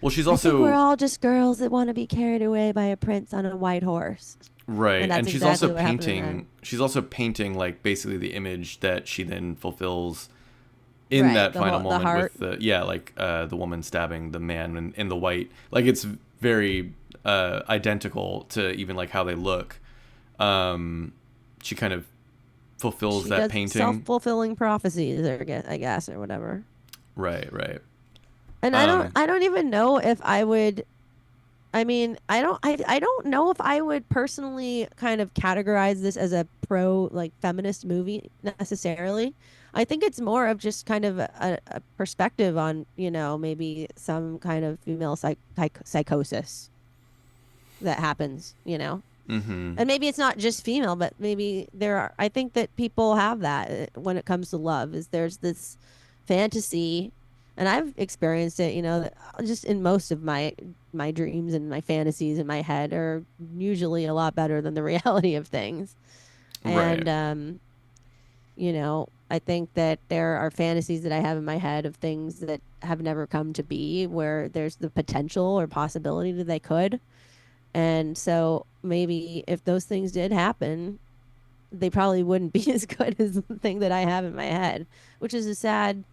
Speaker 3: Well, she's
Speaker 4: I think we're
Speaker 3: also
Speaker 4: all just girls that want to be carried away by a prince on a white horse.
Speaker 3: right,
Speaker 4: And that's
Speaker 3: and she's
Speaker 4: exactly
Speaker 3: also
Speaker 4: what happened to
Speaker 3: painting.
Speaker 4: them.
Speaker 3: She's also painting like basically the image that she then fulfills in
Speaker 4: Right,
Speaker 3: that
Speaker 4: the
Speaker 3: final
Speaker 4: whole- the
Speaker 3: moment
Speaker 4: heart.
Speaker 3: with the woman stabbing the man in the white. Like it's very identical to even like how they look. She kind of fulfills
Speaker 4: She
Speaker 3: that
Speaker 4: does
Speaker 3: painting.
Speaker 4: self-fulfilling prophecies, I guess, or whatever.
Speaker 3: Right, right.
Speaker 4: And
Speaker 3: Um,
Speaker 4: I don't even know if I would. I mean, I don't know if I would personally kind of categorize this as a pro like feminist movie necessarily. I think it's more of just kind of a perspective on, maybe some kind of female psychosis that happens,
Speaker 3: mm-hmm.
Speaker 4: And maybe it's not just female, but maybe I think that people have that when it comes to love is there's this fantasy and I've experienced it, just in most of my dreams and my fantasies in my head are usually a lot better than the reality of things.
Speaker 3: Right.
Speaker 4: And I think that there are fantasies that I have in my head of things that have never come to be where there's the potential or possibility that they could. And so maybe if those things did happen, they probably wouldn't be as good as the thing that I have in my head, which is a sad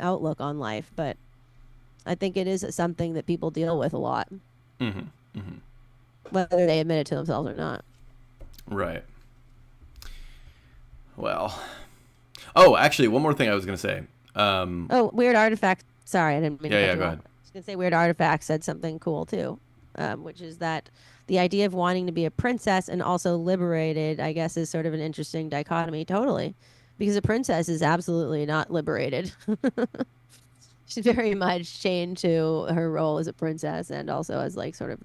Speaker 4: outlook on life. But I think it is something that people deal with a lot,
Speaker 3: Mm-hmm. Mm-hmm.
Speaker 4: whether they admit it to themselves or not.
Speaker 3: Right. Well. Oh, actually, one more thing I was gonna say.
Speaker 4: Oh, Weird Artifact. Sorry, I didn't mean to
Speaker 3: Yeah,
Speaker 4: cut
Speaker 3: yeah.
Speaker 4: you
Speaker 3: Go
Speaker 4: off.
Speaker 3: ahead.
Speaker 4: I was going to say Weird Artifact said something cool too, which is that the idea of wanting to be a princess and also liberated, I guess, is sort of an interesting dichotomy. Totally. Because a princess is absolutely not liberated. She's very much chained to her role as a princess and also as like sort of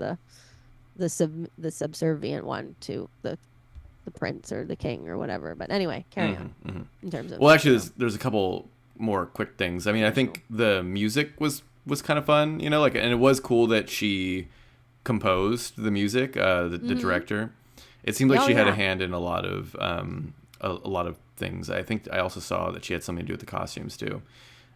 Speaker 4: the subservient one to the prince or the king or whatever. But anyway, carry on
Speaker 3: Mm-hmm.
Speaker 4: in terms of
Speaker 3: Well, actually, there's a couple more quick things. I mean, I think the music was kind of fun, like, and it was cool that she composed the music, the director. It seemed like
Speaker 4: Oh,
Speaker 3: she had a
Speaker 4: yeah.
Speaker 3: hand in a lot of a lot of things. I think I also saw that she had something to do with the costumes too.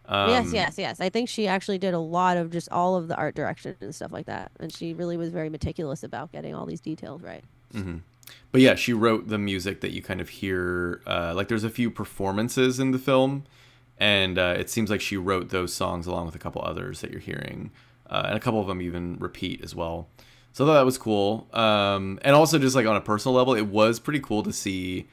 Speaker 4: Yes. I think she actually did a lot of just all of the art direction and stuff like that. And she really was very meticulous about getting all these details right.
Speaker 3: But yeah, she wrote the music that you kind of hear. Like there's a few performances in the film, and it seems like she wrote those songs along with a couple others that you're hearing, and a couple of them even repeat as well. So I thought that was cool. And also just like on a personal level, it was pretty cool to see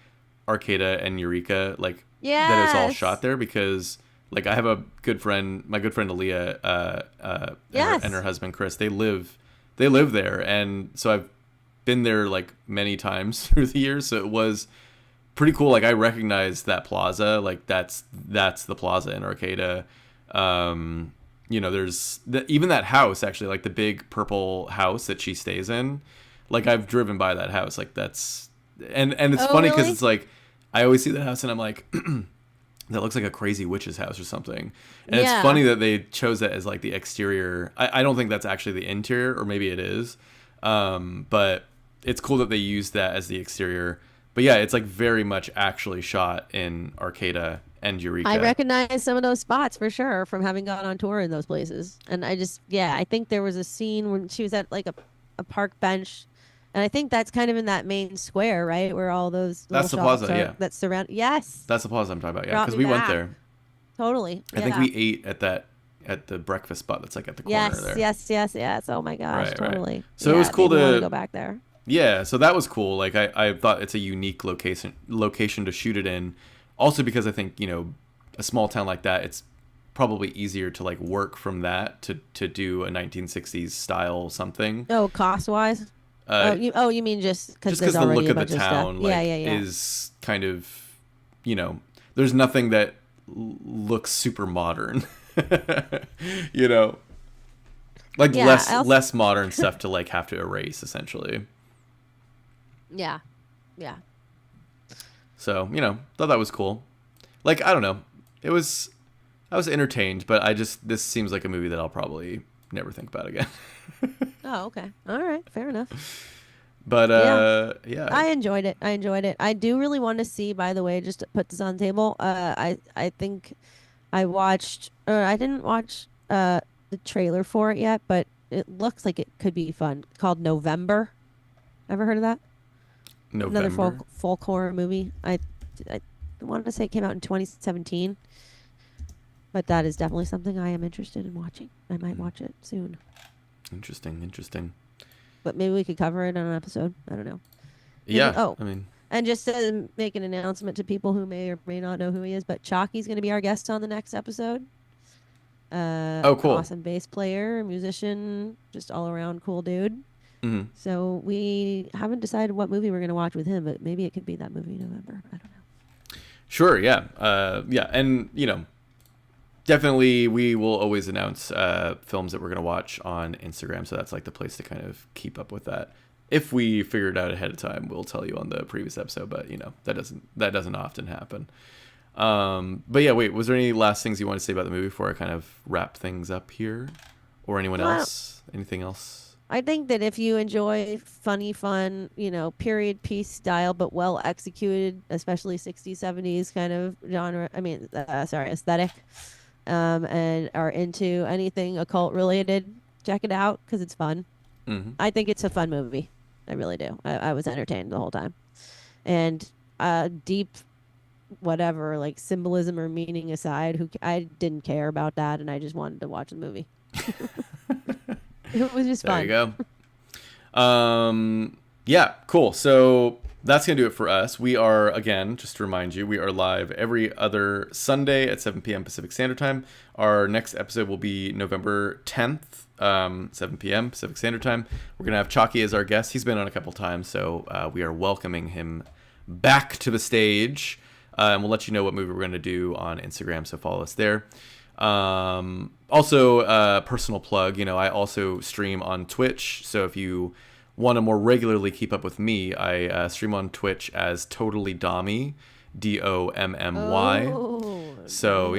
Speaker 3: Arcata and Eureka like that it was all
Speaker 4: Yes.
Speaker 3: shot there because like I have a good friend, my good friend Aaliyah,
Speaker 4: Yes.
Speaker 3: and her husband Chris. They live there, and so I've been there like many times through the years. So it was pretty cool. Like I recognized that plaza. Like that's the plaza in Arcata. There's even that house actually, like the big purple house that she stays in. Like I've driven by that house. Like that's and it's
Speaker 4: Oh,
Speaker 3: funny because
Speaker 4: really?
Speaker 3: it's like I always see that house and I'm like. That looks like a crazy witch's house or something. And
Speaker 4: Yeah.
Speaker 3: it's funny that they chose that as like the exterior. I don't think that's actually the interior, or maybe it is. But it's cool that they used that as the exterior. But yeah, it's like very much actually shot in Arcata. and Eureka.
Speaker 4: I recognize some of those spots for sure from having gone on tour in those places. And I think there was a scene when she was at like a park bench. And I think that's kind of in that main square, right? Where all those little
Speaker 3: That's the
Speaker 4: shops
Speaker 3: plaza,
Speaker 4: are
Speaker 3: yeah.
Speaker 4: that surround. Yes,
Speaker 3: That's the plaza I'm talking about, yeah,
Speaker 4: Brought
Speaker 3: because
Speaker 4: me
Speaker 3: we went
Speaker 4: back.
Speaker 3: there.
Speaker 4: totally.
Speaker 3: I think we ate at the breakfast spot that's like at the corner
Speaker 4: Yes,
Speaker 3: there.
Speaker 4: yes. Oh my gosh,
Speaker 3: Right, right.
Speaker 4: totally.
Speaker 3: So it was cool
Speaker 4: maybe I wanna
Speaker 3: to-
Speaker 4: go back there.
Speaker 3: Yeah, so that was cool. Like I thought it's a unique location to shoot it in. Also because I think, a small town like that, it's probably easier to like work from that to do a 1960s style something.
Speaker 4: Oh, cost wise. You mean just because
Speaker 3: Just because the look of the town
Speaker 4: stuff.
Speaker 3: like
Speaker 4: Yeah.
Speaker 3: is kind of, there's nothing that looks super modern. Like
Speaker 4: Yeah,
Speaker 3: less modern stuff to like have to erase essentially.
Speaker 4: Yeah.
Speaker 3: So, thought that was cool. Like, I don't know. I was entertained, but this seems like a movie that I'll probably never think about again.
Speaker 4: Oh, okay. All right. Fair enough.
Speaker 3: But, yeah.
Speaker 4: I enjoyed it. I do really want to see, by the way, just to put this on the table. I think I didn't watch the trailer for it yet, but it looks like it could be fun. Called November. Ever heard of that?
Speaker 3: November.
Speaker 4: Another folk horror movie. I want to say it came out in 2017, but that is definitely something I am interested in watching. I might watch it soon,
Speaker 3: Interesting.
Speaker 4: but maybe we could cover it on an episode. I don't know. Maybe-
Speaker 3: Yeah.
Speaker 4: Oh,
Speaker 3: I mean,
Speaker 4: and just to make an announcement to people who may or may not know who he is, but Chalky's going to be our guest on the next episode.
Speaker 3: Oh, cool.
Speaker 4: Awesome bass player, musician, just all around cool dude.
Speaker 3: mhm.
Speaker 4: So we haven't decided what movie we're going to watch with him, but maybe it could be that movie November. I don't know.
Speaker 3: Sure, yeah. Yeah, and, definitely we will always announce films that we're going to watch on Instagram, so that's like the place to kind of keep up with that. If we figure it out ahead of time, we'll tell you on the previous episode, but, that doesn't often happen. But yeah, wait, was there any last things you want to say about the movie before I kind of wrap things up here? Or anyone else? Anything else?
Speaker 4: I think that if you enjoy funny, fun, period piece style, but well executed, especially 60s, 70s kind of genre, aesthetic, and are into anything occult related, check it out because it's fun.
Speaker 3: Mm-hmm.
Speaker 4: I think it's a fun movie. I really do. I was entertained the whole time. And deep, whatever, like symbolism or meaning aside, I didn't care about that, and I just wanted to watch the movie. It was just fun.
Speaker 3: There you go. Yeah, cool. So that's going to do it for us. We are, again, just to remind you, we are live every other Sunday at 7 p.m. Pacific Standard Time. Our next episode will be November 10th, 7 p.m. Pacific Standard Time. We're going to have Chalky as our guest. He's been on a couple times, so we are welcoming him back to the stage. And we'll let you know what movie we're going to do on Instagram, so follow us there. Also, personal plug, I also stream on Twitch. So if you want to more regularly keep up with me, I stream on Twitch as Totally Dommy, Dommy.
Speaker 4: Oh,
Speaker 3: So,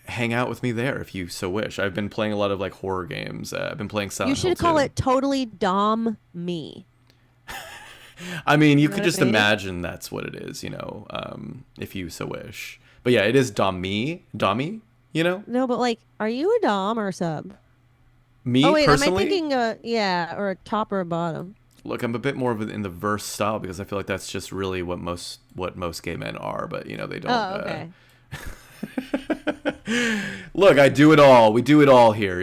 Speaker 3: hang out with me there if you so wish. I've been playing a lot of like horror games. I've been playing Silent
Speaker 4: you should
Speaker 3: Hill
Speaker 4: call
Speaker 3: 2.
Speaker 4: it Totally Dom Me.
Speaker 3: I mean, you could
Speaker 4: what
Speaker 3: just
Speaker 4: I mean?
Speaker 3: imagine that's what it is, if you so wish. But yeah, it is Dommy,
Speaker 4: No, but like, are you a Dom or a sub?
Speaker 3: Me
Speaker 4: Oh wait,
Speaker 3: personally,
Speaker 4: am I thinking or a top or a bottom?
Speaker 3: look, I'm a bit more of in the verse style because I feel like that's just really what most gay men are. But they don't.
Speaker 4: Oh, okay.
Speaker 3: Look, I do it all. We do it all here,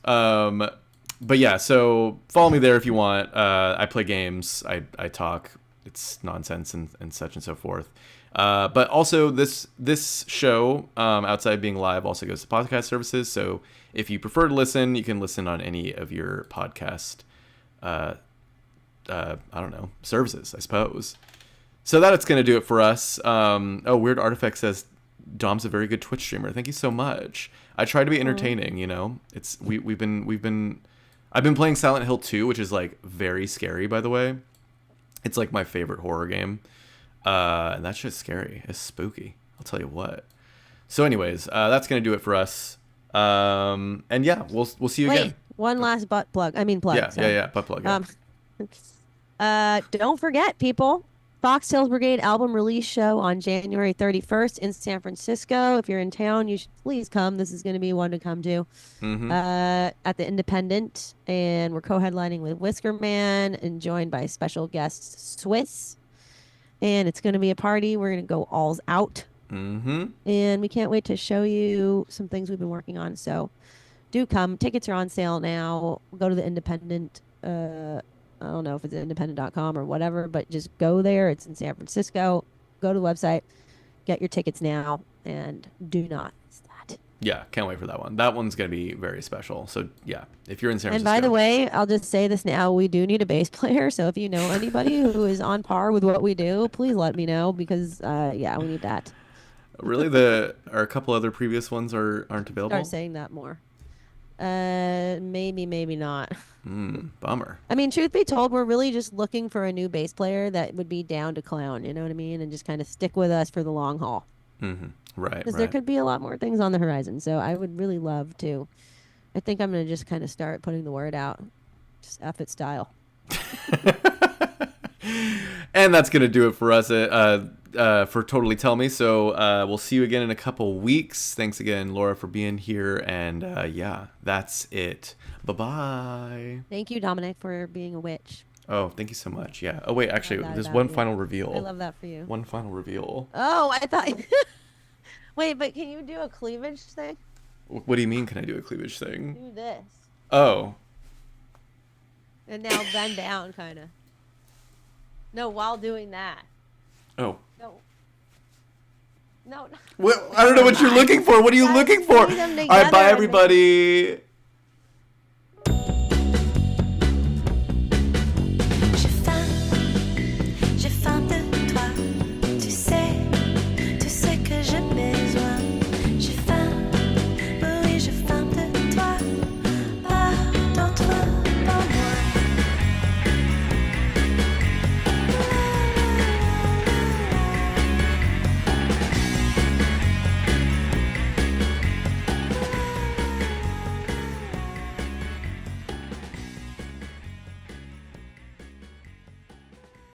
Speaker 3: But yeah, so follow me there if you want. I play games. I talk. It's nonsense and such and so forth. But also this show, outside being live, also goes to podcast services. So if you prefer to listen, you can listen on any of your podcast, I don't know, services, I suppose. So that's going to do it for us. Weird Artifact says, Dom's a very good Twitch streamer. Thank you so much. I try to be entertaining, It's I've been playing Silent Hill 2, which is like very scary, by the way. It's like my favorite horror game. And that's just scary. It's spooky. I'll tell you what. So anyways, that's going to do it for us. And yeah, we'll see you again.
Speaker 4: Wait, one last butt plug. I mean plug.
Speaker 3: Yeah,
Speaker 4: sorry.
Speaker 3: yeah. Butt plug. Yeah.
Speaker 4: Don't forget, people. Foxtails Brigade album release show on January 31st in San Francisco. If you're in town, you should please come. This is going to be one to come to. At the Independent, and we're co-headlining with Whisker Man and joined by special guests Swiss. And it's going to be a party. We're going to go alls out. And we can't wait to show you some things we've been working on. So do come. Tickets are on sale now. Go to the Independent. I don't know if it's independent.com or whatever, but just go there. It's in San Francisco. Go to the website. Get your tickets now. And do not miss that.
Speaker 3: Yeah, can't wait for that one. That one's going to be very special. So, yeah, if you're in San
Speaker 4: And
Speaker 3: Francisco.
Speaker 4: by the way, I'll just say this now. We do need a bass player. So if you know anybody who is on par with what we do, please let me know because, yeah, we need that.
Speaker 3: Really? Are a couple other previous ones aren't available?
Speaker 4: Start saying that more. Maybe not.
Speaker 3: Bummer.
Speaker 4: I mean, truth be told, we're really just looking for a new bass player that would be down to clown, you know what I mean? And just kind of stick with us for the long haul.
Speaker 3: Right,
Speaker 4: Because there could be a lot more things on the horizon. So I would really love to. I think I'm going to just kind of start putting the word out. Just F it style.
Speaker 3: And that's going to do it for us for Totally Tell Me. So we'll see you again in a couple weeks. Thanks again, Laura, for being here. And yeah, that's it. Bye-bye.
Speaker 4: Thank you, Dominic, for being a witch.
Speaker 3: Oh, thank you so much. Yeah. Oh, wait, actually,
Speaker 4: that
Speaker 3: there's
Speaker 4: about
Speaker 3: one
Speaker 4: you.
Speaker 3: final reveal.
Speaker 4: I love that for you.
Speaker 3: One final reveal.
Speaker 4: Oh, I thought... Wait, but can you do a cleavage thing?
Speaker 3: What do you mean, can I do a cleavage thing?
Speaker 4: Do this.
Speaker 3: Oh.
Speaker 4: And now bend down, kind of. No, while doing that.
Speaker 3: Oh.
Speaker 4: No. No.
Speaker 3: Well, I don't know what you're looking for. What are you
Speaker 4: Guys,
Speaker 3: looking for?
Speaker 4: see them
Speaker 3: All right, bye,
Speaker 4: together and
Speaker 3: everybody.